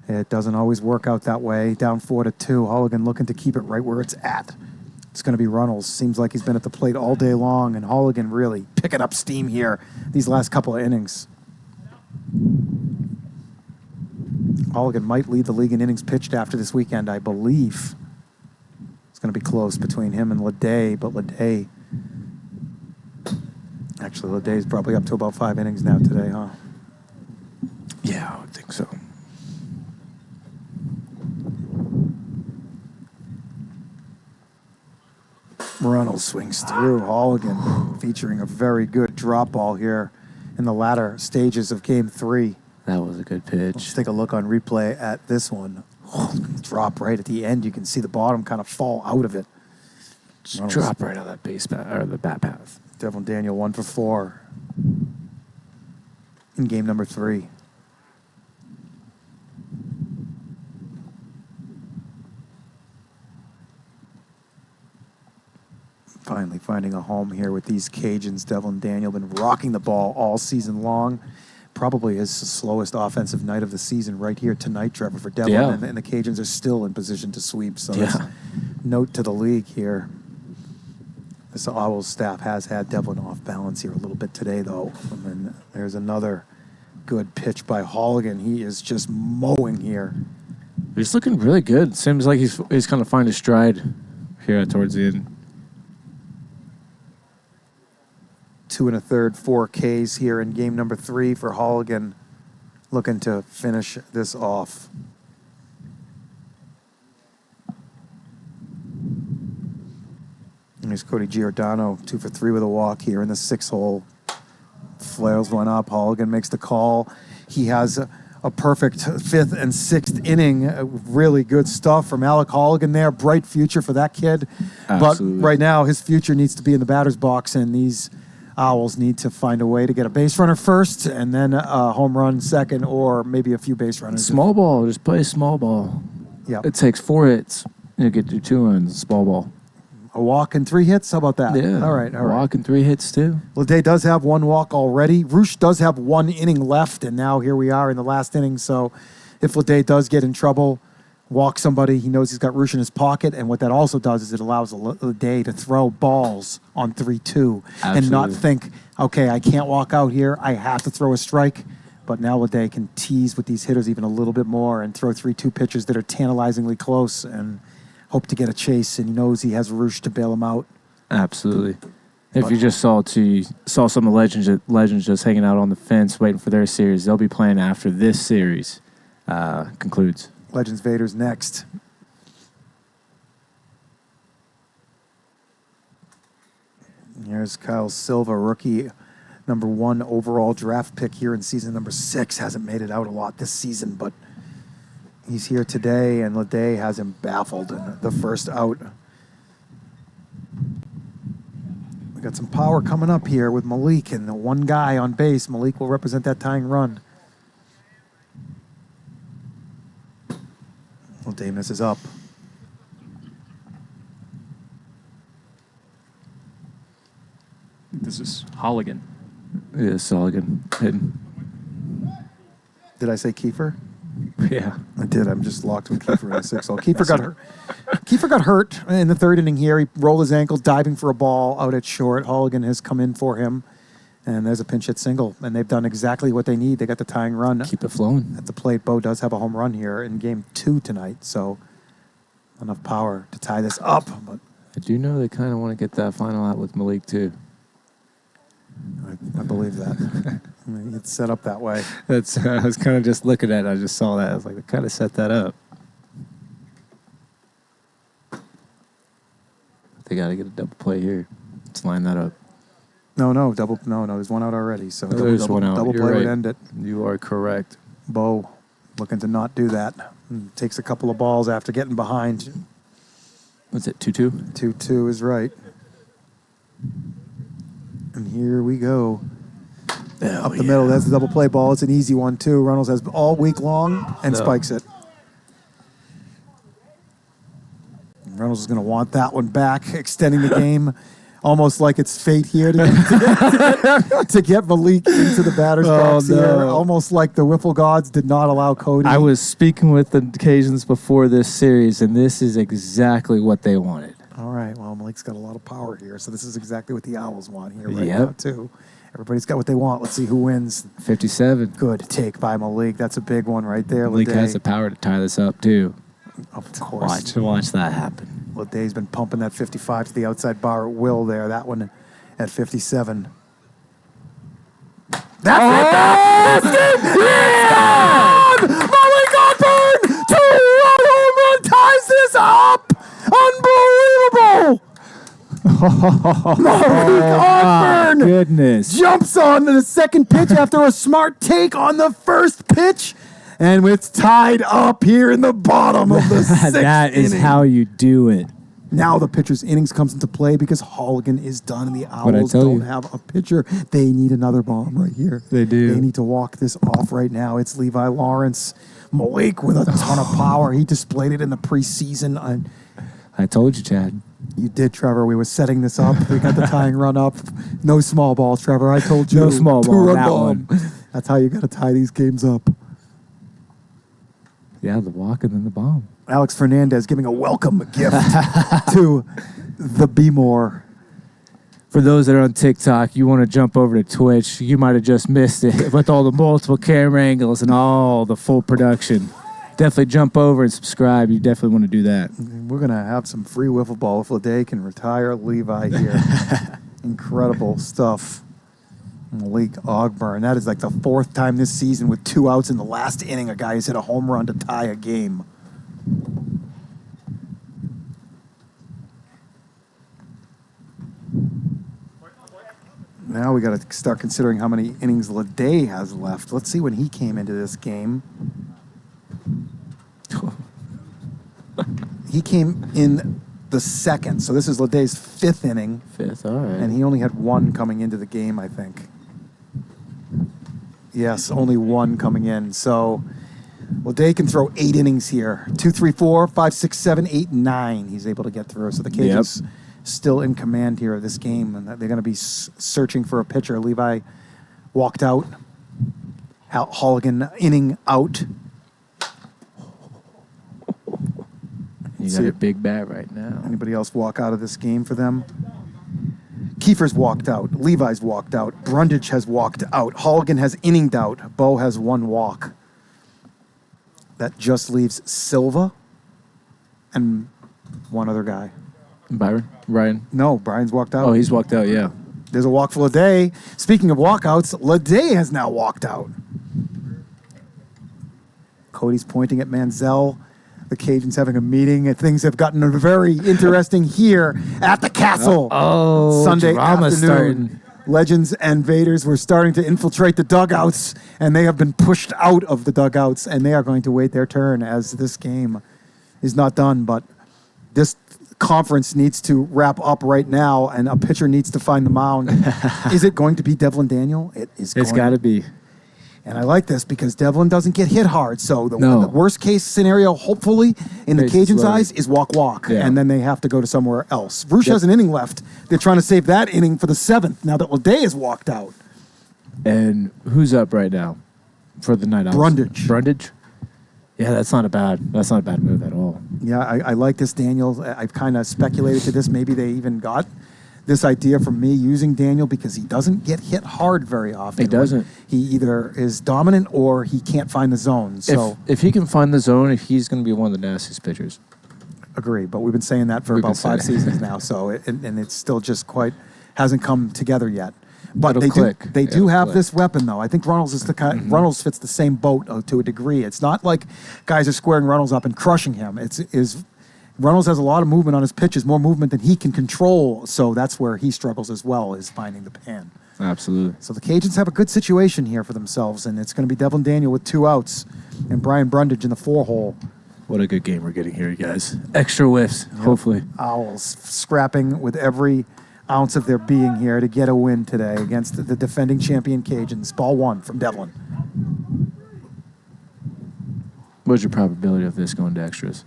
it doesn't always work out that way. Down 4-2. Holligan looking to keep it right where it's at. It's going to be Runnels. Seems like he's been at the plate all day long, and Holligan really picking up steam here these last couple of innings. Holligan might lead the league in innings pitched after this weekend, I believe. It's going to be close between him and Leday, but Leday... Actually, Leday's probably up to about 5 innings now today, huh? Yeah, I would think so. Runnels swings through. Holligan featuring a very good drop ball here in the latter stages of Game 3. That was a good pitch. Let's take a look on replay at this one. Drop right at the end. You can see the bottom kind of fall out of it. Just drop right out of that base or the bat path. Devlin Daniel 1 for 4 in game number 3. Finally finding a home here with these Cajuns. Devlin Daniel been rocking the ball all season long. Probably his slowest offensive night of the season right here tonight, Trevor, for Devlin. Yeah. And the Cajuns are still in position to sweep. So Yeah. that's note to the league here. This Owls staff has had Devlin off balance here a little bit today, though. And then there's another good pitch by Holligan. He is just mowing here. He's looking really good. Seems like he's kind of finding his stride here towards the end. 2 1/3, 4 Ks here in game number 3 for Holligan, looking to finish this off. And here's Cody Giordano, 2 for 3 with a walk here in the 6th hole. Flails one up. Holligan makes the call. He has a perfect 5th and 6th inning. Really good stuff from Alec Holligan there. Bright future for that kid. Absolutely. But right now, his future needs to be in the batter's box, and these Owls need to find a way to get a base runner first and then a home run second, or maybe a few base runners. Small ball. Just play small ball. Yeah. It takes 4 hits. You get your 2 runs. Small ball. A walk and 3 hits? How about that? Yeah. All right. Walk and 3 hits, too. Leday does have 1 walk already. Roosh does have 1 inning left, and now here we are in the last inning. So if Leday does get in trouble, walk somebody, he knows he's got Roosh in his pocket, and what that also does is it allows Leday to throw balls on 3-2 and not think, okay, I can't walk out here. I have to throw a strike. But now Leday can tease with these hitters even a little bit more and throw 3-2 pitches that are tantalizingly close and hope to get a chase, and he knows he has Roosh to bail him out. Absolutely. If you just saw some of the legends just hanging out on the fence waiting for their series, they'll be playing after this series concludes. Legends Vader's next. Here's Kyle Silva, rookie, number 1 overall draft pick here in season number 6. Hasn't made it out a lot this season, but he's here today, and Leday has him baffled in the first out. We got some power coming up here with Malik, and the 1 guy on base. Malik will represent that tying run. Leday misses up. This is Holligan. Yeah, Sulligan hitting. Did I say Kiefer? Yeah. I did. I'm just locked with Kiefer in a 6-0. Kiefer got hurt. Kiefer got hurt in the third inning here. He rolled his ankle diving for a ball out at short. Halligan has come in for him. And there's a pinch hit single. And they've done exactly what they need. They got the tying run. Keep it flowing. At the plate, Bo does have a home run here in game 2 tonight. So enough power to tie this up. But I do know they kind of want to get that final out with Malik, too. I believe that. I mean, it's set up that way. That's I was kind of just looking at it. I just saw that. I was like, they kind of set that up. They got to get a double play here. Let's line that up. No, there's one out already. So There's one out. Double You're play right. would end it. You are correct. Bo looking to not do that. Takes a couple of balls after getting behind. What's it, 2-2? 2-2 is right. And here we go. Up the middle, that's the double play ball. It's an easy one, too. Reynolds has all week long and spikes it. Reynolds is going to want that one back, extending the game. Almost like it's fate here to get Malik into the batter's box here. Almost like the Wiffle gods did not allow Cody. I was speaking with the Cajuns before this series, and this is exactly what they wanted. All right, well, Malik's got a lot of power here, so this is exactly what the Owls want here right now, too. Everybody's got what they want. Let's see who wins. 57. Good take by Malik. That's a big one right there. Malik has the power to tie this up, too. Of course. Watch that happen. Leday's been pumping that 55 to the outside bar at will there. That one at 57. That's it! Yeah! Malik Ogburn! 2-run home run ties this up! Unbelievable! Malik Ogburn Goodness. jumps on to the second pitch after a smart take on the first pitch. And it's tied up here in the bottom of the sixth That is inning. how you do it. Now the pitcher's innings comes into play because Halligan is done and the What'd I Owls tell don't you? have a pitcher. They need another bomb right here. They do. They need to walk this off right now. It's Levi Lawrence. Malik with a ton of power. He displayed it in the preseason. I told you, Chad. You did, Trevor. We were setting this up. We got the tying run up. No small balls, Trevor. I told you. No small ball, Two-run that bomb. one. That's how you got to tie these games up. Yeah, the walk and then the bomb. Alex Fernandez giving a welcome gift to the B-More. For those that are on TikTok, you want to jump over to Twitch, you might have just missed it with all the multiple camera angles and all the full production. Definitely jump over and subscribe. You definitely want to do that. We're going to have some free wiffle ball if Leday can retire Levi here. Incredible stuff. Malik Ogburn. That is like the fourth time this season with 2 outs in the last inning. A guy has hit a home run to tie a game. Now we got to start considering how many innings Leday has left. Let's see when he came into this game. He came in the second, so this is Leday's 5th inning. 5th, all right. And he only had 1 coming into the game, I think. Yes, only 1 coming in. So Leday can throw 8 innings here. 2, 3, 4, 5, 6, 7, 8, 9. He's able to get through. So the Cajuns still in command here of this game, and they're going to be searching for a pitcher. Levi walked out. Halligan inning out. You got a big bat right now. Anybody else walk out of this game for them? Kiefer's walked out. Levi's walked out. Brundage has walked out. Halligan has inninged out. Bo has 1 walk. That just leaves Silva and 1 other guy. Byron? Ryan? No, Brian's walked out. Oh, he's walked out, yeah. There's a walk for Leday. Speaking of walkouts, Leday has now walked out. Cody's pointing at Manziel. The Cajuns having a meeting, and things have gotten very interesting here at the castle. Sunday drama afternoon. starting. Legends and Vaders were starting to infiltrate the dugouts, and they have been pushed out of the dugouts, and they are going to wait their turn as this game is not done. But this conference needs to wrap up right now, and a pitcher needs to find the mound. Is it going to be Devlin Daniel? It is. It's got to be. And I like this because Devlin doesn't get hit hard. So the worst case scenario, hopefully, in the Cajuns' eyes, is walk. Yeah. And then they have to go to somewhere else. Roosh has an inning left. They're trying to save that inning for the 7th now that Leday has walked out. And who's up right now for the Night Owls? Brundage? Yeah, that's not a bad move at all. Yeah, I like this, Daniel. I've kind of speculated to this. Maybe they even got this idea from me using Daniel because he doesn't get hit hard very often. He doesn't. He either is dominant or he can't find the zone. So If he can find the zone, he's going to be one of the nastiest pitchers. agree. But we've been saying that for about 5 seasons now. So and it's still just quite hasn't come together yet. But It'll click. They do It'll have click. this weapon though. I think Runnels is the kind. Runnels fits the same boat to a degree. It's not like guys are squaring Runnels up and crushing him. Runnels has a lot of movement on his pitches, more movement than he can control. So that's where he struggles as well, is finding the pan. Absolutely. So the Cajuns have a good situation here for themselves, and it's going to be Devlin Daniel with 2 outs and Brian Brundage in the 4-hole. What a good game we're getting here, you guys. Extra whiffs, hopefully. Owls scrapping with every ounce of their being here to get a win today against the defending champion Cajuns. Ball 1 from Devlin. What's your probability of this going to extras?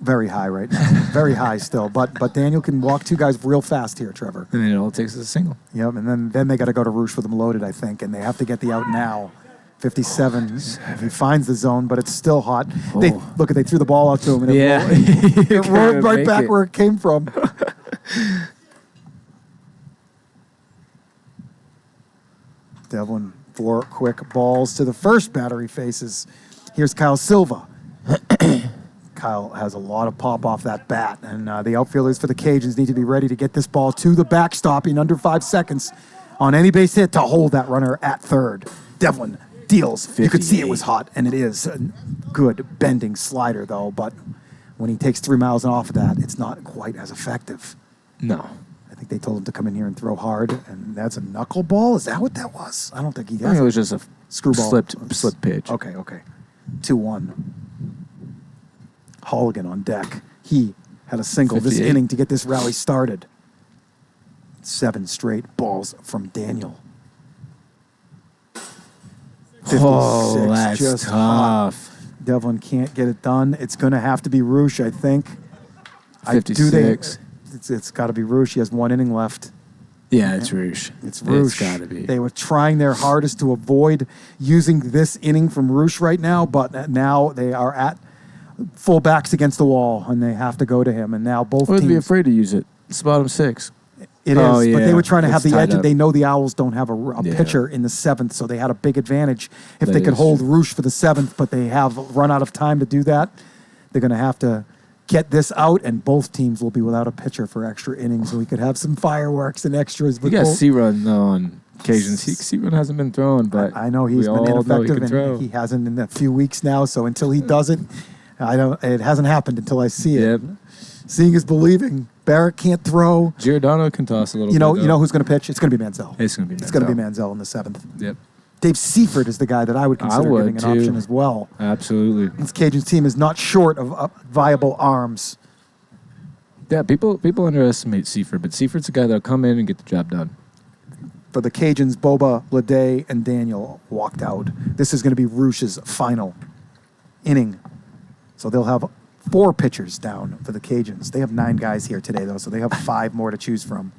Very high right now. Very high still. But Daniel can walk 2 guys real fast here, Trevor. And then it all takes is a single. Yep, and then they got to go to Roosh with them loaded, I think, and they have to get the out now. 57. He finds the zone, but it's still hot. They threw the ball out to him, and it rolled right back where it came from. Devlin, 4 quick balls to the first batter he faces. Here's Kyle Silva. Kyle has a lot of pop off that bat, and the outfielders for the Cajuns need to be ready to get this ball to the backstop in under 5 seconds on any base hit to hold that runner at third. Devlin deals. 58. You could see it was hot, and it is a good bending slider, though, but when he takes 3 miles off of that, it's not quite as effective. No. I think they told him to come in here and throw hard, and that's a knuckleball? Is that what that was? I don't think he has. I think it was just a screwball. Slipped pitch. Okay. 2-1. Halligan on deck. He had a single 58. this inning to get this rally started. 7 straight balls from Daniel. 56, that's just tough. hot. Devlin can't get it done. It's going to have to be Roosh, I think. 56. It's got to be Roosh. He has 1 inning left. Yeah, it's Roosh. It's Roosh. It's got to be. They were trying their hardest to avoid using this inning from Roosh right now, but now they are at full backs against the wall, and they have to go to him. And now both Wouldn't teams... be afraid to use it. It's bottom 6. It is, but they were trying to have It's the tied edge. up. They know the Owls don't have a pitcher in the 7th, so they had a big advantage if they could hold Roosh for the 7th, but they have run out of time to do that. They're going to have to get this out, and both teams will be without a pitcher for extra innings, so we could have some fireworks and extras. You got C-Run, though, on occasions. C-Run hasn't been thrown, but I know he's been ineffective, and he hasn't in a few weeks now, so until he does it, it hasn't happened until I see it. Yep. Seeing is believing. Barrett can't throw. Giordano can toss a little You know bit. who's going to pitch? It's going to be Manziel. It's going to be Manziel. It's going to be Manziel in the 7th. Yep. Dave Seifert is the guy that I would consider giving an option as well. Absolutely. This Cajuns team is not short of viable arms. Yeah, people underestimate Seifert, but Seifert's a guy that'll come in and get the job done. For the Cajuns, Boba, Lede, and Daniel walked out. This is going to be Roosh's final inning. So they'll have 4 pitchers down for the Cajuns. They have 9 guys here today, though, so they have 5 more to choose from.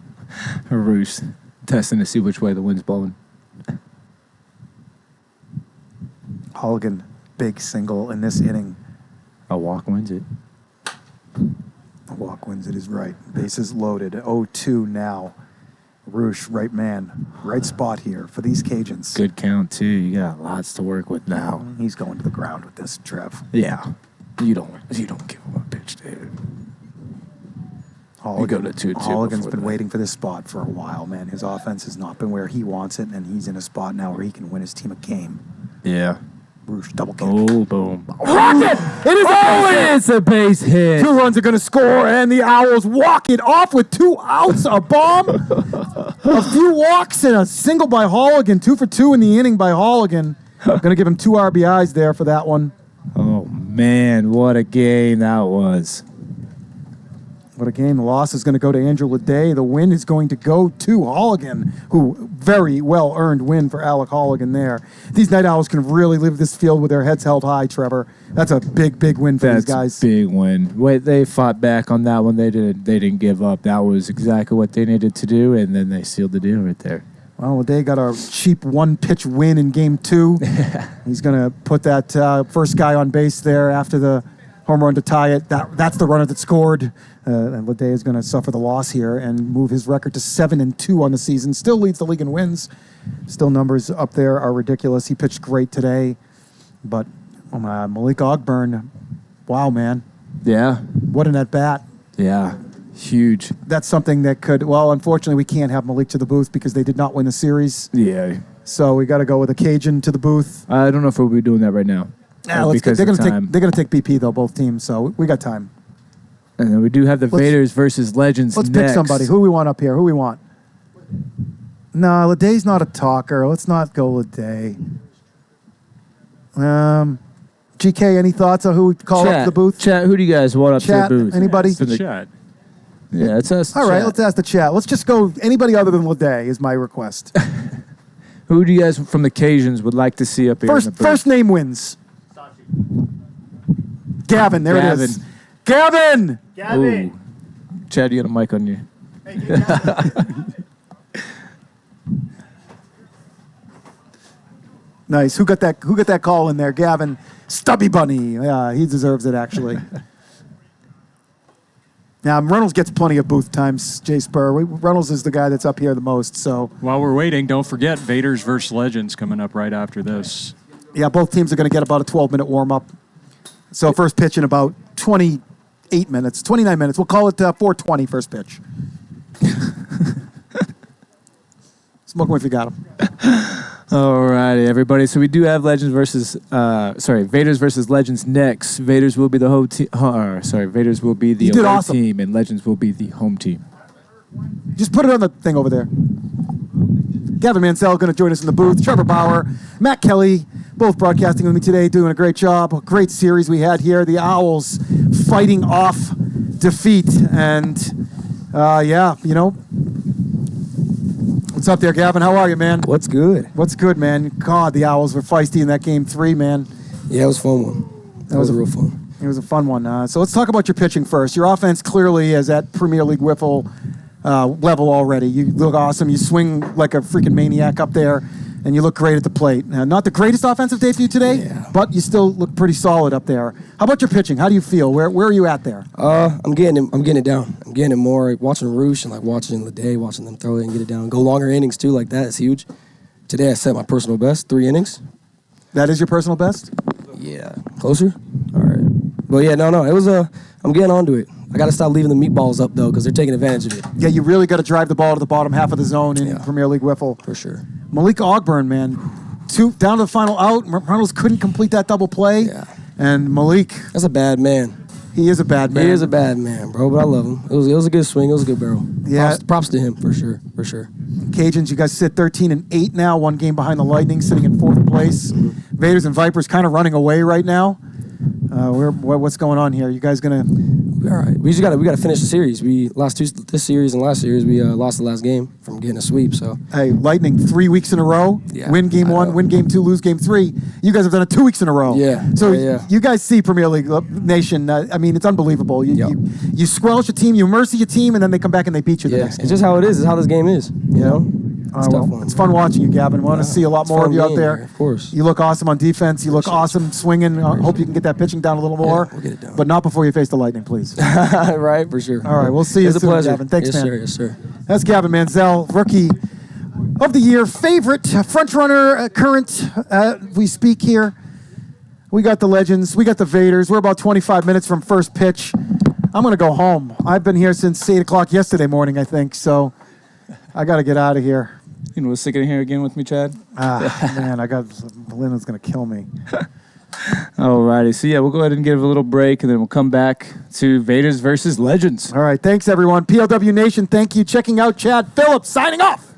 Roosh testing to see which way the wind's blowing. Halligan, big single in this inning. A walk wins it. A walk wins it is right. Bases loaded. 0-2 now. Roosh, right man, right spot here for these Cajuns. Good count, too. You got lots to work with now. He's going to the ground with this, Trev. Yeah. You don't give him a pitch, David. Halligan, go to 2-2 Halligan's before been that. waiting for this spot for a while, man. His offense has not been where he wants it, and he's in a spot now where he can win his team a game. Yeah. Roosh, double kick. Oh, boom. Rocket! It is It's a base hit. 2 runs are going to score, and the Owls walk it off with 2 outs, a bomb, a few walks, and a single by Halligan. 2 for 2 in the inning by Halligan. Going to give him 2 RBIs there for that one. Oh, man, what a game that was. What a game. The loss is going to go to Andrew Lede. The win is going to go to Halligan, who very well earned win for Alec Halligan there. These Night Owls can really leave this field with their heads held high, Trevor. That's a big, big win for these guys. That's a big win. Wait, they fought back on that one. They didn't give up. That was exactly what they needed to do, and then they sealed the deal right there. Well, they got a cheap one-pitch win in Game 2. He's going to put that first guy on base there after the home run to tie it. That's the runner that scored. And Lede is going to suffer the loss here and move his record to 7-2 on the season. Still leads the league in wins. Still numbers up there are ridiculous. He pitched great today. But Malik Ogburn, wow, man. Yeah. What an at-bat. Yeah. Huge. That's something that could, well, unfortunately, we can't have Malik to the booth because they did not win the series. Yeah. So we got to go with a Cajun to the booth. I don't know if we'll be doing that right now. They're going to take BP, though, both teams. So we got time. And then we do have the Vaders versus Legends Let's next. pick somebody. Who we want up here? Who we want? No, Lede's not a talker. Let's not go Lede. GK, any thoughts on who we call up to the booth? Chat, who do you guys want up Chat, to the booth? anybody? The chat. Yeah, it's us. All right, chat. let's ask the chat. Let's just go anybody other than Lede is my request. Who do you guys from the Cajuns would like to see up here? First name wins. Gavin, there it is. Gavin! Ooh. Chad, you got a mic on you. Nice. Who got that call in there? Gavin. Stubby Bunny. Yeah, he deserves it, actually. Now, Reynolds gets plenty of booth times, Jay Spur. Reynolds is the guy that's up here the most. So While we're waiting, don't forget Vaders versus Legends coming up right after this. yeah, both teams are going to get about a 12-minute warm-up. So first pitch in about 29 minutes. We'll call it 4:20 first pitch. Smoke them if you got them. All righty, everybody. So we do have Vaders versus Legends next. Vaders will be the home team. Vaders will be the away team, and Legends will be the home team. Just put it on the thing over there. Gavin Mansell going to join us in the booth. Trevor Bauer, Matt Kelly, both broadcasting with me today, doing a great job. A great series we had here. The Owls fighting off defeat, and What's up there, Gavin? How are you, man? What's good? What's good, man? God, the Owls were feisty in that Game 3, man. Yeah, it was a fun one. That was a real fun. It was a fun one. So let's talk about your pitching first. Your offense clearly is at Premier League wiffle level already. You look awesome. You swing like a freaking maniac up there, and you look great at the plate. Not the greatest offensive debut today, but you still look pretty solid up there. How about your pitching? How do you feel? Where are you at there? I'm getting it down. I'm getting it more. Watching Roosh and watching Lede, watching them throw it and get it down. Go longer innings too, like that is huge. Today I set my personal best, 3 innings. That is your personal best? Yeah. Closer? All right. But yeah, no. It was I'm getting onto it. I got to stop leaving the meatballs up, though, because they're taking advantage of it. Yeah, you really got to drive the ball to the bottom half of the zone in Premier League wiffle. For sure. Malik Ogburn, man. Down to the final out. Reynolds couldn't complete that double play. Yeah. And Malik. That's a bad man. He is a bad man. He is a bad man, bro, but I love him. It was a good swing. It was a good barrel. Yeah. Props to him, for sure. Cajuns, you guys sit 13-8 now, 1 game behind the Lightning, sitting in 4th place. Vaders and Vipers kind of running away right now. What's going on here? You guys gonna? All right. We gotta finish the series. We lost this series and last series. We lost the last game from getting a sweep. So hey, Lightning 3 weeks in a row. Yeah, win game 1, win game 2, lose game 3. You guys have done it 2 weeks in a row. Yeah. So yeah. you guys see Premier League Nation. I mean, it's unbelievable. You squelch a team, you mercy your team, and then they come back and they beat you the next game. It's just how it is. It's how this game is. You know. It's fun watching you, Gavin. We want to see a lot more of you out there. Of course. You look awesome on defense. You look awesome swinging. Hope you can get that pitching down a little more. We'll get it down. But not before you face the Lightning, please. Right, for sure. All right, we'll see you It's soon, a pleasure. Gavin. Thanks, man. Yes, sir. That's Gavin Mansell, Rookie of the Year, favorite front runner, current. We speak here. We got the Legends. We got the Vaders. We're about 25 minutes from first pitch. I'm going to go home. I've been here since 8 o'clock yesterday morning, I think, so I got to get out of here. You know, sticking here again with me, Chad? Man, Belinda's going to kill me. All righty. So, we'll go ahead and give a little break, and then we'll come back to Vaders versus Legends. All right. Thanks, everyone. PLW Nation, thank you. Checking out Chad Phillips, signing off.